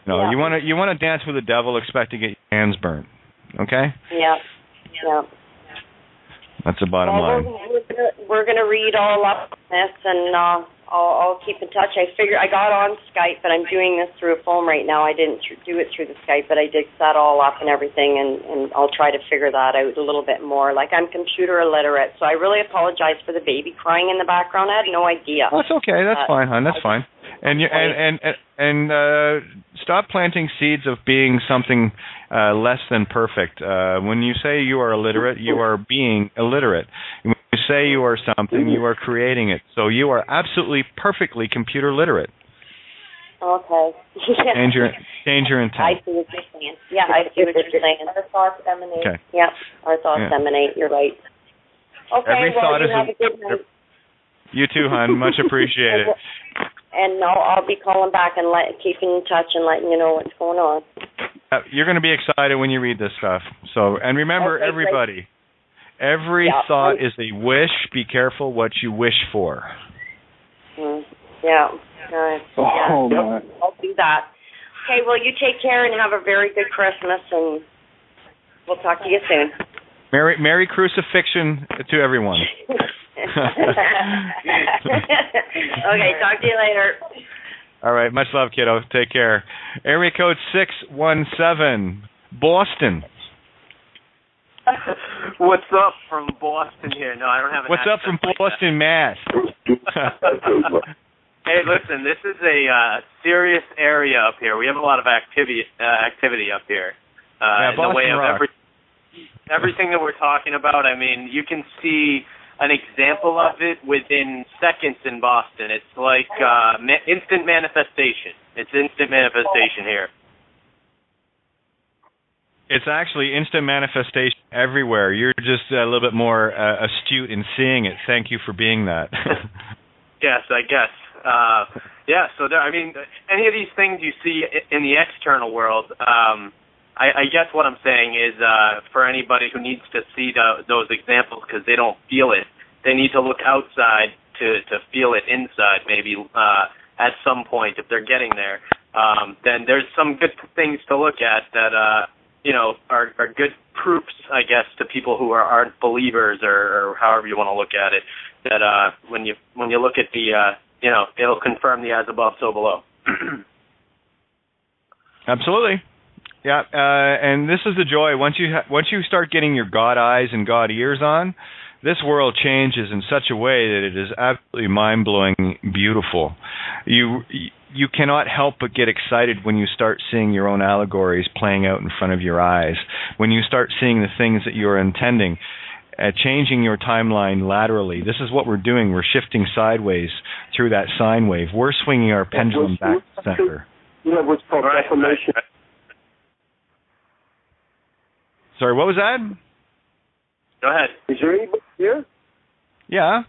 No, you want to dance with the devil, expect to get your hands burnt. Okay? Yeah. That's the bottom line. We're going to read all up on this, and I'll keep in touch. I got on Skype, but I'm doing this through a phone right now. I didn't do it through the Skype, but I did set all up and everything, and I'll try to figure that out a little bit more. Like, I'm computer illiterate, so I really apologize for the baby crying in the background. I had no idea. That's okay. That's fine, hon. That's fine. And stop planting seeds of being something less than perfect. When you say you are illiterate, you are being illiterate. When you say you are something, you are creating it. So you are absolutely perfectly computer literate. Okay. Change your intent. I see what you're saying. Yeah, I see what you're saying. Our thoughts emanate. Okay. Yeah, our thoughts emanate. You're right. Okay, Every thought you is have a good night. You too, hon. Much appreciated. And I'll be calling back and keeping in touch and letting you know what's going on. You're going to be excited when you read this stuff. So, and remember, everybody, every thought is a wish. Be careful what you wish for. Yeah. I'll do that. Okay, well, you take care and have a very good Christmas, and we'll talk to you soon. Merry Crucifixion to everyone. Okay, talk to you later. All right, much love, kiddo. Take care. Area code 617, Boston. What's up from Boston here? No, I don't have an What's up from Boston, Mass? Hey, listen, this is a serious area up here. We have a lot of activity up here. In the way of everything that we're talking about. I mean, you can see an example of it within seconds in Boston. It's like instant manifestation. It's instant manifestation here. It's actually instant manifestation everywhere. You're just a little bit more astute in seeing it. Thank you for being that. Yes, I guess. So there, I mean, any of these things you see in the external world, I guess what I'm saying is for anybody who needs to see those examples because they don't feel it, they need to look outside to feel it inside maybe at some point if they're getting there. Then there's some good things to look at that, are good proofs, I guess, to people who aren't believers or however you want to look at it, that when you look at the, it'll confirm the as above, so below. Absolutely. Yeah, and this is the joy. Once you start getting your God eyes and God ears on, this world changes in such a way that it is absolutely mind-blowing beautiful. You cannot help but get excited when you start seeing your own allegories playing out in front of your eyes, when you start seeing the things that you're intending, changing your timeline laterally. This is what we're doing. We're shifting sideways through that sine wave. We're swinging our pendulum back to center. Yeah, what's called defamation. Sorry, what was that? Go ahead. Is there anybody here? Yeah.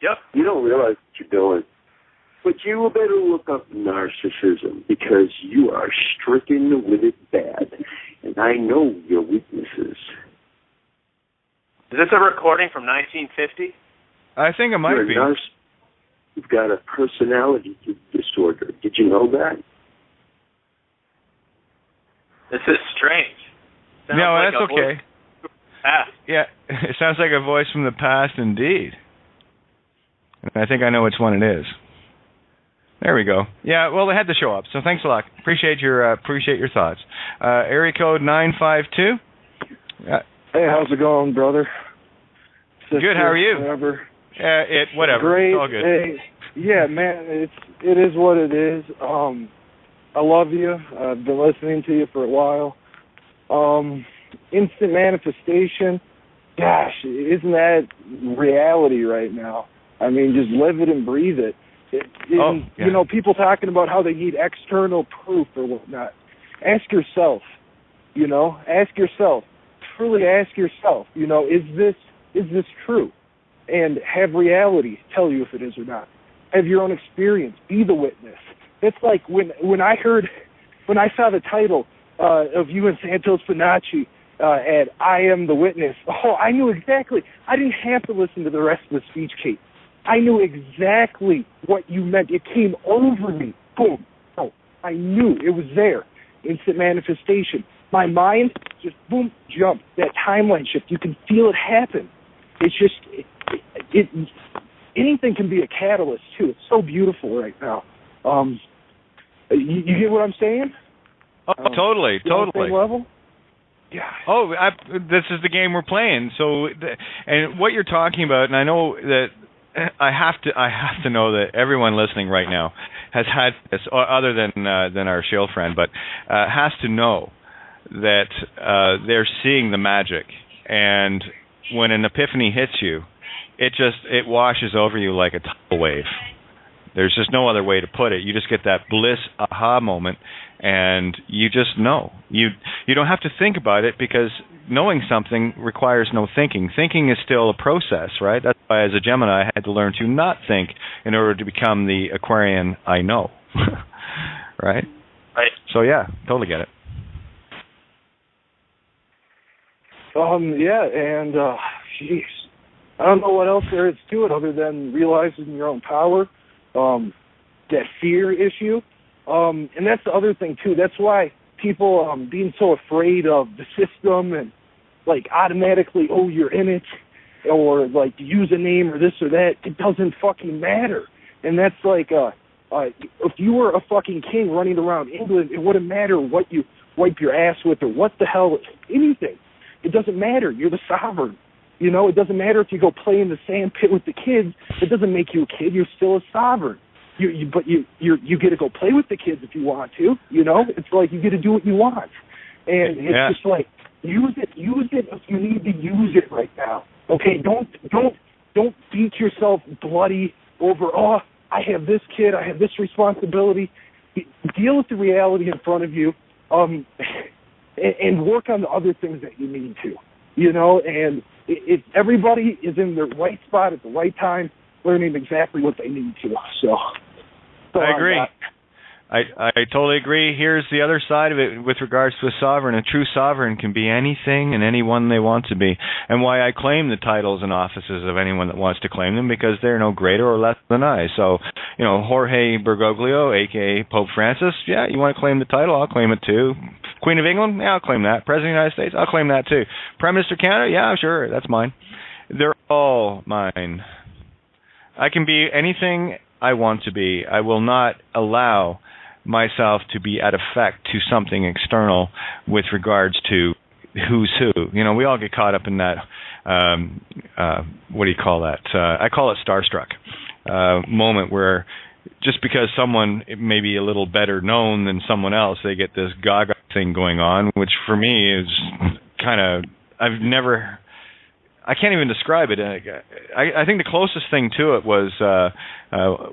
Yep. You don't realize what you're doing. But you better look up narcissism because you are stricken with it bad. And I know your weaknesses. Is this a recording from 1950? I think it might be. You've got a personality disorder. Did you know that? This is strange. No, like that's okay. Yeah, it sounds like a voice from the past indeed. And I think I know which one it is. There we go. Yeah, well, they had to show up, so thanks a lot. Appreciate your thoughts. Area code 952. Hey, how's it going, brother? Good. How are you? Whatever. Whatever. Great. It's all good. Hey, yeah, man. It is what it is. I love you. I've been listening to you for a while. Instant manifestation. Gosh, isn't that reality right now? I mean, just live it and breathe it. You know, people talking about how they need external proof or whatnot. Ask yourself. Ask yourself. Truly ask yourself. Is this true? And have reality tell you if it is or not. Have your own experience. Be the witness. It's like when I saw the title of you and Santos Bonacci at I Am the Witness. Oh, I knew exactly. I didn't have to listen to the rest of the speech, Kate. I knew exactly what you meant. It came over me. Boom. Oh, I knew it was there. Instant manifestation. My mind just, boom, jumped. That timeline shift. You can feel it happen. It's just, anything can be a catalyst, too. It's so beautiful right now. You get what I'm saying? Oh, totally. Same level? Yeah. Oh, this is the game we're playing. So, and what you're talking about, and I know that I have to know that everyone listening right now has had this, other than our shield friend, but has to know that they're seeing the magic, and when an epiphany hits you, it washes over you like a tidal wave. There's just no other way to put it. You just get that bliss aha moment, and you just know. You don't have to think about it, because knowing something requires no thinking. Thinking is still a process, right? That's why as a Gemini I had to learn to not think in order to become the Aquarian I know. Right? Right. So yeah, totally get it. Yeah, and jeez, I don't know what else there is to it other than realizing your own power, that fear issue, and that's the other thing too. That's why people being so afraid of the system and like automatically, oh, you're in it, or like use a name or this or that. It doesn't fucking matter, and that's like if you were a fucking king running around England, it wouldn't matter what you wipe your ass with or what the hell, anything. It doesn't matter. You're the sovereign. You know, it doesn't matter if you go play in the sand pit with the kids. It doesn't make you a kid. You're still a sovereign. But you get to go play with the kids if you want to. You know, it's like you get to do what you want, and it's just like use it if you need to use it right now. Okay, don't beat yourself bloody over. Oh, I have this kid. I have this responsibility. Deal with the reality in front of you. And work on the other things that you need to, you know, and if everybody is in the right spot at the right time, learning exactly what they need to. So I agree. I totally agree. Here's the other side of it with regards to a sovereign. A true sovereign can be anything and anyone they want to be. And why I claim the titles and offices of anyone that wants to claim them, because they're no greater or less than I. So, you know, Jorge Bergoglio, a.k.a. Pope Francis, yeah, you want to claim the title, I'll claim it too. Queen of England, yeah, I'll claim that. President of the United States, I'll claim that too. Prime Minister of Canada, yeah, sure, that's mine. They're all mine. I can be anything I want to be. I will not allow myself to be at effect to something external with regards to who's who. You know, we all get caught up in that, what do you call that? I call it starstruck moment where just because someone may be a little better known than someone else, they get this gaga thing going on, which for me is kind of, I can't even describe it. I think the closest thing to it was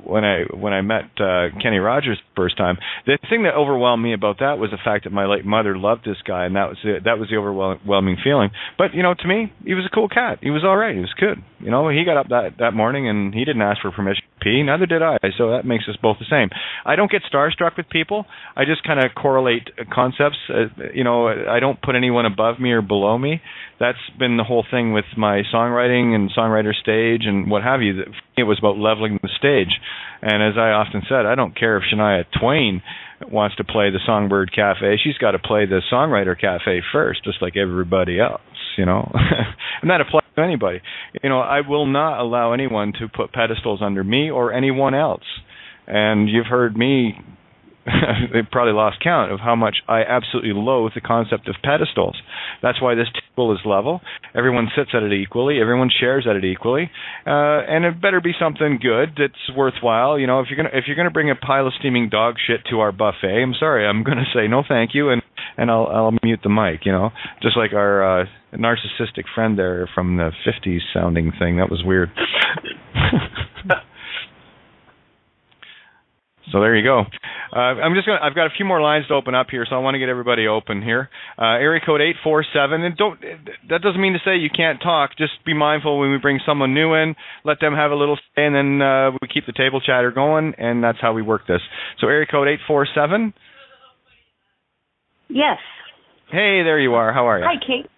when I met Kenny Rogers the first time. The thing that overwhelmed me about that was the fact that my late mother loved this guy, and that was the overwhelming feeling. But you know, to me, he was a cool cat. He was all right. He was good. You know, he got up that morning and he didn't ask for permission to pee. Neither did I. So that makes us both the same. I don't get starstruck with people. I just kind of correlate concepts. You know, I don't put anyone above me or below me. That's been the whole thing with my songwriting and songwriter stage and what have you. It was about leveling the stage. And as I often said, I don't care if Shania Twain wants to play the Songbird Cafe. She's got to play the Songwriter Cafe first, just like everybody else, you know. And that applies to anybody. You know, I will not allow anyone to put pedestals under me or anyone else. And you've heard me, they've probably lost count of how much I absolutely loathe the concept of pedestals. That's why this table is level. Everyone sits at it equally. Everyone shares at it equally, and it better be something good that's worthwhile. You know, if you're gonna bring a pile of steaming dog shit to our buffet, I'm sorry, I'm gonna say no, thank you, and I'll mute the mic. You know, just like our narcissistic friend there from the '50s sounding thing. That was weird. So there you go. I've got a few more lines to open up here, so I want to get everybody open here. Area code 847, and that doesn't mean to say you can't talk. Just be mindful when we bring someone new in, let them have a little say, and then we keep the table chatter going, and that's how we work this. So area code 847. Yes. Hey, there you are. How are you? Hi, Kate.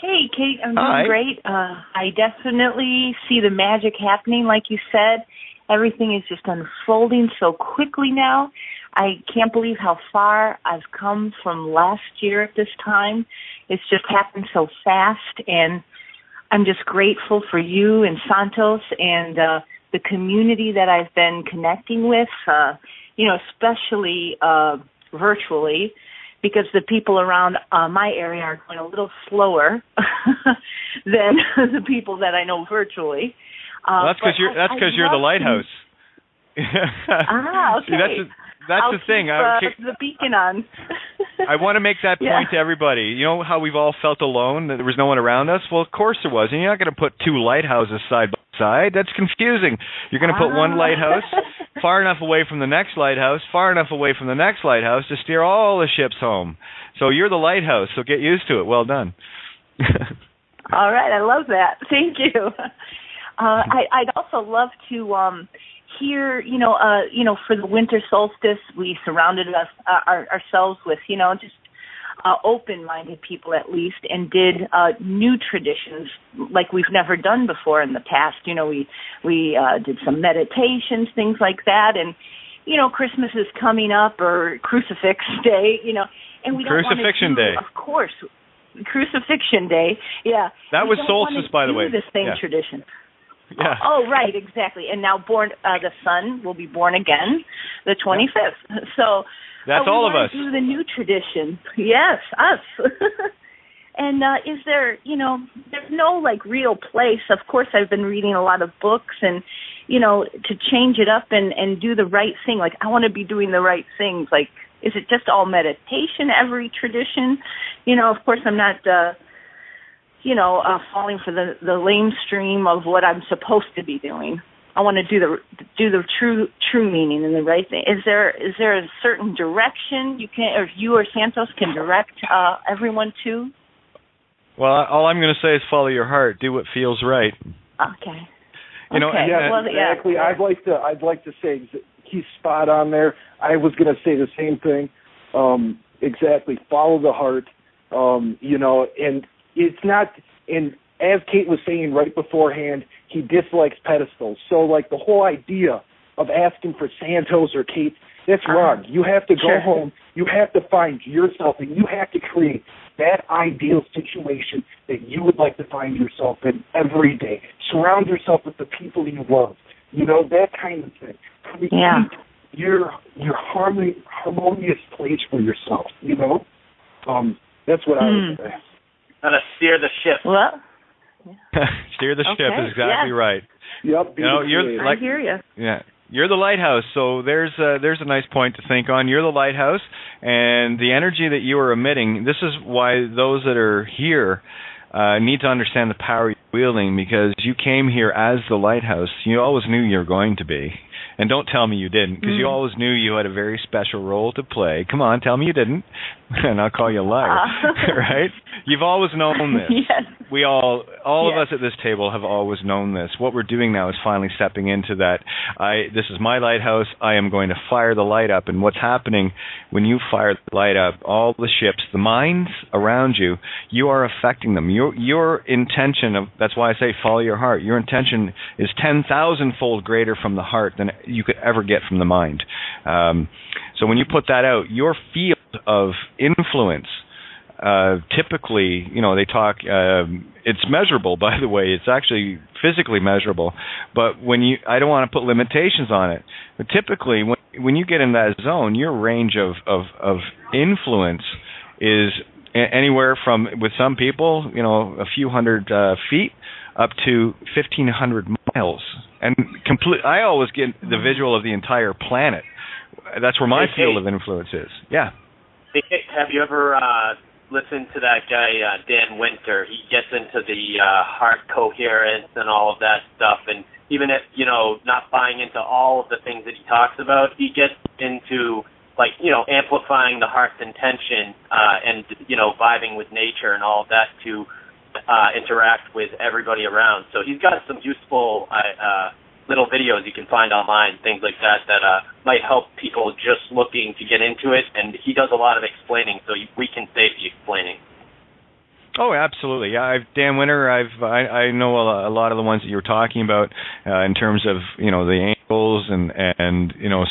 Hey, Kate, I'm doing great. I definitely see the magic happening, like you said. Everything is just unfolding so quickly now. I can't believe how far I've come from last year at this time. It's just happened so fast, and I'm just grateful for you and Santos and the community that I've been connecting with, especially virtually, because the people around my area are going a little slower than the people that I know virtually. That's because you're the lighthouse. Okay. That's I'll the thing. Keep the beacon on. I want to make that point to everybody. You know how we've all felt alone, that there was no one around us? Well, of course there was. And you're not going to put two lighthouses side by side. That's confusing. You're going to put one lighthouse far enough away from the next lighthouse, far enough away from the next lighthouse to steer all the ships home. So you're the lighthouse, so get used to it. Well done. All right, I love that. Thank you. I'd also love to hear, for the winter solstice, we surrounded ourselves with, just open-minded people at least, and did new traditions like we've never done before in the past. We did some meditations, things like that, and Christmas is coming up, or Crucifix Day, and we don't Crucifixion Day, of course. Crucifixion Day, yeah. That was solstice, by the way. The same tradition. Yeah. Oh, right, exactly. And now the sun will be born again, the 25th. So that's all of us. Do the new tradition. Yes, us. And is there, there's no real place. Of course, I've been reading a lot of books and, to change it up and do the right thing. I want to be doing the right things. Is it just all meditation, every tradition? Of course, I'm not, falling for the lamestream of what I'm supposed to be doing. I want to do the true meaning and the right thing. Is there a certain direction you or Santos can direct everyone to? Well, all I'm going to say is follow your heart. Do what feels right. Okay. Exactly. I'd like to say he's spot on there. I was going to say the same thing. Exactly. Follow the heart. And it's not. And as Kate was saying right beforehand, he dislikes pedestals. So, the whole idea of asking for Santos or Kate, that's wrong. You have to go home. You have to find yourself, and you have to create that ideal situation that you would like to find yourself in every day. Surround yourself with the people you love. That kind of thing. Create your harmonious place for yourself. That's what I would say. Gotta steer the ship. Well, steer the ship is exactly right. Yep. I hear you. Yeah. You're the lighthouse, so there's a nice point to think on. You're the lighthouse, and the energy that you are emitting, this is why those that are here need to understand the power you're wielding, because you came here as the lighthouse. You always knew you were going to be. And don't tell me you didn't, because you always knew you had a very special role to play. Come on, tell me you didn't, and I'll call you a liar, right? You've always known this. Yes. We all of us at this table have always known this. What we're doing now is finally stepping into that. This is my lighthouse. I am going to fire the light up. And what's happening when you fire the light up, all the ships, the minds around you, you are affecting them. Your intention, that's why I say follow your heart. Your intention is 10,000-fold greater from the heart than you could ever get from the mind. So when you put that out, your field of influence, typically, they talk, it's measurable, by the way. It's actually physically measurable. But I don't want to put limitations on it. But typically, when you get in that zone, your range of influence is anywhere from, with some people, a few hundred feet up to 1,500 miles. And I always get the visual of the entire planet. That's where my field of influence is. Yeah. Have you ever listened to that guy, Dan Winter? He gets into the heart coherence and all of that stuff. And even if, not buying into all of the things that he talks about, he gets into, amplifying the heart's intention and, vibing with nature and all of that to interact with everybody around. So he's got some useful little videos you can find online, things like that might help people just looking to get into it. And he does a lot of explaining, so we can save the explaining. Oh, absolutely. Yeah, Dan Winter. I know a lot of the ones that you were talking about in terms of the angles and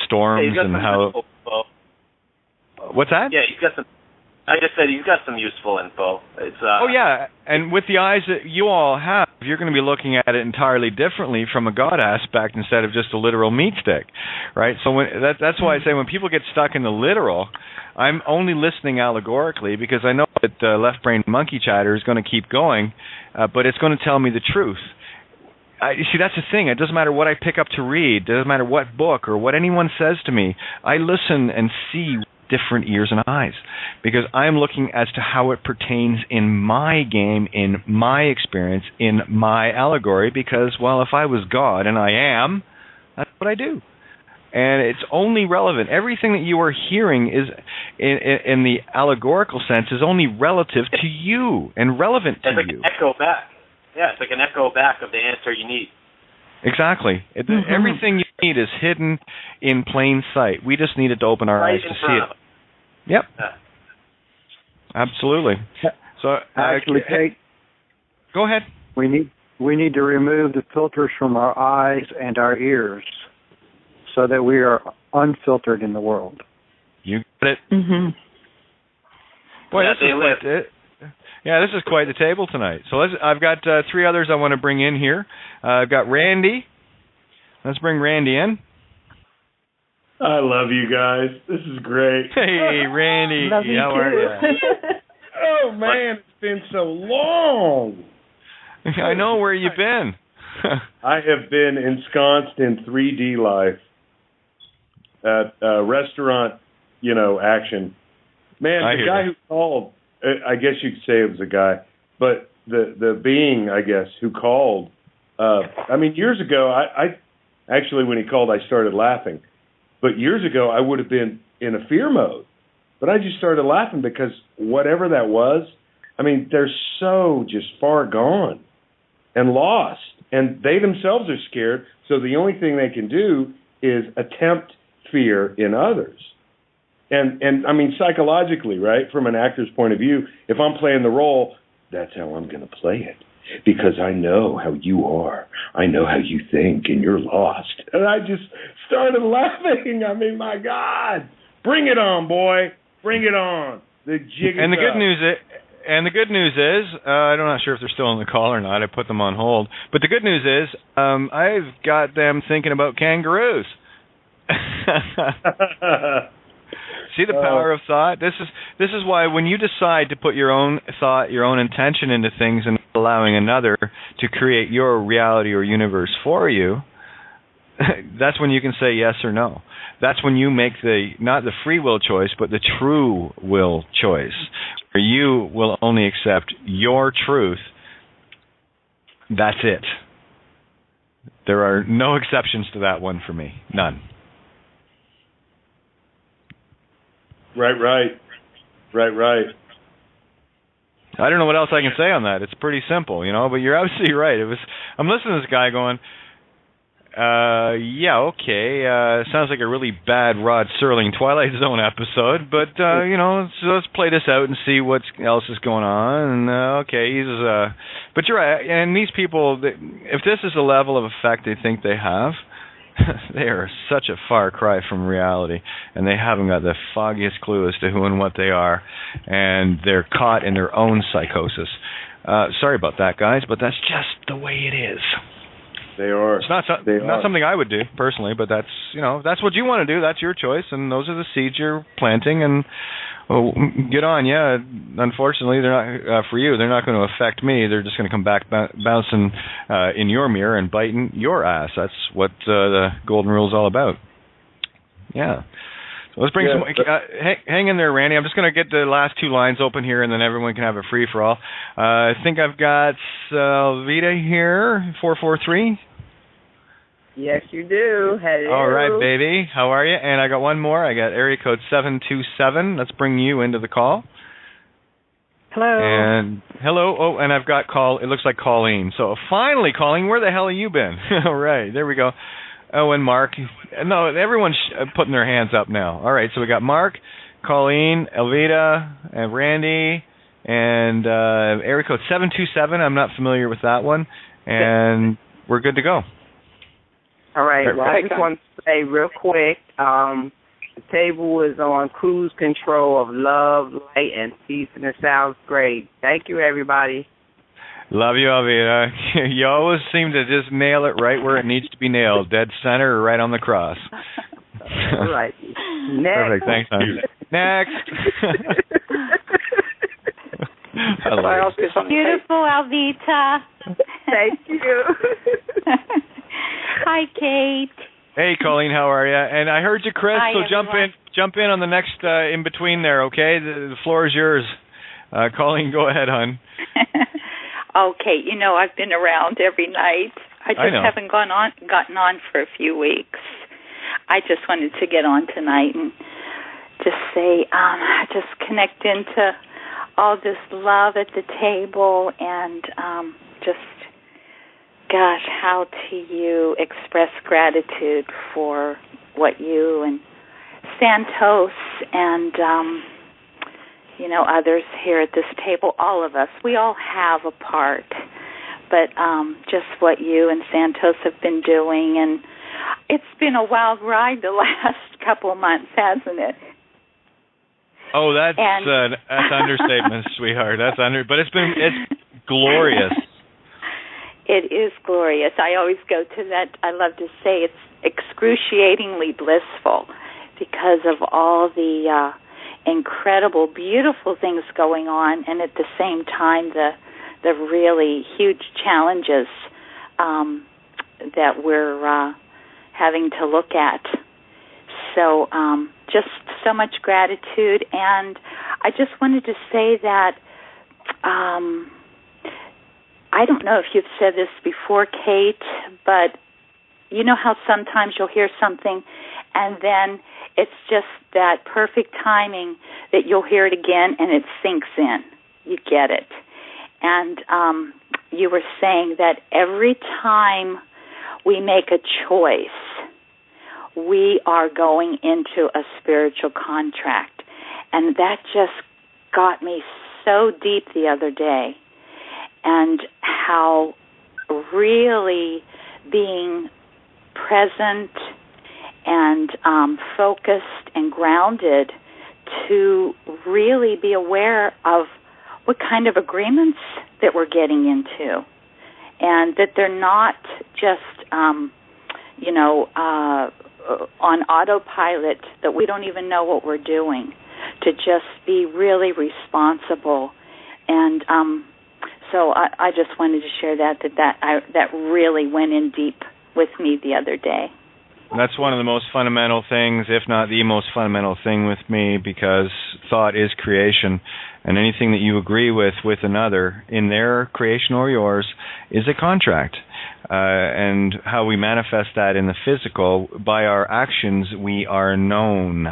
storms and how. What's that? Yeah, he's got some. I just said he's got some useful info. It's oh yeah, and with the eyes that you all have, you're going to be looking at it entirely differently from a God aspect instead of just a literal meat stick, right? So that's why I say when people get stuck in the literal, I'm only listening allegorically because I know that left brain monkey chatter is going to keep going, but it's going to tell me the truth. See, that's the thing. It doesn't matter what I pick up to read. It doesn't matter what book or what anyone says to me. I listen and see different ears and eyes because I'm looking as to how it pertains in my game, in my experience, in my allegory because, well, if I was God, and I am, that's what I do. And it's only relevant. Everything that you are hearing is, in the allegorical sense, is only relative to you and relevant to you. It's like an echo back. Yeah, it's like an echo back of the answer you need. Exactly. Everything you need is hidden in plain sight. We just needed to open our eyes to see it. Yep. Yeah. Absolutely. So actually, Kate, go ahead. We need to remove the filters from our eyes and our ears so that we are unfiltered in the world. You got it. Mm-hmm. Boy, this is quite the table tonight. So I've got 3 others I want to bring in here. I've got Randy. Let's bring Randy in. I love you guys. This is great. Hey, Randy. Love you how are you? Oh, man, it's been so long. I know where you've been. I have been ensconced in 3D life at restaurant, action. Man, the guy who called, I guess you could say it was a guy, but the being, I guess, who called, years ago, I actually, when he called, I started laughing. But years ago, I would have been in a fear mode. But I just started laughing because whatever that was, they're so just far gone and lost. And they themselves are scared, so the only thing they can do is attempt fear in others. And psychologically, right, from an actor's point of view, if I'm playing the role, that's how I'm going to play it. Because I know how you are. I know how you think, and you're lost. And I just started laughing. My God. Bring it on, boy. Bring it on. The jig is and the up. good news is, I'm not sure if they're still on the call or not. I put them on hold. But the good news is, I've got them thinking about kangaroos. See the power of thought? This is why when you decide to put your own thought, your own intention into things and allowing another to create your reality or universe for you, that's when you can say yes or no. That's when you make not the free will choice, but the true will choice, where you will only accept your truth. That's it. There are no exceptions to that one for me. None. Right. I don't know what else I can say on that. It's pretty simple, but you're absolutely right. I'm listening to this guy going, okay, sounds like a really bad Rod Serling Twilight Zone episode, but, so let's play this out and see what else is going on. And, but you're right. And these people, if this is the level of effect they think they have, they are such a far cry from reality, and they haven't got the foggiest clue as to who and what they are, and they're caught in their own psychosis. Sorry about that, guys, but that's just the way it is. They are. It's not something I would do personally, but that's that's what you want to do. That's your choice, and those are the seeds you're planting. And get on, yeah. Unfortunately, they're not for you. They're not going to affect me. They're just going to come back bouncing in your mirror and biting your ass. That's what the golden rule is all about. Yeah. So let's bring some. Hang in there, Randy. I'm just going to get the last 2 lines open here, and then everyone can have a free for all. I think I've got Vita here, 443. Yes, you do. Hello. All right, baby. How are you? And I got one more. I got area code 727. Let's bring you into the call. Hello. And hello. Oh, and I've got it looks like Colleen. So finally, Colleen, where the hell have you been? All right, there we go. Oh, and Mark. No, everyone's putting their hands up now. All right, so we got Mark, Colleen, Elvita, and Randy, and area code 727. I'm not familiar with that one. And we're good to go. All right. Well, I just want to say real quick, the table is on cruise control of love, light, and peace, and it sounds great. Thank you, everybody. Love you, Alvita. You always seem to just nail it right where it needs to be nailed, dead center or right on the cross. All right. Next. Perfect. Thanks, hon. Next. Beautiful, Alvita. Thank you. Hi, Kate. Hey, Colleen, how are you? And I heard you, Chris. Hi, so everyone. jump in on the next in between there, okay? The floor is yours. Colleen, go ahead, hon. Okay, I've been around every night. I just haven't gotten on for a few weeks. I just wanted to get on tonight and just say, just connect into all this love at the table and just, gosh, how do you express gratitude for what you and Santos and, others here at this table, all of us, we all have a part, but just what you and Santos have been doing, and it's been a wild ride the last couple of months, hasn't it? Oh, that's understatement, sweetheart. But it's glorious. It is glorious. I always go to that. I love to say it's excruciatingly blissful because of all the incredible, beautiful things going on, and at the same time the really huge challenges that we're having to look at. So just so much gratitude, and I just wanted to say that I don't know if you've said this before, Kate, but you know how sometimes you'll hear something and then it's just that perfect timing that you'll hear it again and it sinks in. You get it. And you were saying that every time we make a choice, we are going into a spiritual contract. And that just got me so deep the other day. And how really being present and focused and grounded to really be aware of what kind of agreements that we're getting into, and that they're not just, on autopilot, that we don't even know what we're doing, to just be really responsible. And so I just wanted to share that really went in deep with me the other day. That's one of the most fundamental things, if not the most fundamental thing with me, because thought is creation, and anything that you agree with another in their creation or yours is a contract. And how we manifest that in the physical, by our actions, we are known.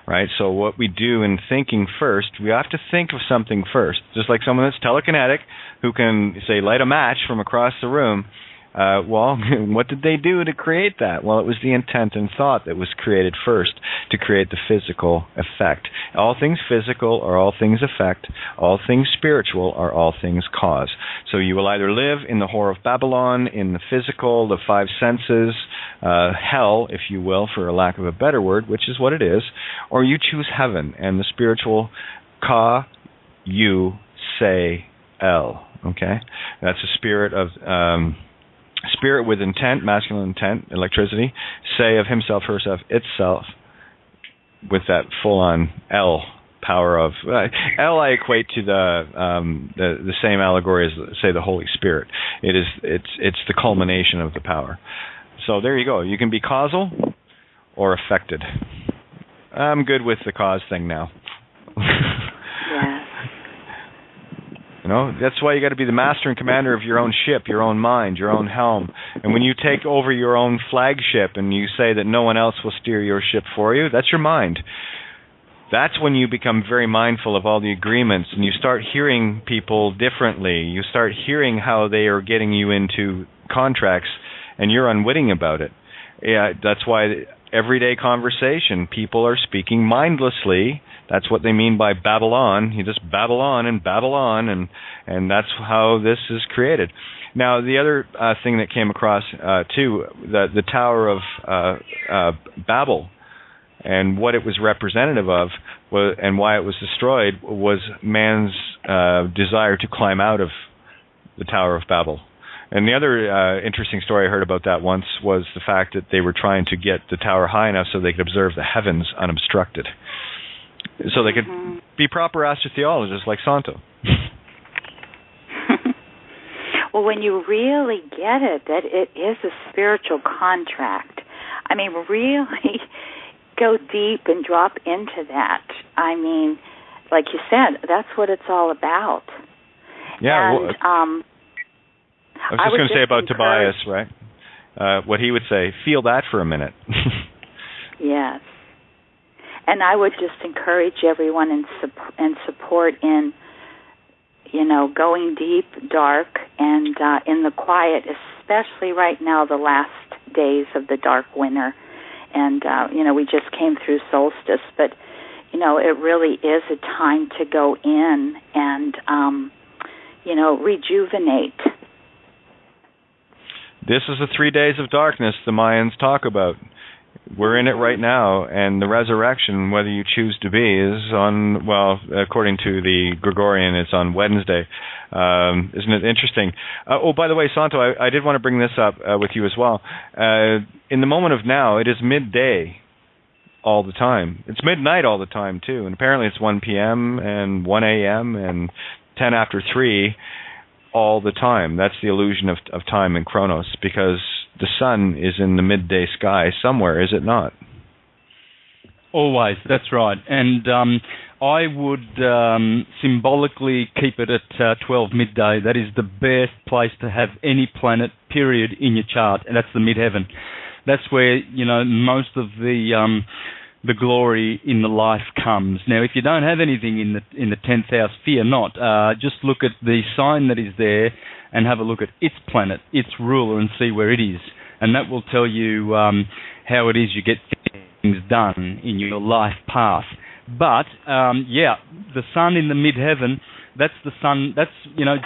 Right? So what we do in thinking first, we have to think of something first. Just like someone that's telekinetic who can, say, light a match from across the room. Well, what did they do to create that? Well, it was the intent and thought that was created first to create the physical effect. All things physical are all things effect. All things spiritual are all things cause. So you will either live in the Whore of Babylon, in the physical, the five senses, hell, if you will, for a lack of a better word, which is what it is, or you choose heaven and the spiritual Ka, you, say, El. Okay? That's a spirit of... spirit with intent, masculine intent, electricity, say of himself, herself, itself, with that full-on L power of L. I equate to the same allegory as, say, the Holy Spirit. It's the culmination of the power. So there you go. You can be causal or affected. I'm good with the cause thing now. That's why you got to be the master and commander of your own ship, your own mind, your own helm. And when you take over your own flagship and you say that no one else will steer your ship for you, that's your mind. That's when you become very mindful of all the agreements and you start hearing people differently. You start hearing how they are getting you into contracts and you're unwitting about it. Yeah, that's why everyday conversation, people are speaking mindlessly. That's what they mean by Babylon. You just babble on, and that's how this is created. Now, the other thing that came across, too, the Tower of Babel, and what it was representative of, and why it was destroyed, was man's desire to climb out of the Tower of Babel. And the other interesting story I heard about that once was the fact that they were trying to get the tower high enough so they could observe the heavens unobstructed. So they could be proper astrotheologists like Santo. Well, when you really get it, that it is a spiritual contract, I mean, really go deep and drop into that. I mean, like you said, that's what it's all about. Yeah. And, I was just going to say about Tobias, right? What he would say, feel that for a minute. Yes. And I would just encourage everyone and support in, going deep, dark, and in the quiet, especially right now, the last days of the dark winter. And, we just came through solstice, but, it really is a time to go in and, rejuvenate. This is the 3 days of darkness the Mayans talk about. We're in it right now, and the resurrection, whether you choose to be, is on, according to the Gregorian, it's on Wednesday. Isn't it interesting? By the way, Santo, I did want to bring this up with you as well. In the moment of now, it is midday all the time. It's midnight all the time, too, and apparently it's 1 p.m. and 1 a.m. and 10 after 3 all the time. That's the illusion of time and chronos, because the sun is in the midday sky somewhere, is it not? Always, that's right. And I would symbolically keep it at 12 midday. That is the best place to have any planet, period, in your chart, and that's the midheaven. That's where, most of the glory in the life comes. Now, if you don't have anything in the 10th house, fear not. Just look at the sign that is there and have a look at its planet, its ruler, and see where it is. And that will tell you how it is you get things done in your life path. But, the sun in the midheaven, that's the sun. That's,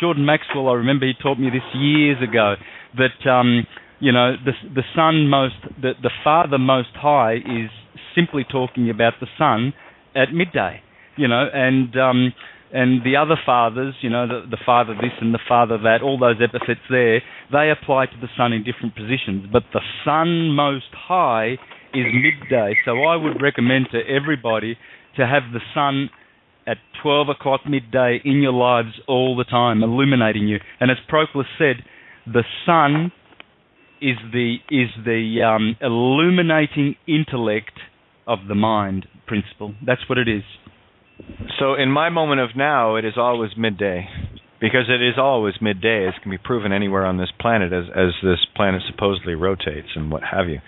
Jordan Maxwell, I remember he taught me this years ago, that, the sun the Father Most High is simply talking about the sun at midday, and the other fathers, the father this and the father that, all those epithets there, they apply to the sun in different positions. But the sun most high is midday. So I would recommend to everybody to have the sun at 12 o'clock midday in your lives all the time, illuminating you. And as Proclus said, the sun is the illuminating intellect of the mind principle. That's what it is. So in my moment of now, it is always midday, because it is always midday, as can be proven anywhere on this planet, as this planet supposedly rotates and what have you.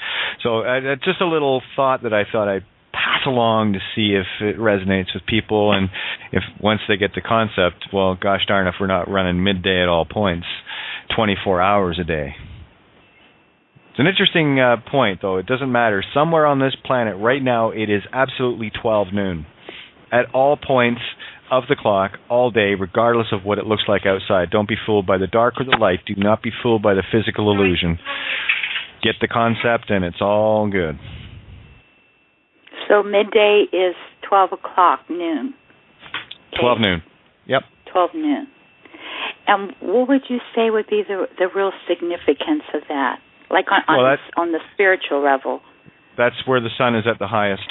So just a little thought that I thought I'd pass along to see if it resonates with people, and if once they get the concept, well, gosh darn if we're not running midday at all points, 24 hours a day. It's an interesting point, though. It doesn't matter. Somewhere on this planet right now, it is absolutely 12 noon. At all points of the clock, all day, regardless of what it looks like outside. Don't be fooled by the dark or the light. Do not be fooled by the physical illusion. Get the concept, and it's all good. So midday is 12 o'clock, noon. Okay. 12 noon. Yep. 12 noon. And what would you say would be the real significance of that? Like on the spiritual level? That's where the sun is at the highest.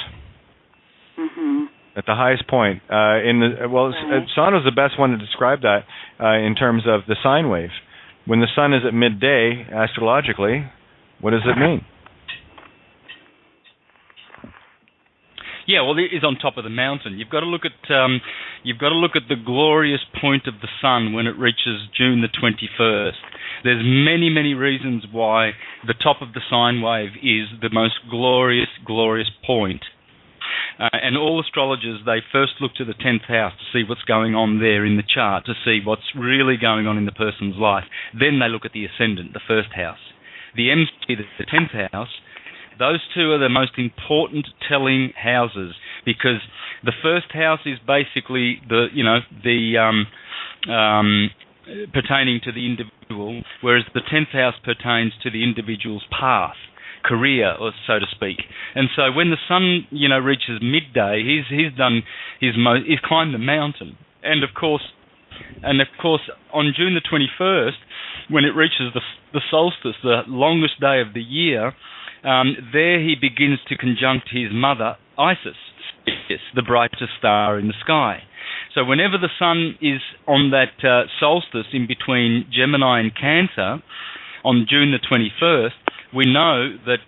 Mm-hmm. At the highest point. Sun is the best one to describe that in terms of the sine wave. When the sun is at midday, astrologically, what does it mean? Yeah, well, it is on top of the mountain. You've got to look at the glorious point of the sun when it reaches June the 21st. There's many, many reasons why the top of the sine wave is the most glorious, glorious point. And all astrologers, they first look to the 10th house to see what's going on there in the chart, to see what's really going on in the person's life. Then they look at the ascendant, the first house. The MC, the 10th house, those two are the most important telling houses, because the first house is basically pertaining to the individual, whereas the 10th house pertains to the individual's path, career, or so to speak. And so when the sun, reaches midday, he's climbed the mountain. And of course, on June the 21st, when it reaches the solstice, the longest day of the year, there he begins to conjunct his mother, Isis, the brightest star in the sky. So whenever the sun is on that solstice in between Gemini and Cancer, on June the 21st, we know that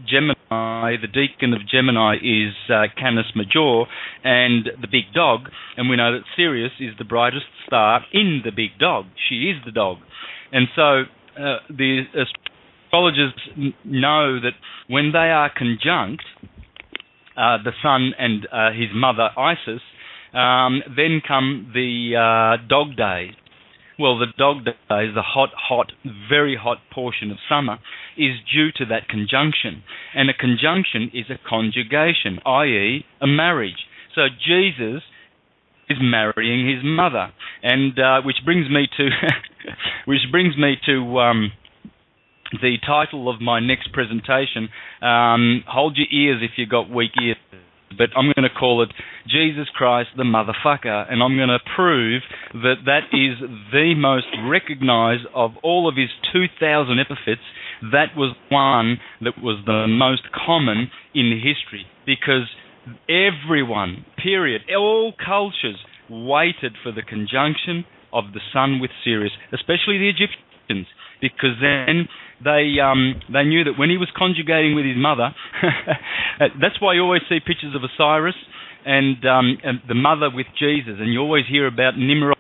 Gemini, the deacon of Gemini, is Canis Major and the big dog, and we know that Sirius is the brightest star in the big dog. She is the dog. And so the astrologers know that when they are conjunct, the sun and his mother Isis, then come the dog days. Well, the dog days, the hot, very hot portion of summer, is due to that conjunction. And a conjunction is a conjugation, i.e. a marriage. So Jesus is marrying his mother, and which brings me to the title of my next presentation. Hold your ears if you've got weak ears. But I'm going to call it Jesus Christ the Motherfucker, and I'm going to prove that that is the most recognized of all of his 2,000 epithets. That was one that was the most common in history, because everyone, period, all cultures waited for the conjunction of the sun with Sirius, especially the Egyptians, because then they knew that when he was conjugating with his mother, that's why you always see pictures of Osiris and the mother with Jesus, and you always hear about Nimrod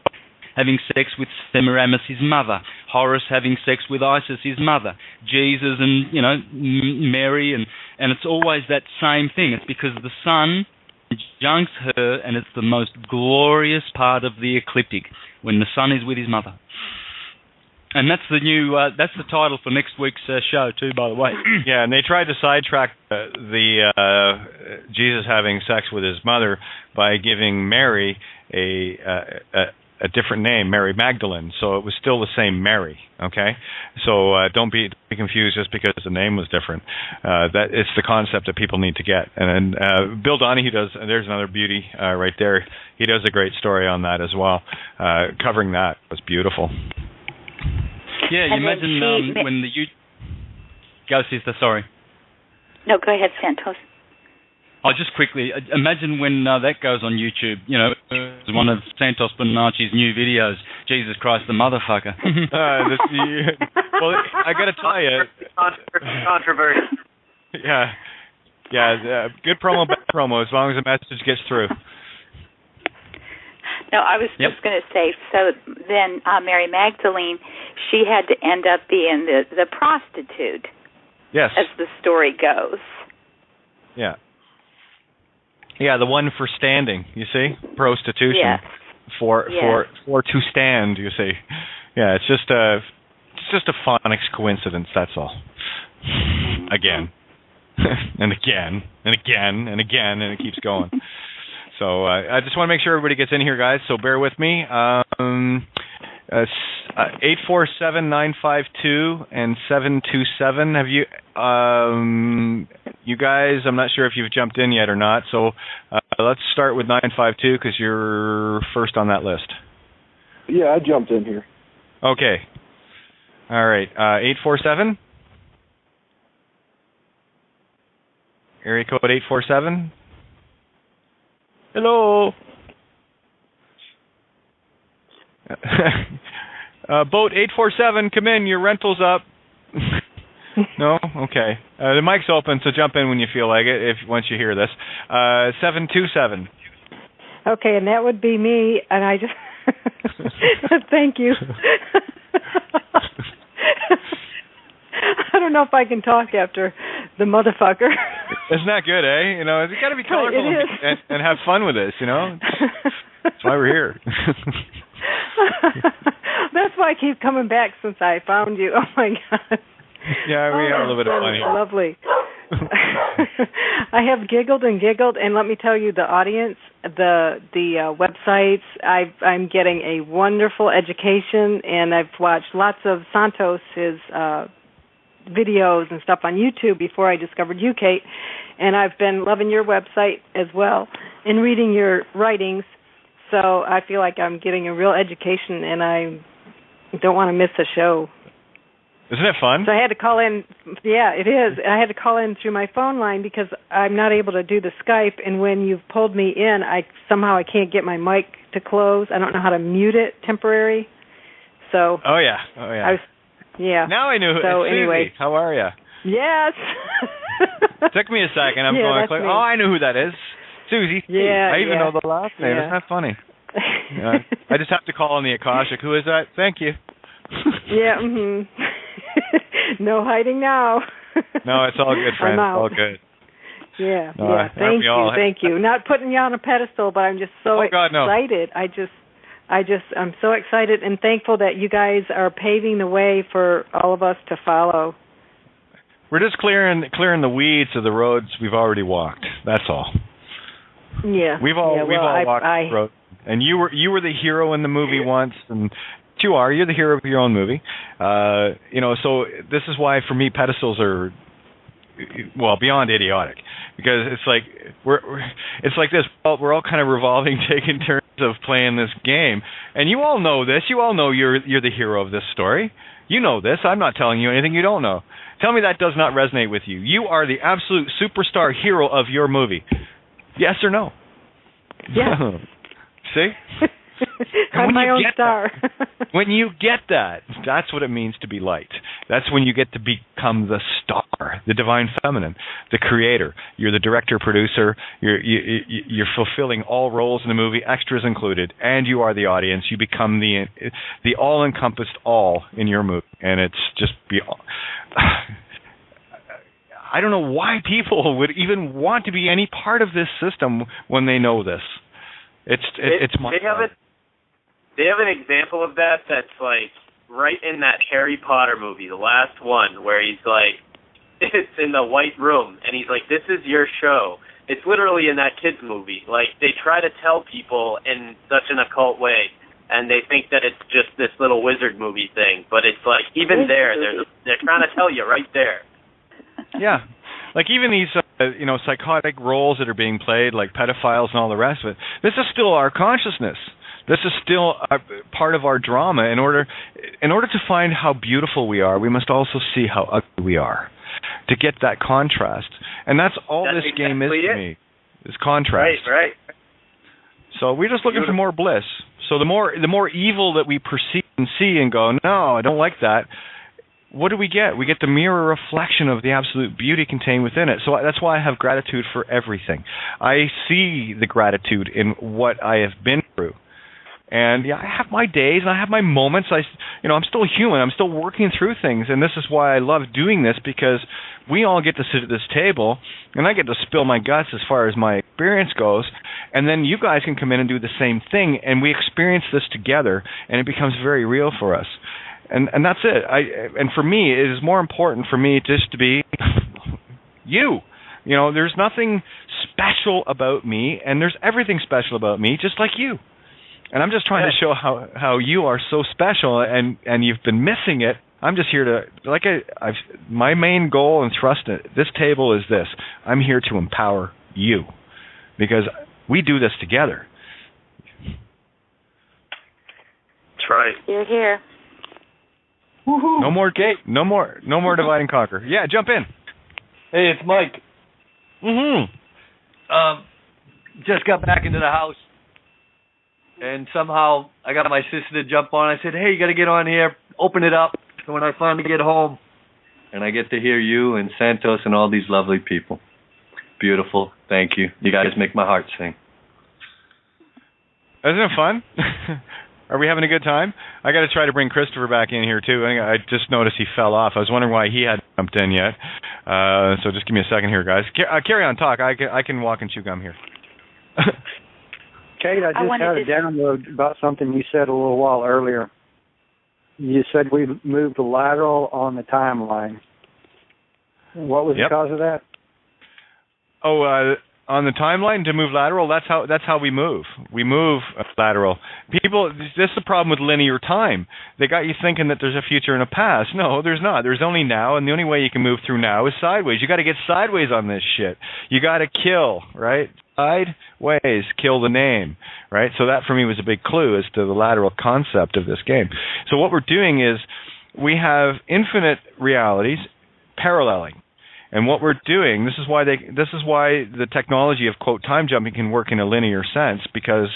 having sex with Semiramis, his mother, Horus having sex with Isis, his mother, Jesus and Mary, and it's always that same thing. It's because the sun conjuncts her, and it's the most glorious part of the ecliptic, when the sun is with his mother. And that's the new. That's the title for next week's show too, by the way. Yeah, and they tried to sidetrack the Jesus having sex with his mother by giving Mary a different name, Mary Magdalene. So it was still the same Mary. Okay, so don't be confused just because the name was different. That it's the concept that people need to get. And Bill Donahue does. There's another beauty right there. He does a great story on that as well. Covering that was beautiful. Yeah, you imagine when the go, sister. Sorry. No, go ahead, Santos. Oh, just quickly, imagine when that goes on YouTube. You know, one of Santos Bonacci's new videos, Jesus Christ the Motherfucker. Well, I got to tell you, controversy. Yeah, good promo, bad promo, as long as the message gets through. No, I was just going to say, so then Mary Magdalene, she had to end up being the prostitute. Yes. As the story goes. Yeah. Yeah, the one for standing, you see? Prostitution. Yes. For to stand, you see. Yeah, it's just a phonics coincidence, that's all. Again. and again, and again, and again, and it keeps going. So I just want to make sure everybody gets in here, guys. So bear with me. 847-952 and 727. Have you, you guys? I'm not sure if you've jumped in yet or not. So let's start with 952 because you're first on that list. Yeah, I jumped in here. Okay. All right. 847. Area code 847. Hello. Boat 847, come in. Your rental's up. No? Okay. The mic's open, so jump in when you feel like it, once you hear this. 727. Okay, and that would be me, and I just... Thank you. I don't know if I can talk after the motherfucker. Isn't that good, eh? You know, you got to be colorful and have fun with this, you know? That's why we're here. That's why I keep coming back since I found you. Oh, my God. Yeah, we have a little bit of fun here. Lovely. I have giggled, and let me tell you, the audience, the websites, I'm getting a wonderful education, and I've watched lots of Santos' videos and stuff on YouTube before I discovered you, Kate, and I've been loving your website as well and reading your writings, so I feel like I'm getting a real education, and I don't want to miss a show. Isn't it fun? So I had to call in. Yeah, it is. I had to call in through my phone line because I'm not able to do the Skype. And when you've pulled me in, I can't get my mic to close. I don't know how to mute it temporary. So. Oh yeah. Yeah. Now I knew. So it's anyway, Susie. How are you? Yes. Took me a second. I'm going like, oh, I know who that is. Susie. Yeah. I even know the last name. Yeah. Isn't that funny? I just have to call on the Akashic. Who is that? Thank you. Yeah. Mm-hmm. No hiding now. No, it's all good, friend. It's all good. Yeah. No, yeah. Thank you. Not putting you on a pedestal, but I'm just so excited. I'm so excited and thankful that you guys are paving the way for all of us to follow. We're just clearing the weeds of the roads we've already walked. That's all. Yeah. We've all walked the road. And you were the hero in the movie once, and you're the hero of your own movie. So this is why for me pedestals are beyond idiotic, because it's like it's like this. We're all kind of revolving, taking turns of playing this game, and you all know this. You all know you're the hero of this story. You know this. I'm not telling you anything you don't know. Tell me that does not resonate with you. You are the absolute superstar hero of your movie. Yes or no? Yeah. See? I'm my own star. When you get that, that's what it means to be light. That's when you get to become the star, the divine feminine, the creator. You're the director, producer. You're fulfilling all roles in the movie, extras included, and you are the audience. You become the all-encompassed all in your movie, and it's just I don't know why people would even want to be any part of this system when they know this. They have an example of that that's like right in that Harry Potter movie, the last one, where he's like, it's in the white room, and he's like, this is your show. It's literally in that kid's movie. Like, they try to tell people in such an occult way, and they think that it's just this little wizard movie thing, but it's like, even there, they're trying to tell you right there. Yeah. Like even these, psychotic roles that are being played, like pedophiles and all the rest of it, this is still our consciousness. This is still a part of our drama. In order to find how beautiful we are, we must also see how ugly we are, to get that contrast. And that's all this game is to me, is contrast. Right. So we're just looking for more bliss. So the more evil that we perceive and see and go, no, I don't like that, what do we get? We get the mirror reflection of the absolute beauty contained within it. So that's why I have gratitude for everything. I see the gratitude in what I have been through. And I have my days and I have my moments. I'm still human. I'm still working through things. And this is why I love doing this, because we all get to sit at this table and I get to spill my guts as far as my experience goes. And then you guys can come in and do the same thing. And we experience this together and it becomes very real for us. And that's it. And for me, it is more important for me just to be you. There's nothing special about me, and there's everything special about me, just like you. And I'm just trying to show how you are so special, and you've been missing it. I'm just here to, my main goal and thrust at this table is this. I'm here to empower you, because we do this together. That's right. You're here. Woo-hoo. No more Kate. No more divide and conquer. Yeah, jump in. Hey, it's Mike. Just got back into the house, and somehow I got my sister to jump on. I said, hey, you got to get on here, open it up. So when I finally get home, and I get to hear you and Santos and all these lovely people. Beautiful. Thank you. You guys make my heart sing. Isn't it fun? Are we having a good time? I got to try to bring Christopher back in here, too. I just noticed he fell off. I was wondering why he hadn't jumped in yet. So just give me a second here, guys. Carry on, talk. I can walk and chew gum here. Kate, I just had a download about something you said a little while earlier. You said we moved lateral on the timeline. What was the cause of that? On the timeline to move lateral, that's how we move. We move lateral. People, this is the problem with linear time. They got you thinking that there's a future and a past. No, there's not. There's only now, and the only way you can move through now is sideways. You got to get sideways on this shit. You got to kill, right? Sideways, kill the name, right? So that for me was a big clue as to the lateral concept of this game. So what we're doing is we have infinite realities paralleling. And what we're doing, this is why the technology of, quote, time jumping can work in a linear sense, because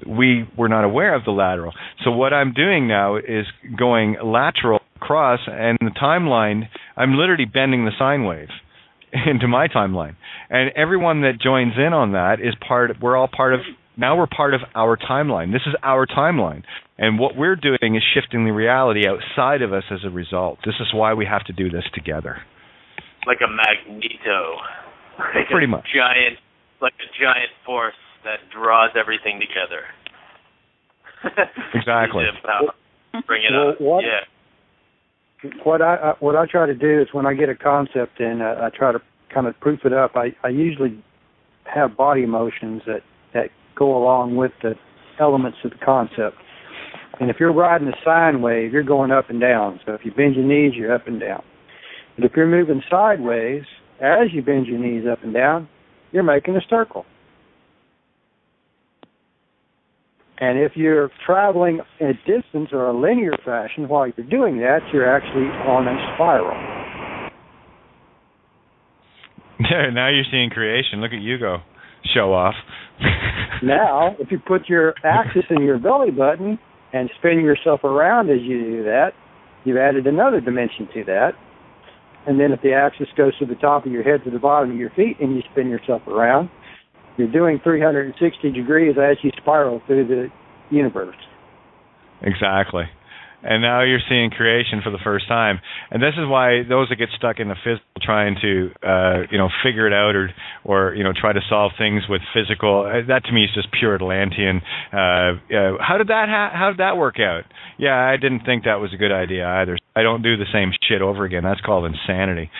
we were not aware of the lateral. So what I'm doing now is going lateral across, and the timeline, I'm literally bending the sine wave into my timeline. And everyone that joins in on that is we're part of our timeline. This is our timeline. And what we're doing is shifting the reality outside of us as a result. This is why we have to do this together. Like a magneto. Pretty much. Like a giant force that draws everything together. Exactly. Bring it up. Yeah. What I try to do is when I get a concept in, I try to kind of proof it up. I usually have body motions that go along with the elements of the concept. And if you're riding a sine wave, you're going up and down. So if you bend your knees, you're up and down. But if you're moving sideways, as you bend your knees up and down, you're making a circle. And if you're traveling a distance or a linear fashion while you're doing that, you're actually on a spiral. Now you're seeing creation. Look at you go. Show off. Now, if you put your axis in your belly button and spin yourself around as you do that, you've added another dimension to that. And then if the axis goes to the top of your head to the bottom of your feet and you spin yourself around, you're doing 360 degrees as you spiral through the universe. Exactly. And now you're seeing creation for the first time. And this is why those that get stuck in the physical trying to, figure it out or try to solve things with physical, that to me is just pure Atlantean. How did that work out? Yeah, I didn't think that was a good idea either. I don't do the same shit over again. That's called insanity.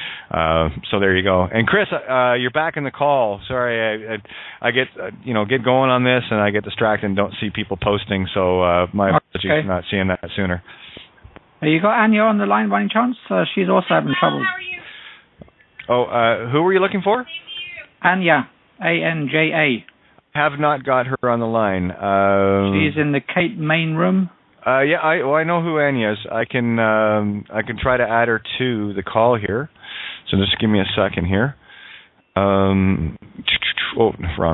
So there you go. And Chris, you're back in the call. Sorry, I get going on this and I get distracted and don't see people posting. So my apologies for not seeing that sooner. You got Anya on the line by any chance? She's also having trouble. Oh, who were you looking for? Anya, Anja. Have not got her on the line. She's in the Kate main room. Yeah, I know who Anya is. I can try to add her to the call here. So just give me a second here. Wrong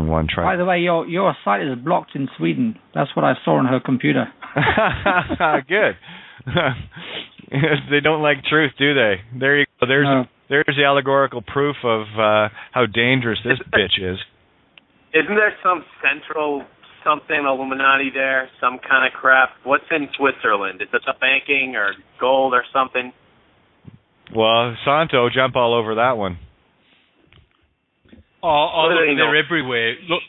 one. Try. By the way, your site is blocked in Sweden. That's what I saw on her computer. Good. They don't like truth, do they? There you go. There's the allegorical proof of how dangerous this bitch is. Isn't there some central something Illuminati there? Some kind of crap? What's in Switzerland? Is it the banking or gold or something? Well, Santo, jump all over that one. Oh, look, they're everywhere. Look,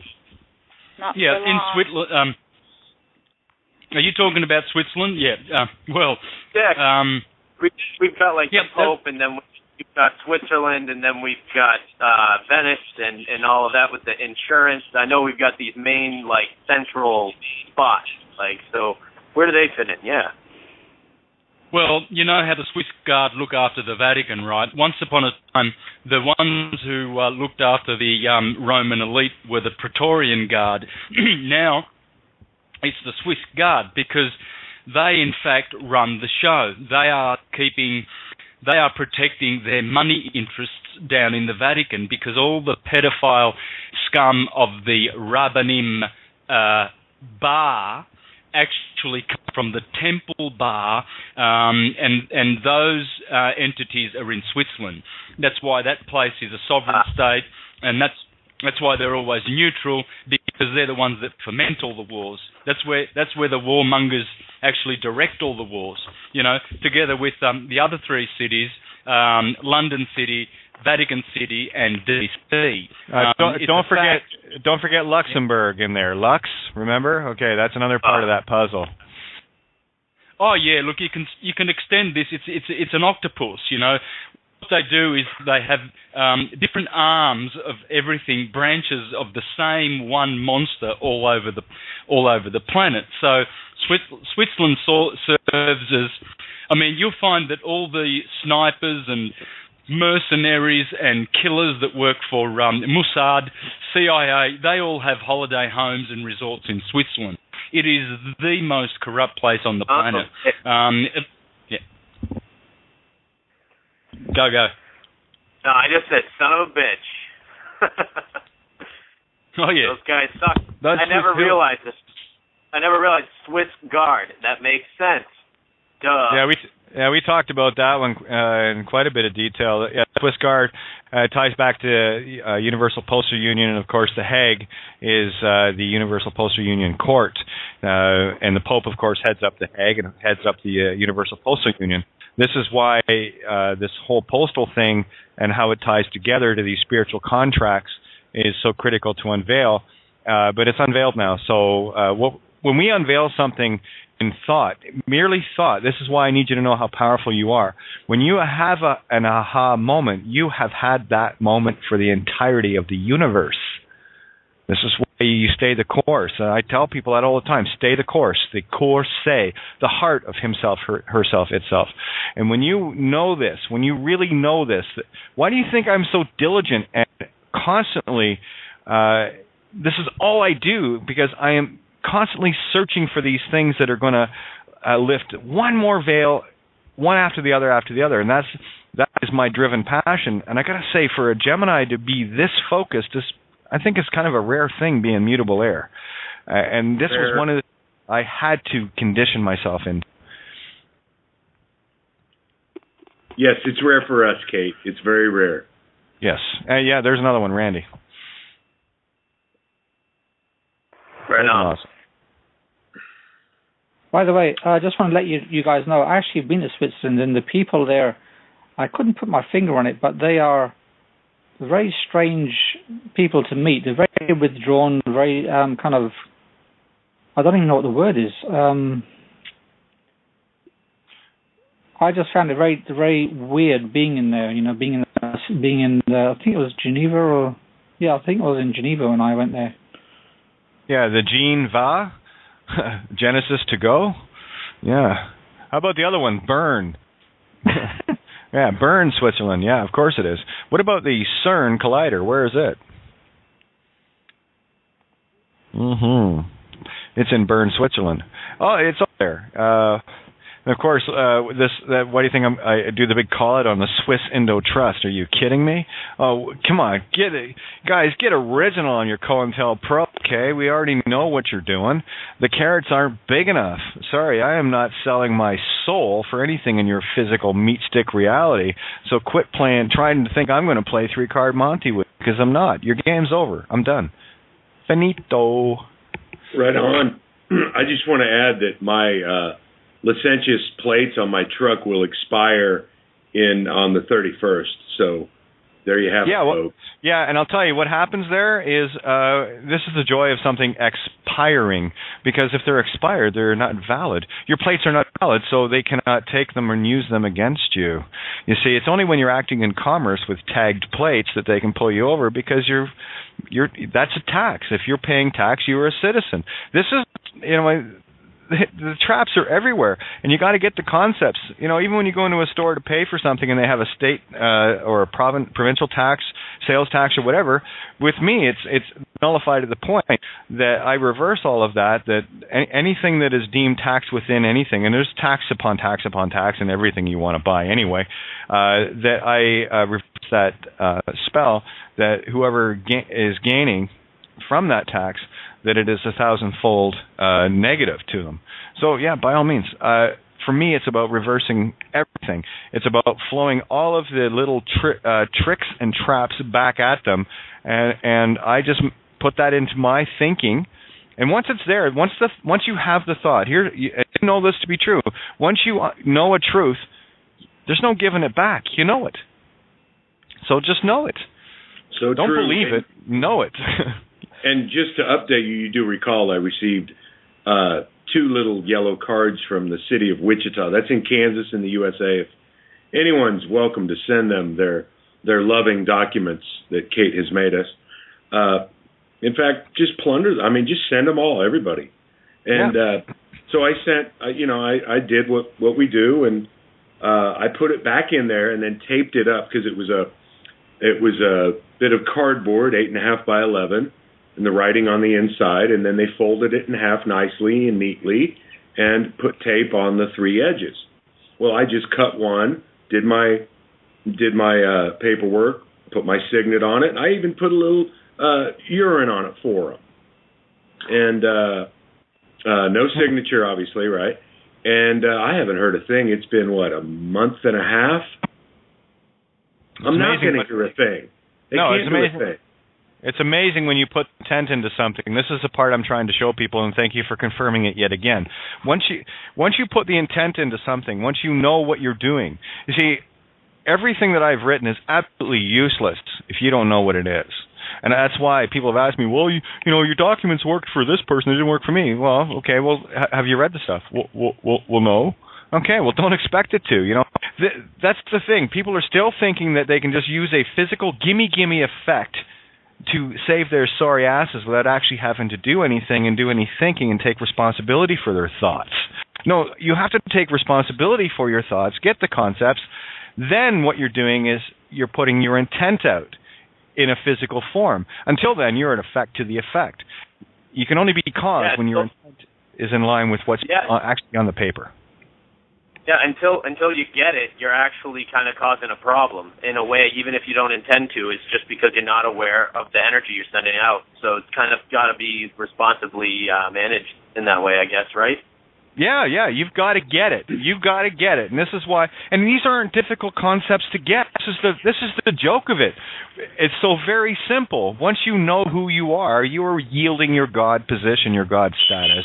in Switzerland. Are you talking about Switzerland? Yeah. We've got the Pope, and then we've got Switzerland, and then we've got Venice, and all of that with the insurance. I know we've got these main central spots. So where do they fit in? Yeah. Well, you know how the Swiss Guard look after the Vatican, right? Once upon a time, the ones who looked after the Roman elite were the Praetorian Guard. Now, it's the Swiss Guard because they, in fact, run the show. They are protecting their money interests down in the Vatican because all the pedophile scum of the Rabbanim bar actually come from the Temple Bar, and those entities are in Switzerland. That's why that place is a sovereign state, and that's why they're always neutral, because they're the ones that foment all the wars. That's where the warmongers actually direct all the wars. Together with the other three cities, London City, Vatican City, and DC. Don't forget Luxembourg in there. Lux, remember? Okay, that's another part of that puzzle. Oh yeah, look, you can extend this. It's an octopus. What they do is they have different arms of everything, branches of the same one monster all over the planet. So Switzerland serves as, you'll find that all the snipers and mercenaries and killers that work for Mossad, CIA, they all have holiday homes and resorts in Switzerland. It is the most corrupt place on the planet. Go. No, I just said son of a bitch. Oh yeah. Those guys suck. I never realized this. I never realized Swiss Guard. That makes sense. Duh. Yeah, we talked about that one in quite a bit of detail. Yeah, Swiss Guard ties back to Universal Postal Union, and of course the Hague is the Universal Postal Union Court, and the Pope, of course, heads up the Hague and heads up the Universal Postal Union. This is why this whole postal thing and how it ties together to these spiritual contracts is so critical to unveil, but it's unveiled now. So when we unveil something in thought, merely thought, this is why I need you to know how powerful you are. When you have an aha moment, you have had that moment for the entirety of the universe. This is why you stay the course. I tell people that all the time. Stay the course. The course, say, the heart of himself, herself, itself. And when you know this, when you really know this, why do you think I'm so diligent and constantly, this is all I do, because I am constantly searching for these things that are going to lift one more veil, one after the other, and that is my driven passion. And I got to say, for a Gemini to be this focused, I think it's kind of a rare thing, being mutable air. And this was one of the I had to condition myself in. Yes, it's rare for us, Kate. It's very rare. Yes. Yeah, there's another one, Randy. Right on. Awesome. By the way, I just want to let you guys know, I actually been to Switzerland, and the people there, I couldn't put my finger on it, but they are very strange people to meet. They're very withdrawn, very kind of, I don't even know what the word is. I just found it very, very weird being in there. Being in I think it was Geneva, I think it was in Geneva when I went there. Yeah, the Gene Va, Genesis to go. Yeah. How about the other one, Bern? Yeah, Bern, Switzerland. Yeah, of course it is. What about the CERN Collider? Where is it? It's in Bern, Switzerland. Oh, it's up there. And of course, what do you think I do the big call out on the Swiss Indo Trust? Are you kidding me? Oh, come on, guys, get original on your COINTELPRO. Okay, we already know what you're doing. The carrots aren't big enough. Sorry, I am not selling my soul for anything in your physical meat stick reality. So quit trying to think I'm going to play 3-card Monty with, because I'm not. Your game's over. I'm done. Finito. Right on. I just want to add that my licentious plates on my truck will expire on the 31st. So there you have it, folks. Yeah, and I'll tell you what happens there is this is the joy of something expiring, because if they're expired, they're not valid. Your plates are not valid, so they cannot take them and use them against you. You see, it's only when you're acting in commerce with tagged plates that they can pull you over, because that's a tax. If you're paying tax, you're a citizen. This is, the traps are everywhere, and you got to get the concepts. Even when you go into a store to pay for something and they have a state or a provincial tax, sales tax, or whatever, with me it's nullified to the point that I reverse all of that. That anything that is deemed tax within anything, and there's tax upon tax upon tax in everything you want to buy anyway, that I reverse that spell, that whoever is gaining from that tax, that it is 1,000-fold negative to them. So yeah, by all means. For me, it's about reversing everything. It's about flowing all of the little tricks and traps back at them, and I just put that into my thinking. And once it's there, once you have the thought, here, you know this to be true. Once you know a truth, there's no giving it back. You know it. So just know it. So don't true. Believe it. Know it. And just to update you, you do recall I received 2 little yellow cards from the city of Wichita. That's in Kansas in the USA. If anyone's welcome to send them their loving documents that Kate has made us. In fact, just plunder them. I mean, just send them all, everybody. And so I sent, I did what we do, and I put it back in there and then taped it up, because it was a bit of cardboard, 8.5 by 11. And the writing on the inside, and then they folded it in half nicely and neatly and put tape on the 3 edges. Well, I just cut one, did my did my paperwork, put my signet on it, and I even put a little urine on it for them. And no signature, obviously, right? And I haven't heard a thing. It's been, a month and a half? I'm not going to hear a thing. They can't do a thing. It's amazing when you put intent into something. This is the part I'm trying to show people, and thank you for confirming it yet again. Once you put the intent into something, once you know what you're doing, you see, everything that I've written is absolutely useless if you don't know what it is. And that's why people have asked me, well, you know, your documents worked for this person, they didn't work for me. Well, okay, well, have you read the stuff? Well, no. Okay, well, don't expect it to. You know, that's the thing. People are still thinking that they can just use a physical gimme effect to save their sorry asses without actually having to do anything and do any thinking and take responsibility for their thoughts. No, you have to take responsibility for your thoughts, get the concepts. Then what you're doing is you're putting your intent out in a physical form. Until then, you're an effect to the effect. You can only be caused when your intent is in line with what's actually on the paper. Yeah, until you get it, you're actually kind of causing a problem in a way, even if you don't intend to. It's just because you're not aware of the energy you're sending out. So it's kind of got to be responsibly managed in that way, I guess, right? Yeah, you've got to get it. You've got to get it, and this is why. And these aren't difficult concepts to get. This is the joke of it. It's so very simple. Once you know who you are yielding your God position, your God status.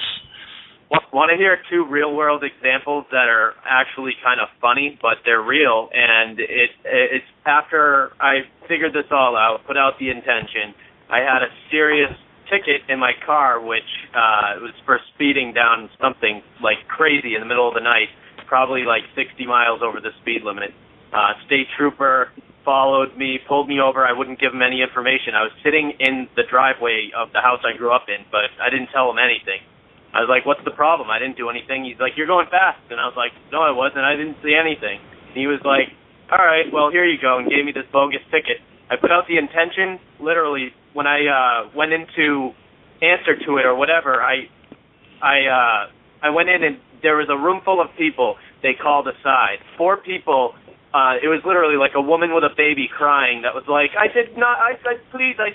Want to hear two real-world examples that are actually kind of funny, but they're real, and it's after I figured this all out, put out the intention, I had a serious ticket in my car, which it was for speeding down something like crazy in the middle of the night, probably like 60 miles over the speed limit. State trooper followed me, pulled me over. I wouldn't give him any information. I was sitting in the driveway of the house I grew up in, but I didn't tell him anything. I was like, what's the problem? I didn't do anything. He's like, you're going fast. And I was like, no, I wasn't. I didn't see anything. And he was like, all right, well, here you go, and gave me this bogus ticket. I put out the intention, literally, when I went into answer to it or whatever, I went in and there was a room full of people. They called aside. 4 people. It was literally like a woman with a baby crying that was like, I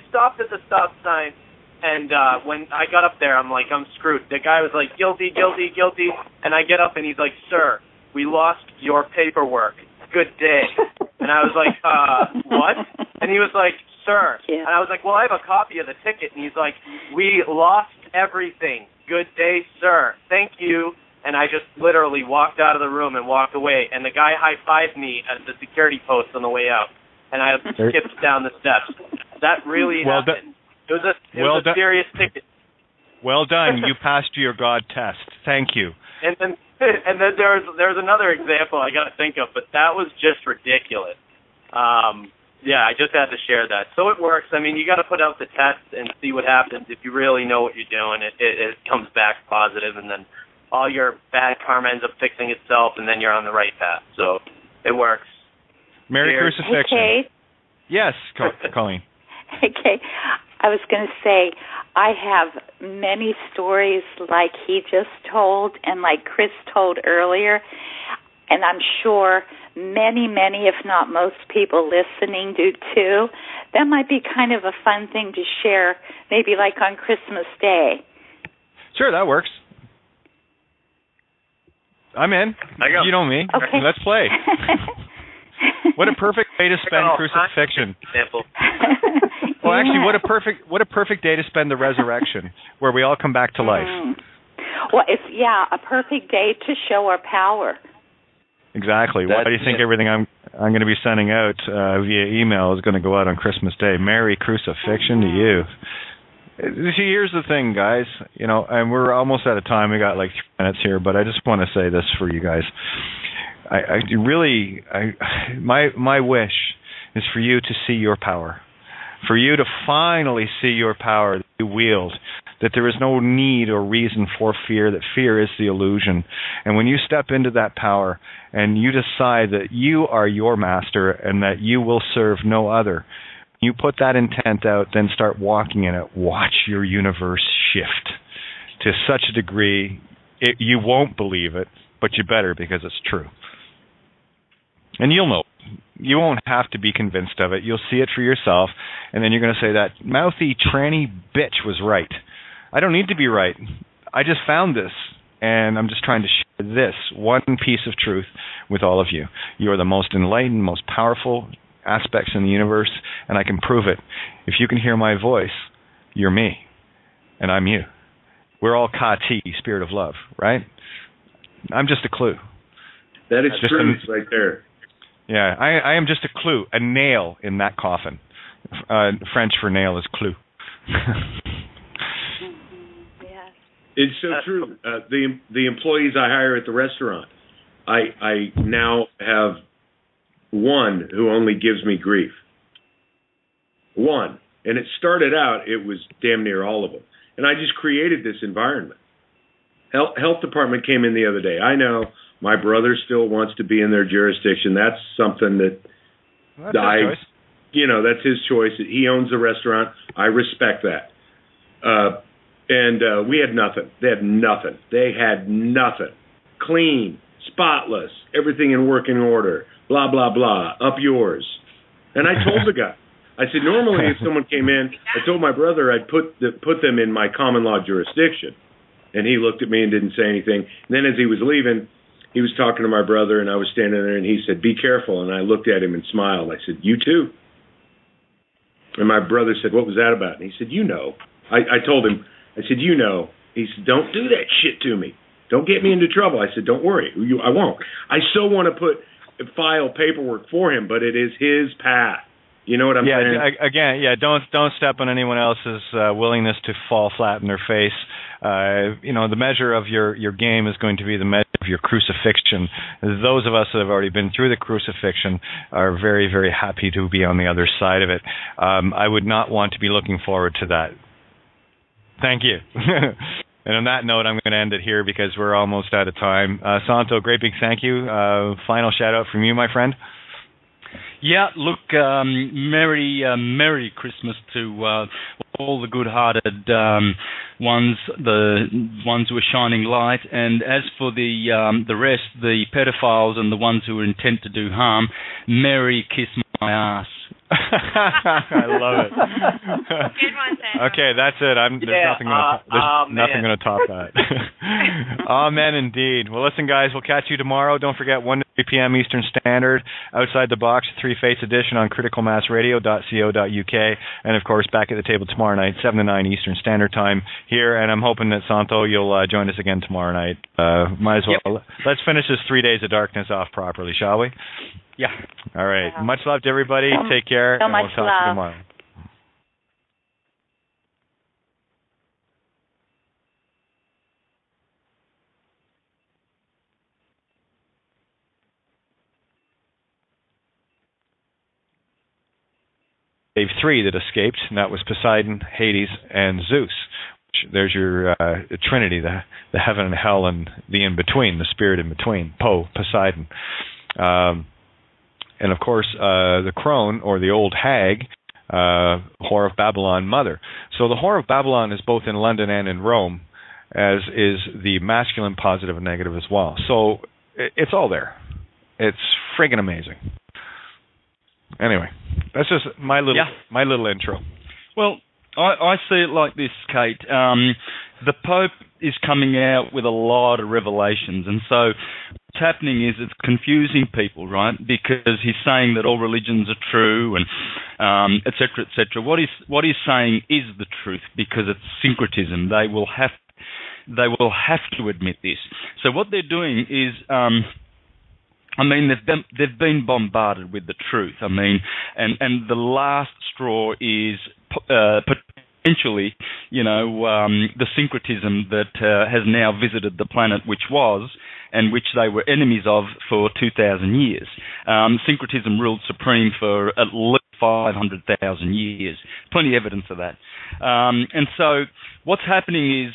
stopped at the stop sign. And when I got up there, I'm like, I'm screwed. The guy was like, guilty. And I get up and he's like, sir, we lost your paperwork. Good day. And I was like, what? And he was like, sir. Yeah. And I was like, well, I have a copy of the ticket. And he's like, we lost everything. Good day, sir. Thank you. And I just literally walked out of the room and walked away. And the guy high-fived me at the security post on the way out. And I skipped down the steps. That really happened. It was a serious ticket. Well done. You passed your God test. Thank you. And then there's another example I got to think of, but that was just ridiculous. I just had to share that. So it works. I mean, you got to put out the test and see what happens. If you really know what you're doing, it comes back positive, and then all your bad karma ends up fixing itself, and then you're on the right path. So it works. Merry Crucifixion. Hey, Kate. Yes, Colleen. Okay. I was going to say, I have many stories like he just told and like Chris told earlier, and I'm sure many, if not most people listening do too. That might be kind of a fun thing to share, maybe like on Christmas Day. Sure, that works. I'm in. You know me. Okay. Let's play. What a perfect way to spend crucifixion. Well, actually, what a perfect day to spend the resurrection, where we all come back to life. Well, it's a perfect day to show our power. Exactly. Why do you think everything I'm going to be sending out via email is going to go out on Christmas Day? Merry Crucifixion to you. See, here's the thing, guys. You know, and we're almost out of time. We got like 3 minutes here, but I just want to say this for you guys. My wish is for you to see your power, for you to finally see your power that you wield, that there is no need or reason for fear, that fear is the illusion. And when you step into that power and you decide that you are your master and that you will serve no other, you put that intent out, then start walking in it. Watch your universe shift to such a degree you won't believe it, but you better, because it's true. And you'll know. You won't have to be convinced of it. You'll see it for yourself, and then you're going to say, that mouthy, tranny bitch was right. I don't need to be right. I just found this, and I'm just trying to share this one piece of truth with all of you. You are the most enlightened, most powerful aspects in the universe, and I can prove it. If you can hear my voice, you're me, and I'm you. We're all Ka-Ti, spirit of love, right? I'm just a clue. That is truth right there. Yeah, I am just a clue, a nail in that coffin. French for nail is clou. It's so true. The employees I hire at the restaurant, I now have one who only gives me grief. One. And it started out, it was damn near all of them. And I just created this environment. Health department came in the other day. I know my brother still wants to be in their jurisdiction. That's something that that's his choice. That's his choice. He owns the restaurant. I respect that. And we had nothing. They had nothing. They had nothing. Clean, spotless, everything in working order, blah, blah, blah, up yours. And I told the guy, I said, normally if someone came in, I told my brother I'd put them in my common law jurisdiction. And he looked at me and didn't say anything. And then as he was leaving, he was talking to my brother, and I was standing there, and he said, be careful. And I looked at him and smiled. I said, you too? And my brother said, what was that about? And he said, I told him, I said, He said, don't do that shit to me. Don't get me into trouble. I said, don't worry. I won't. I so want to file paperwork for him, but it is his path. You know what I'm saying? Again, don't step on anyone else's willingness to fall flat in their face. The measure of your game is going to be the measure of your crucifixion. Those of us that have already been through the crucifixion are very, very happy to be on the other side of it. I would not want to be looking forward to that. Thank you. And on that note, I'm going to end it here because we're almost out of time. Santo, great big thank you. Final shout out from you, my friend. Yeah, look, Merry Christmas to all the good-hearted ones, the ones who are shining light. And as for the rest, the pedophiles and the ones who are intent to do harm, Merry kiss my ass. I love it. Good one, Sam. Okay, that's it. There's nothing going to top that. Amen, indeed. Well, listen, guys, we'll catch you tomorrow. Don't forget, 1 to 3 p.m. Eastern Standard, Outside the Box, Three-Fates Edition on criticalmassradio.co.uk, and, of course, back at the table tomorrow night, 7 to 9 Eastern Standard Time here, and I'm hoping that, Santo, you'll join us again tomorrow night. Might as well. Yep. Let's finish this 3 days of darkness off properly, shall we? Yeah. All right. Much love to everybody. Take care. So and much we'll talk to you tomorrow. Wave 3 that escaped, and that was Poseidon, Hades, and Zeus. There's your Trinity, the heaven and hell and the in-between, the spirit in between, Poseidon. And, of course, the crone, or the old hag, Whore of Babylon, mother. So the Whore of Babylon is both in London and in Rome, as is the masculine positive and negative as well. So it's all there. It's friggin' amazing. Anyway, that's just my little intro. Well, I see it like this, Kate. The Pope is coming out with a lot of revelations, and so what's happening is it's confusing people, right? Because he's saying that all religions are true, and et cetera, et cetera. What he's saying is the truth because it's syncretism. They will have to admit this. So what they're doing is. They've been bombarded with the truth. And the last straw is potentially, the syncretism that has now visited the planet, which was, and which they were enemies of for 2,000 years. Syncretism ruled supreme for at least 500,000 years. Plenty of evidence of that. And so what's happening is,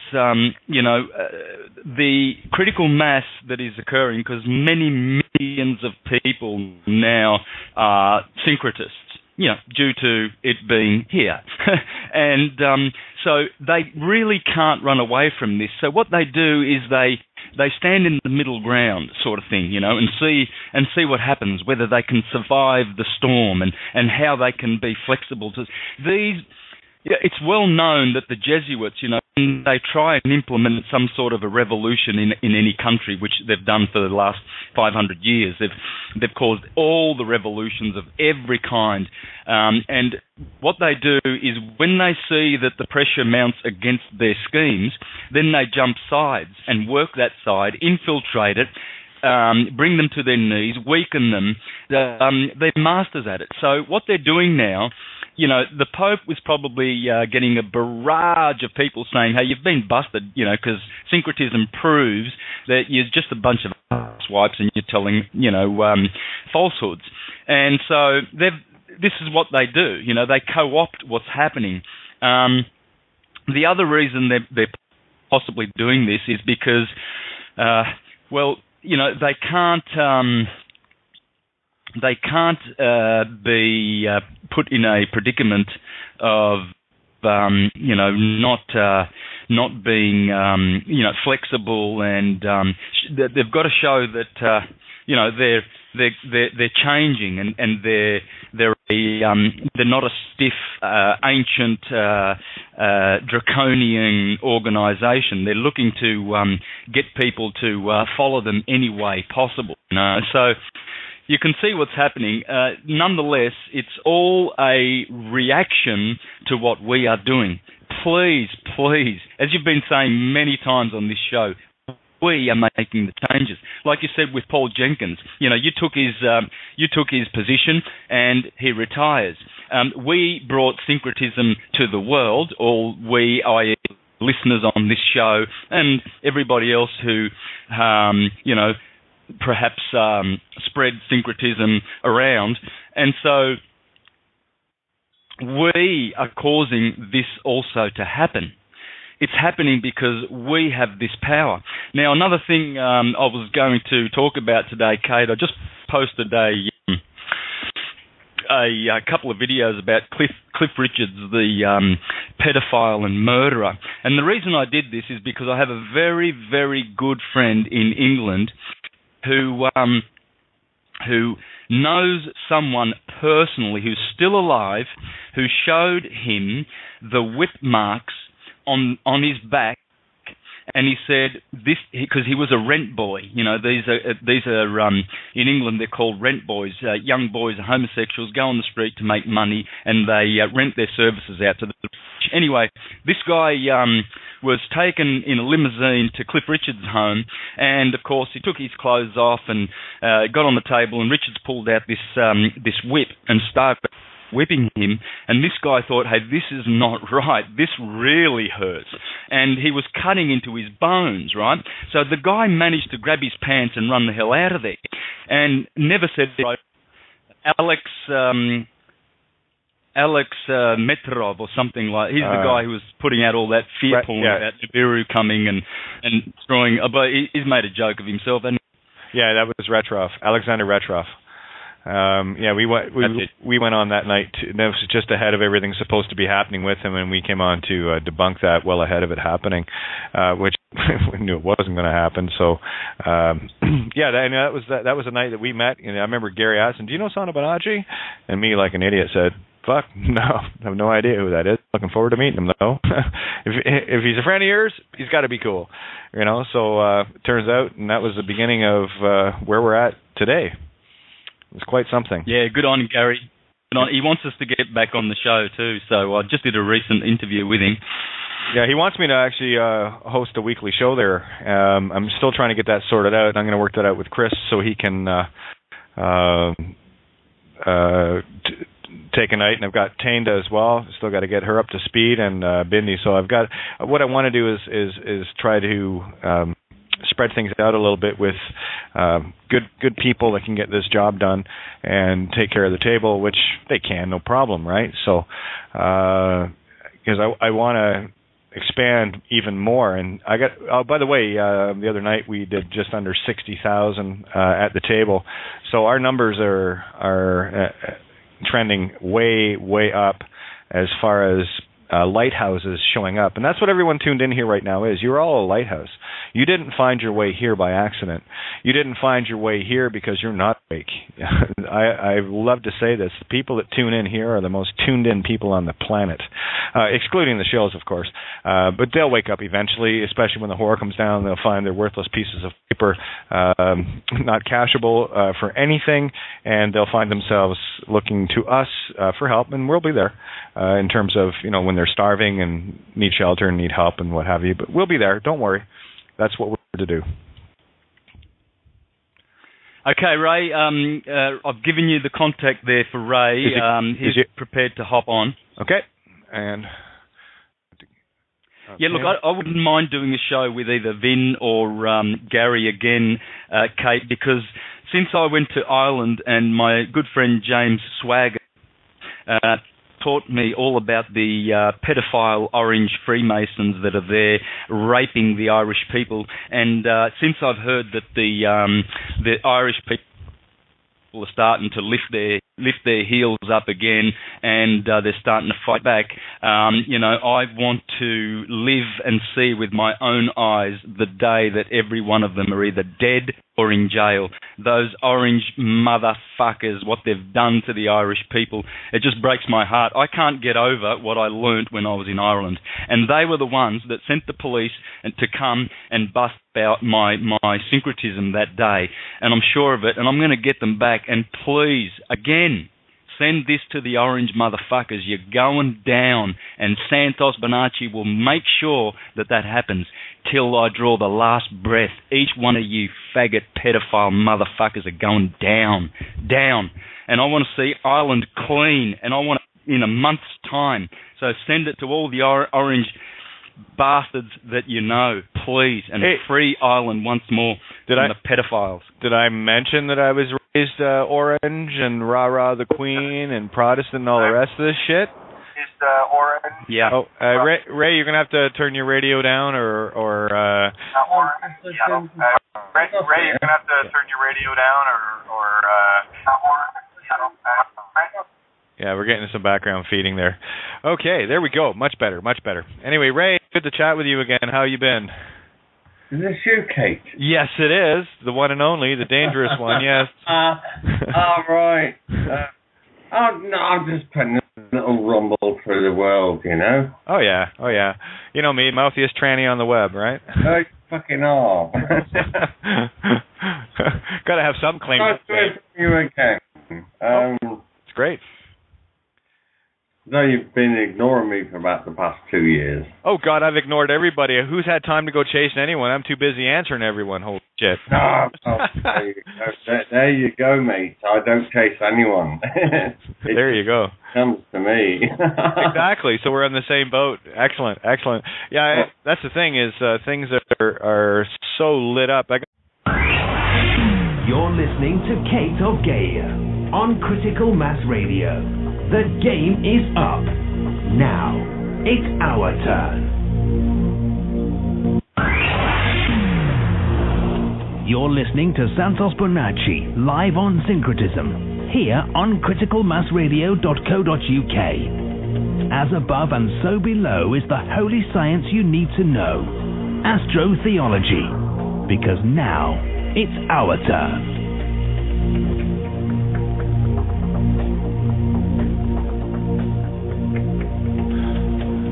the critical mass that is occurring, because many millions of people now are syncretists. due to it being here. And so they really can't run away from this. So what they do is they stand in the middle ground sort of thing, and see what happens, whether they can survive the storm and how they can be flexible to these. It's well known that the Jesuits, when they try and implement some sort of a revolution in any country, which they've done for the last 500 years, they've caused all the revolutions of every kind. And what they do is when they see that the pressure mounts against their schemes, then they jump sides and work that side, infiltrate it, bring them to their knees, weaken them. They're masters at it. So what they're doing now, the Pope was probably getting a barrage of people saying, hey, you've been busted, because syncretism proves that you're just a bunch of swipes and you're telling, falsehoods. And so this is what they do. They co-opt what's happening. The other reason they're possibly doing this is because, they can't be put in a predicament of not being flexible, and they've got to show that they're changing and they're not a stiff, ancient, draconian organisation. They're looking to get people to follow them any way possible. So you can see what's happening. Nonetheless, it's all a reaction to what we are doing. Please, as you've been saying many times on this show, we are making the changes. Like you said with Paul Jenkins, you took his position and he retires. We brought syncretism to the world, all we, i.e. listeners on this show, and everybody else who, perhaps spread syncretism around. And so we are causing this also to happen. It's happening because we have this power. Now, another thing I was going to talk about today, Kate, I just posted a couple of videos about Cliff Richards, the pedophile and murderer. And the reason I did this is because I have a very, very good friend in England who knows someone personally who's still alive, who showed him the whip marks on his back, and he said this because he was a rent boy. These are in England they're called rent boys. Young boys, homosexuals, go on the street to make money, and they rent their services out to the rich. Anyway, this guy was taken in a limousine to Cliff Richards' home, and of course he took his clothes off and got on the table, and Richards pulled out this whip and started whipping him, and this guy thought, hey, this is not right, this really hurts, and he was cutting into his bones, right? So the guy managed to grab his pants and run the hell out of there, and never said right. Alex Metrov or something like. He's the guy who was putting out all that fear porn about Nibiru coming and destroying. But he's made a joke of himself, and that was Retrov, Alexander Retrov. We went on that night. That was just ahead of everything supposed to be happening with him, and we came on to debunk that well ahead of it happening, which we knew it wasn't going to happen. So, that was the night that we met. I remember Gary asking, "Do you know Santos Bonacci?" And me, like an idiot, said, "Fuck, no, I have no idea who that is. Looking forward to meeting him, though. if he's a friend of yours, he's got to be cool, So it turns out, and that was the beginning of where we're at today. It was quite something. Yeah, good on Gary. He wants us to get back on the show too, so I just did a recent interview with him. Yeah, he wants me to actually host a weekly show there. I'm still trying to get that sorted out. I'm going to work that out with Chris so he can take a night, and I've got Tainda as well. Still got to get her up to speed, and Bindi. So I've got what I want to do is try to spread things out a little bit with good people that can get this job done and take care of the table, which they can, no problem, right? So because I want to expand even more, and I got. Oh, by the way, the other night we did just under 60,000 at the table, so our numbers are trending way, way up as far as lighthouses showing up. And that's what everyone tuned in here right now is. You're all a lighthouse. You didn't find your way here by accident. You didn't find your way here because you're not awake. I love to say this. The people that tune in here are the most tuned in people on the planet, excluding the shows, of course. But they'll wake up eventually, especially when the horror comes down. They'll find their worthless pieces of paper not cashable for anything, and they'll find themselves looking to us for help, and we'll be there in terms of, when they're starving and need shelter and need help and what have you. But we'll be there. Don't worry. That's what we're here to do. Okay, Ray, I've given you the contact there for Ray. He's prepared to hop on. Okay. And yeah, look, I wouldn't mind doing a show with either Vin or Gary again, Kate, because since I went to Ireland and my good friend James Swagger taught me all about the pedophile orange Freemasons that are there raping the Irish people, and since I've heard that the Irish people are starting to lift their heels up again, and they're starting to fight back, I want to live and see with my own eyes the day that every one of them are either dead or in jail. Those orange motherfuckers, what they've done to the Irish people, it just breaks my heart. I can't get over what I learnt when I was in Ireland. And they were the ones that sent the police to come and bust out my syncretism that day. And I'm sure of it, and I'm going to get them back. And please, again, send this to the orange motherfuckers. You're going down, and Santos Bonacci will make sure that happens till I draw the last breath. Each one of you faggot pedophile motherfuckers are going down. And I want to see Ireland clean, and I want it in a month's time. So send it to all the orange bastards that you know, please, and free Ireland once more from the pedophiles. Did I mention that I was raised orange and rah-rah the Queen and Protestant and all the rest of this shit? Orange. Yeah. Oh, Ray, you're gonna have to turn your radio down, or Ray, you're gonna have to turn your radio down, Yeah, we're getting some background feeding there. Okay, there we go. Much better. Anyway, Ray, good to chat with you again. How you been? Is this you, Kate? Yes, it is. The one and only, the dangerous one, yes. Right. No, I'm just putting a little rumble through the world, Oh, yeah. You know me, mouthiest tranny on the web, right? Oh, you fucking are. Gotta have some claim to fame. You again. It's great. No, you've been ignoring me for about the past 2 years. Oh, God, I've ignored everybody. Who's had time to go chasing anyone? I'm too busy answering everyone. Holy shit. There you go, mate. I don't chase anyone. There you go. Comes to me. Exactly. So we're on the same boat. Excellent. Yeah, that's the thing is things are so lit up. You're listening to Kate of Gaia on Critical Mass Radio. The game is up. Now, it's our turn. You're listening to Santos Bonacci live on Syncretism, here on criticalmassradio.co.uk. As above and so below is the holy science you need to know, astrotheology, because now it's our turn.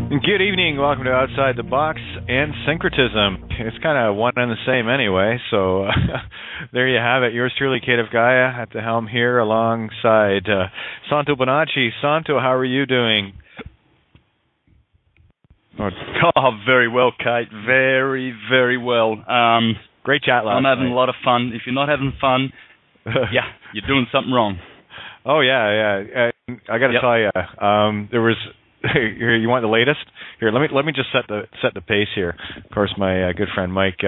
Good evening. Welcome to Outside the Box and Syncretism. It's kind of one and the same anyway, so there you have it. Yours truly, Kate of Gaia, at the helm here alongside Santos Bonacci. Santo, how are you doing? Oh, very well, Kate. Very, very well. Great chat last night. I'm having a lot of fun. If you're not having fun, yeah, you're doing something wrong. Oh, yeah. I got to tell you, there was... Here, you want the latest? Here, let me just set the pace here. Of course, my good friend Mike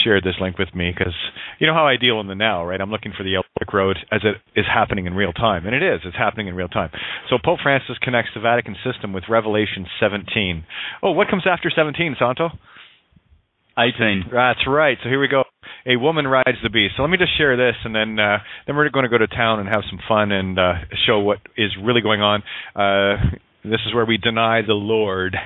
shared this link with me because you know how I deal in the now, right? I'm looking for the Celtic Road as it is happening in real time, and it's happening in real time. So Pope Francis connects the Vatican system with Revelation 17. Oh, what comes after 17, Santo? 18. That's right. So here we go. A woman rides the beast. So let me just share this, and then we're going to go to town and have some fun and show what is really going on. This is where we deny the Lord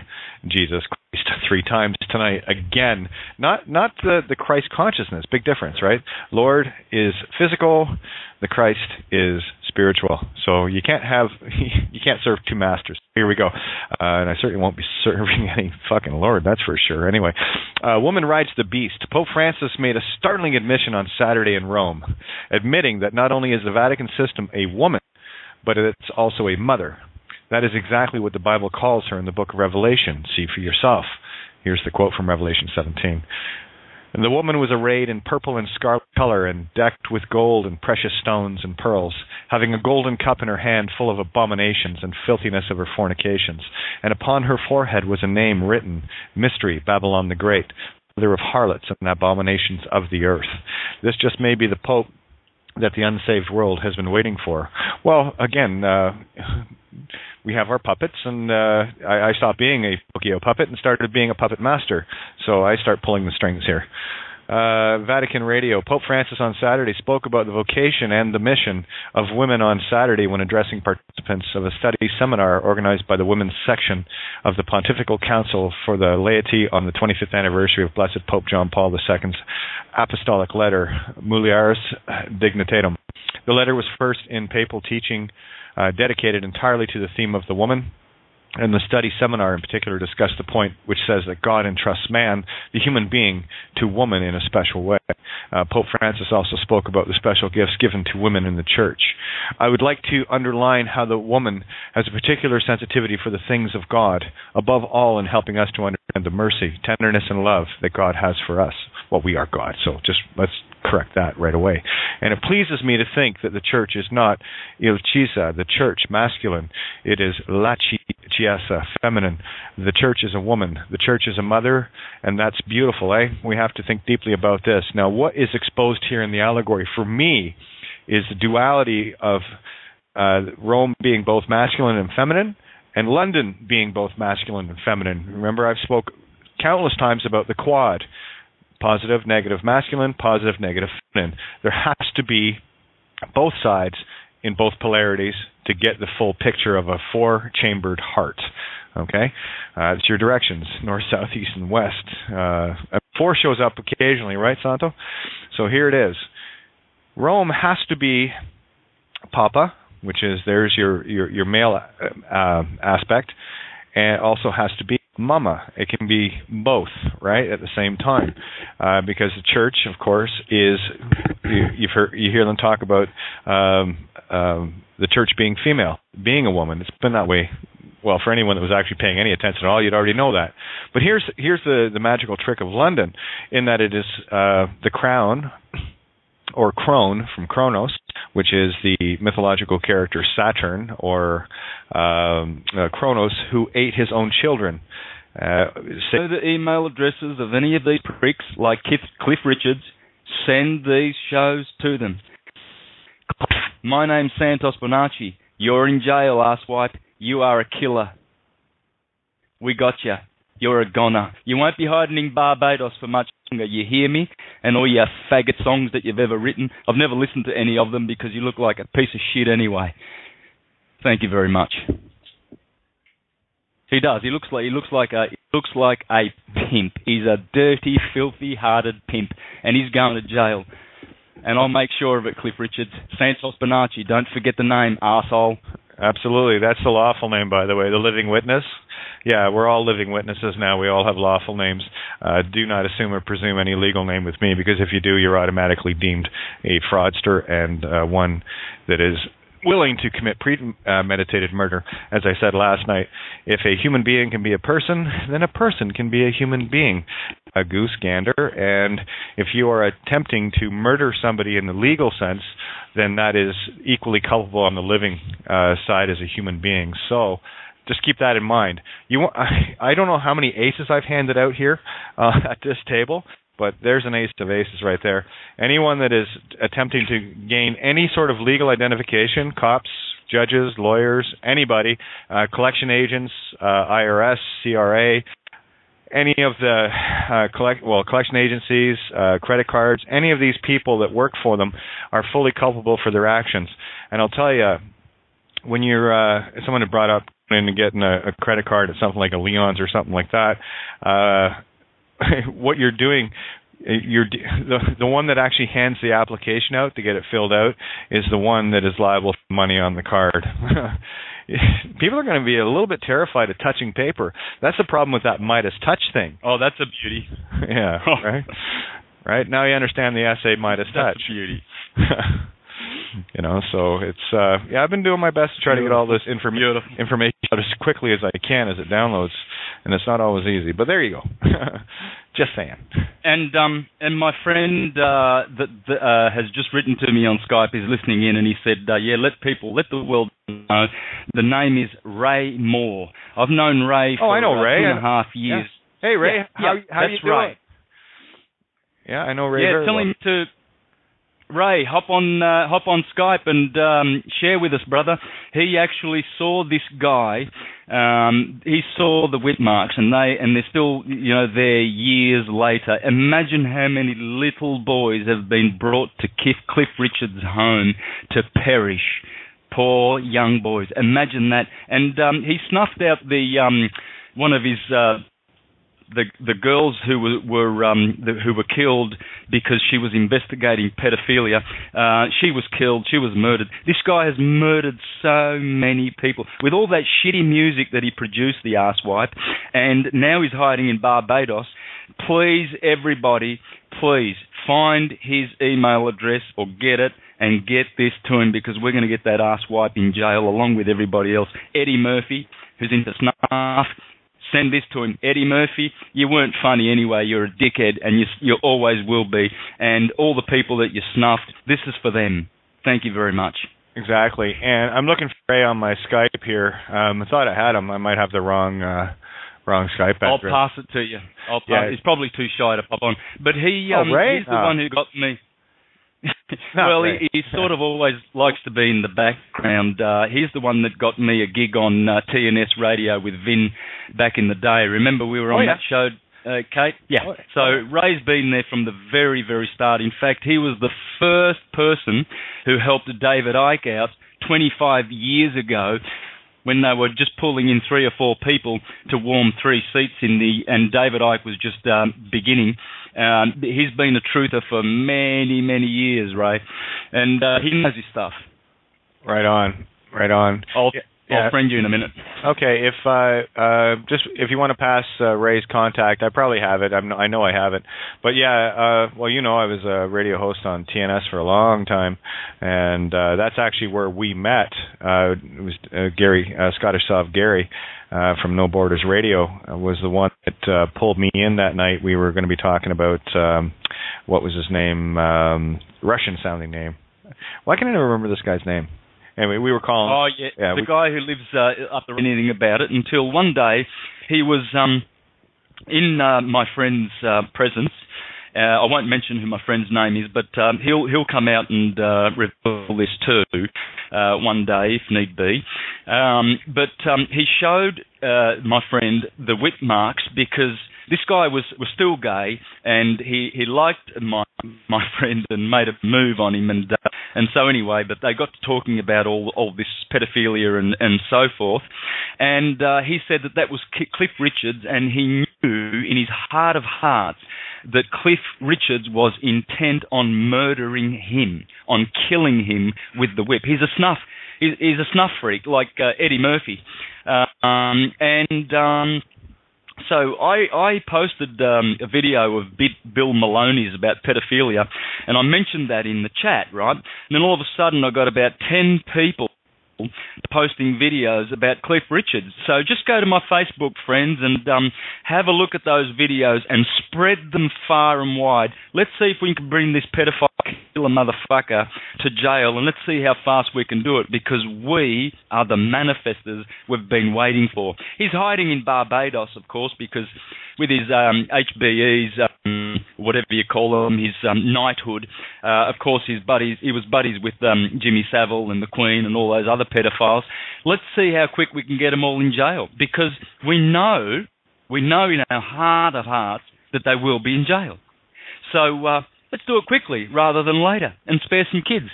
Jesus Christ 3 times tonight. Again, not the Christ consciousness. Big difference, right? Lord is physical. The Christ is spiritual. So you can't serve 2 masters. Here we go. And I certainly won't be serving any fucking Lord, that's for sure. Anyway, woman rides the beast. Pope Francis made a startling admission on Saturday in Rome, admitting that not only is the Vatican system a woman, but it's also a mother. That is exactly what the Bible calls her in the book of Revelation. See for yourself. Here's the quote from Revelation 17. And the woman was arrayed in purple and scarlet color and decked with gold and precious stones and pearls, having a golden cup in her hand full of abominations and filthiness of her fornications. And upon her forehead was a name written, Mystery, Babylon the Great, mother of harlots and abominations of the earth. This just may be the Pope that the unsaved world has been waiting for. Well, again, we have our puppets, and I stopped being a Pinocchio puppet and started being a puppet master. So I start pulling the strings here. Vatican Radio. Pope Francis on Saturday spoke about the vocation and the mission of women on Saturday when addressing participants of a study seminar organized by the Women's Section of the Pontifical Council for the Laity on the 25th anniversary of Blessed Pope John Paul II's apostolic letter, Mulieris Dignitatem. The letter was first in papal teaching dedicated entirely to the theme of the woman, and the study seminar in particular discussed the point which says that God entrusts man, the human being, to woman in a special way. Pope Francis also spoke about the special gifts given to women in the church. I would like to underline how the woman has a particular sensitivity for the things of God, above all in helping us to understand the mercy, tenderness, and love that God has for us. Well, we are God, so just let's correct that right away. And it pleases me to think that the church is not il Chiesa, the church, masculine. It is la Chiesa, feminine. The church is a woman. The church is a mother, and that's beautiful, eh? We have to think deeply about this. Now, what is exposed here in the allegory, for me, is the duality of Rome being both masculine and feminine, and London being both masculine and feminine. Remember, I've spoke countless times about the quad. Positive, negative, masculine, positive, negative, feminine. There has to be both sides in both polarities to get the full picture of a 4-chambered heart. Okay? It's your directions, north, south, east, and west. 4 shows up occasionally, right, Santo? So here it is. Rome has to be Papa, which is there's your male aspect, and also has to be Mama. It can be both, right, at the same time, because the church, of course, is you hear them talk about the church being female, being a woman. It's been that way. Well, for anyone that was actually paying any attention at all, you'd already know that. But here's the magical trick of London, in that it is the crown, or crone from Kronos, which is the mythological character Saturn, or Kronos, who ate his own children. So the email addresses of any of these pricks, like Cliff Richards, send these shows to them. My name's Santos Bonacci. You're in jail, asswipe. You are a killer. We got you. You're a goner. You won't be hiding in Barbados for much longer, you hear me? And all your faggot songs that you've ever written, I've never listened to any of them because you look like a piece of shit anyway. Thank you very much. He does. He looks like a pimp. He's a dirty, filthy-hearted pimp, and he's going to jail. And I'll make sure of it, Cliff Richards. Santos Bonacci. Don't forget the name, arsehole. Absolutely. That's the lawful name, by the way. The living witness. Yeah, we're all living witnesses now. We all have lawful names. Do not assume or presume any legal name with me, because if you do, you're automatically deemed a fraudster and one that is willing to commit premeditated murder. As I said last night, if a human being can be a person, then a person can be a human being. A goose gander. And if you are attempting to murder somebody in the legal sense, then that is equally culpable on the living side as a human being. So just keep that in mind. I don't know how many aces I've handed out here at this table, but there's an ace of aces right there. Anyone that is attempting to gain any sort of legal identification, cops, judges, lawyers, anybody, collection agents, IRS, CRA, any of the collection agencies, credit cards, any of these people that work for them are fully culpable for their actions. And I'll tell you, when you're someone had brought up and getting a credit card at something like a Leon's or something like that, what you're doing, the one that actually hands the application out to get it filled out is the one that is liable for money on the card. People are going to be a little bit terrified of touching paper. That's the problem with that Midas touch thing. Oh, that's a beauty. Yeah, right. Right now you understand the essay Midas touch. That's a beauty. So it's I've been doing my best to try to get all this information out as quickly as I can as it downloads, and it's not always easy. But there you go. Just saying. And my friend that has just written to me on Skype is listening in, and he said, let the world know. The name is Ray Moore. I've known Ray for I know Ray. 2.5 years. Yeah. Hey Ray, how that's you doing? Right. Yeah, I know Ray very tell well. him to. Ray, hop on Skype and share with us, brother. He actually saw this guy. He saw the whip marks, and they're still, there years later. Imagine how many little boys have been brought to Cliff Richard's home to perish. Poor young boys. Imagine that. And he snuffed out the one of his. The girls who were killed because she was investigating pedophilia. She was killed. She was murdered. This guy has murdered so many people with all that shitty music that he produced, the arsewipe, and now he's hiding in Barbados. Please, everybody, please find his email address or get it and get this to him, because we're going to get that arsewipe in jail along with everybody else. Eddie Murphy, who's into snuff. Send this to him. Eddie Murphy, you weren't funny anyway. You're a dickhead, and you always will be. And all the people that you snuffed, this is for them. Thank you very much. Exactly. And I'm looking for Ray on my Skype here. I thought I had him. I might have the wrong Skype address. I'll pass it to you. He's probably too shy to pop on. But he's the one who got me. Well, he sort of always likes to be in the background. He's the one that got me a gig on TNS radio with Vin back in the day. Remember we were on that show, Kate? Yeah. So Ray's been there from the very, very start. In fact, he was the first person who helped David Icke out 25 years ago when they were just pulling in 3 or 4 people to warm 3 seats and David Icke was just beginning. He's been a truther for many, many years, Ray, and he knows his stuff. Right on. I'll friend you in a minute. Okay, if you want to pass Ray's contact, I probably have it. I know I have it. But I was a radio host on TNS for a long time, and that's actually where we met. It was Gary, Scottish Sov Gary from No Borders Radio was the one that pulled me in that night. We were going to be talking about what was his name, Russian-sounding name. Why can't I never remember this guy's name? Anyway, we were calling. Oh, yeah, the guy who lives up there, anything about it, until one day he was in my friend's presence. I won't mention who my friend's name is, but he'll come out and reveal this too one day if need be. But he showed my friend the whip marks because this guy was still gay, and he liked my friend and made a move on him, and so anyway, but they got to talking about all this pedophilia and so forth, and he said that was Cliff Richards, and he knew in his heart of hearts that Cliff Richards was intent on murdering him, on killing him with the whip. He's a snuff freak like Eddie Murphy, So I posted a video of Bill Maloney's about pedophilia, and I mentioned that in the chat, right? And then all of a sudden I got about 10 people posting videos about Cliff Richards. So just go to my Facebook friends and have a look at those videos and spread them far and wide. Let's see if we can bring this pedophile killer motherfucker to jail, and let's see how fast we can do it, because we are the manifestors we've been waiting for. He's hiding in Barbados, of course, because with his HBEs, whatever you call them, his knighthood, of course he was buddies with Jimmy Savile and the Queen and all those other pedophiles. Let's see how quick we can get them all in jail, because we know We know in our heart of hearts that they will be in jail. So let's do it quickly rather than later and spare some kids.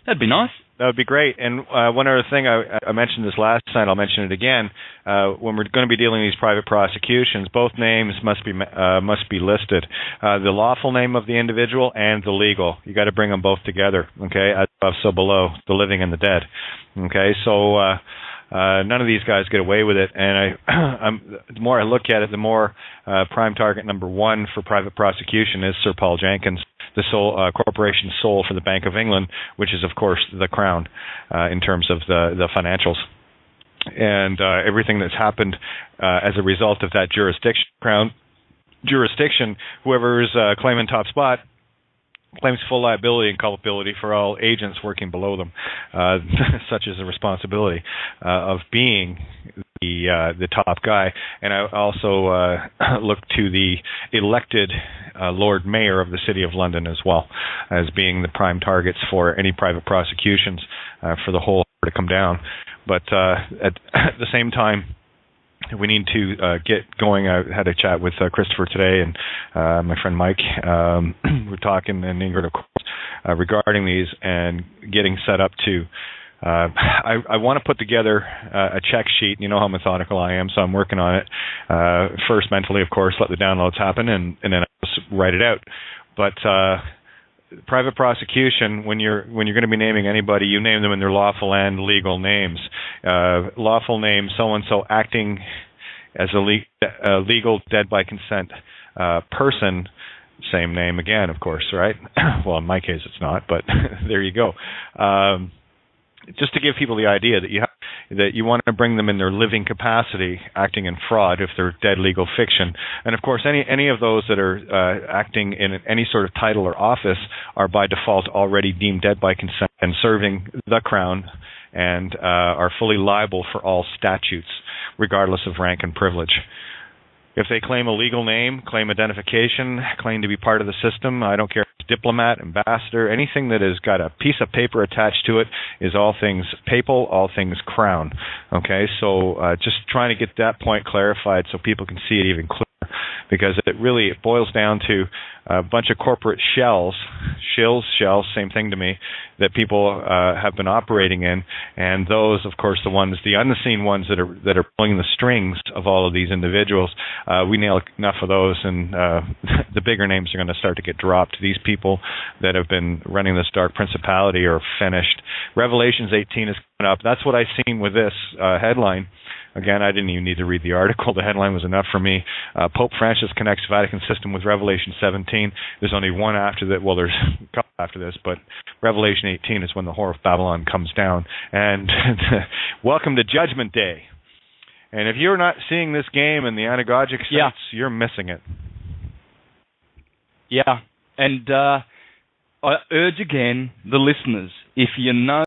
That'd be nice. That would be great. And one other thing, I mentioned this last night, I'll mention it again. When we're going to be dealing with these private prosecutions, both names must be listed. The lawful name of the individual and the legal. You got to bring them both together, okay? As above, so below, the living and the dead. Okay, so none of these guys get away with it. And the more I look at it, the more prime target number one for private prosecution is Sir Paul Jenkins, the sole corporation sole for the Bank of England, which is, of course, the Crown in terms of the financials. And everything that's happened as a result of that Crown jurisdiction, whoever's claiming top spot claims full liability and culpability for all agents working below them, such as the responsibility of being the top guy. And I also look to the elected Lord Mayor of the City of London as well as being the prime targets for any private prosecutions for the whole to come down. But at the same time, we need to get going. I had a chat with Christopher today and my friend Mike. We're talking, and Ingrid, of course, regarding these and getting set up to. I want to put together a check sheet. You know how methodical I am, so I'm working on it. First, mentally, of course, let the downloads happen, and then I just write it out. But private prosecution, when you're going to be naming anybody, you name them in their lawful and legal names. Lawful name, so-and-so acting as a legal dead by consent person, same name again, of course, right? Well, in my case it's not, but there you go. Just to give people the idea that you want to bring them in their living capacity, acting in fraud if they're dead legal fiction. And of course, any of those that are acting in any sort of title or office are by default already deemed dead by consent and serving the Crown and are fully liable for all statutes, regardless of rank and privilege. If they claim a legal name, claim identification, claim to be part of the system, I don't care if it's diplomat, ambassador, anything that has got a piece of paper attached to it is all things papal, all things Crown. Okay, so just trying to get that point clarified so people can see it even clearer, because it boils down to a bunch of corporate shells, same thing to me, that people have been operating in, and those, of course, the unseen ones that are pulling the strings of all of these individuals. We nail enough of those, and the bigger names are going to start to get dropped. These people that have been running this dark principality are finished. Revelations 18 is coming up. That's what I've seen with this headline. Again, I didn't even need to read the article. The headline was enough for me. Pope Francis connects Vatican system with Revelation 17. There's only one after that. Well, there's a couple after this, but Revelation 18 is when the whore of Babylon comes down. And welcome to Judgment Day. And if you're not seeing this game in the anagogic sense, you're missing it. Yeah, and I urge again the listeners, if you know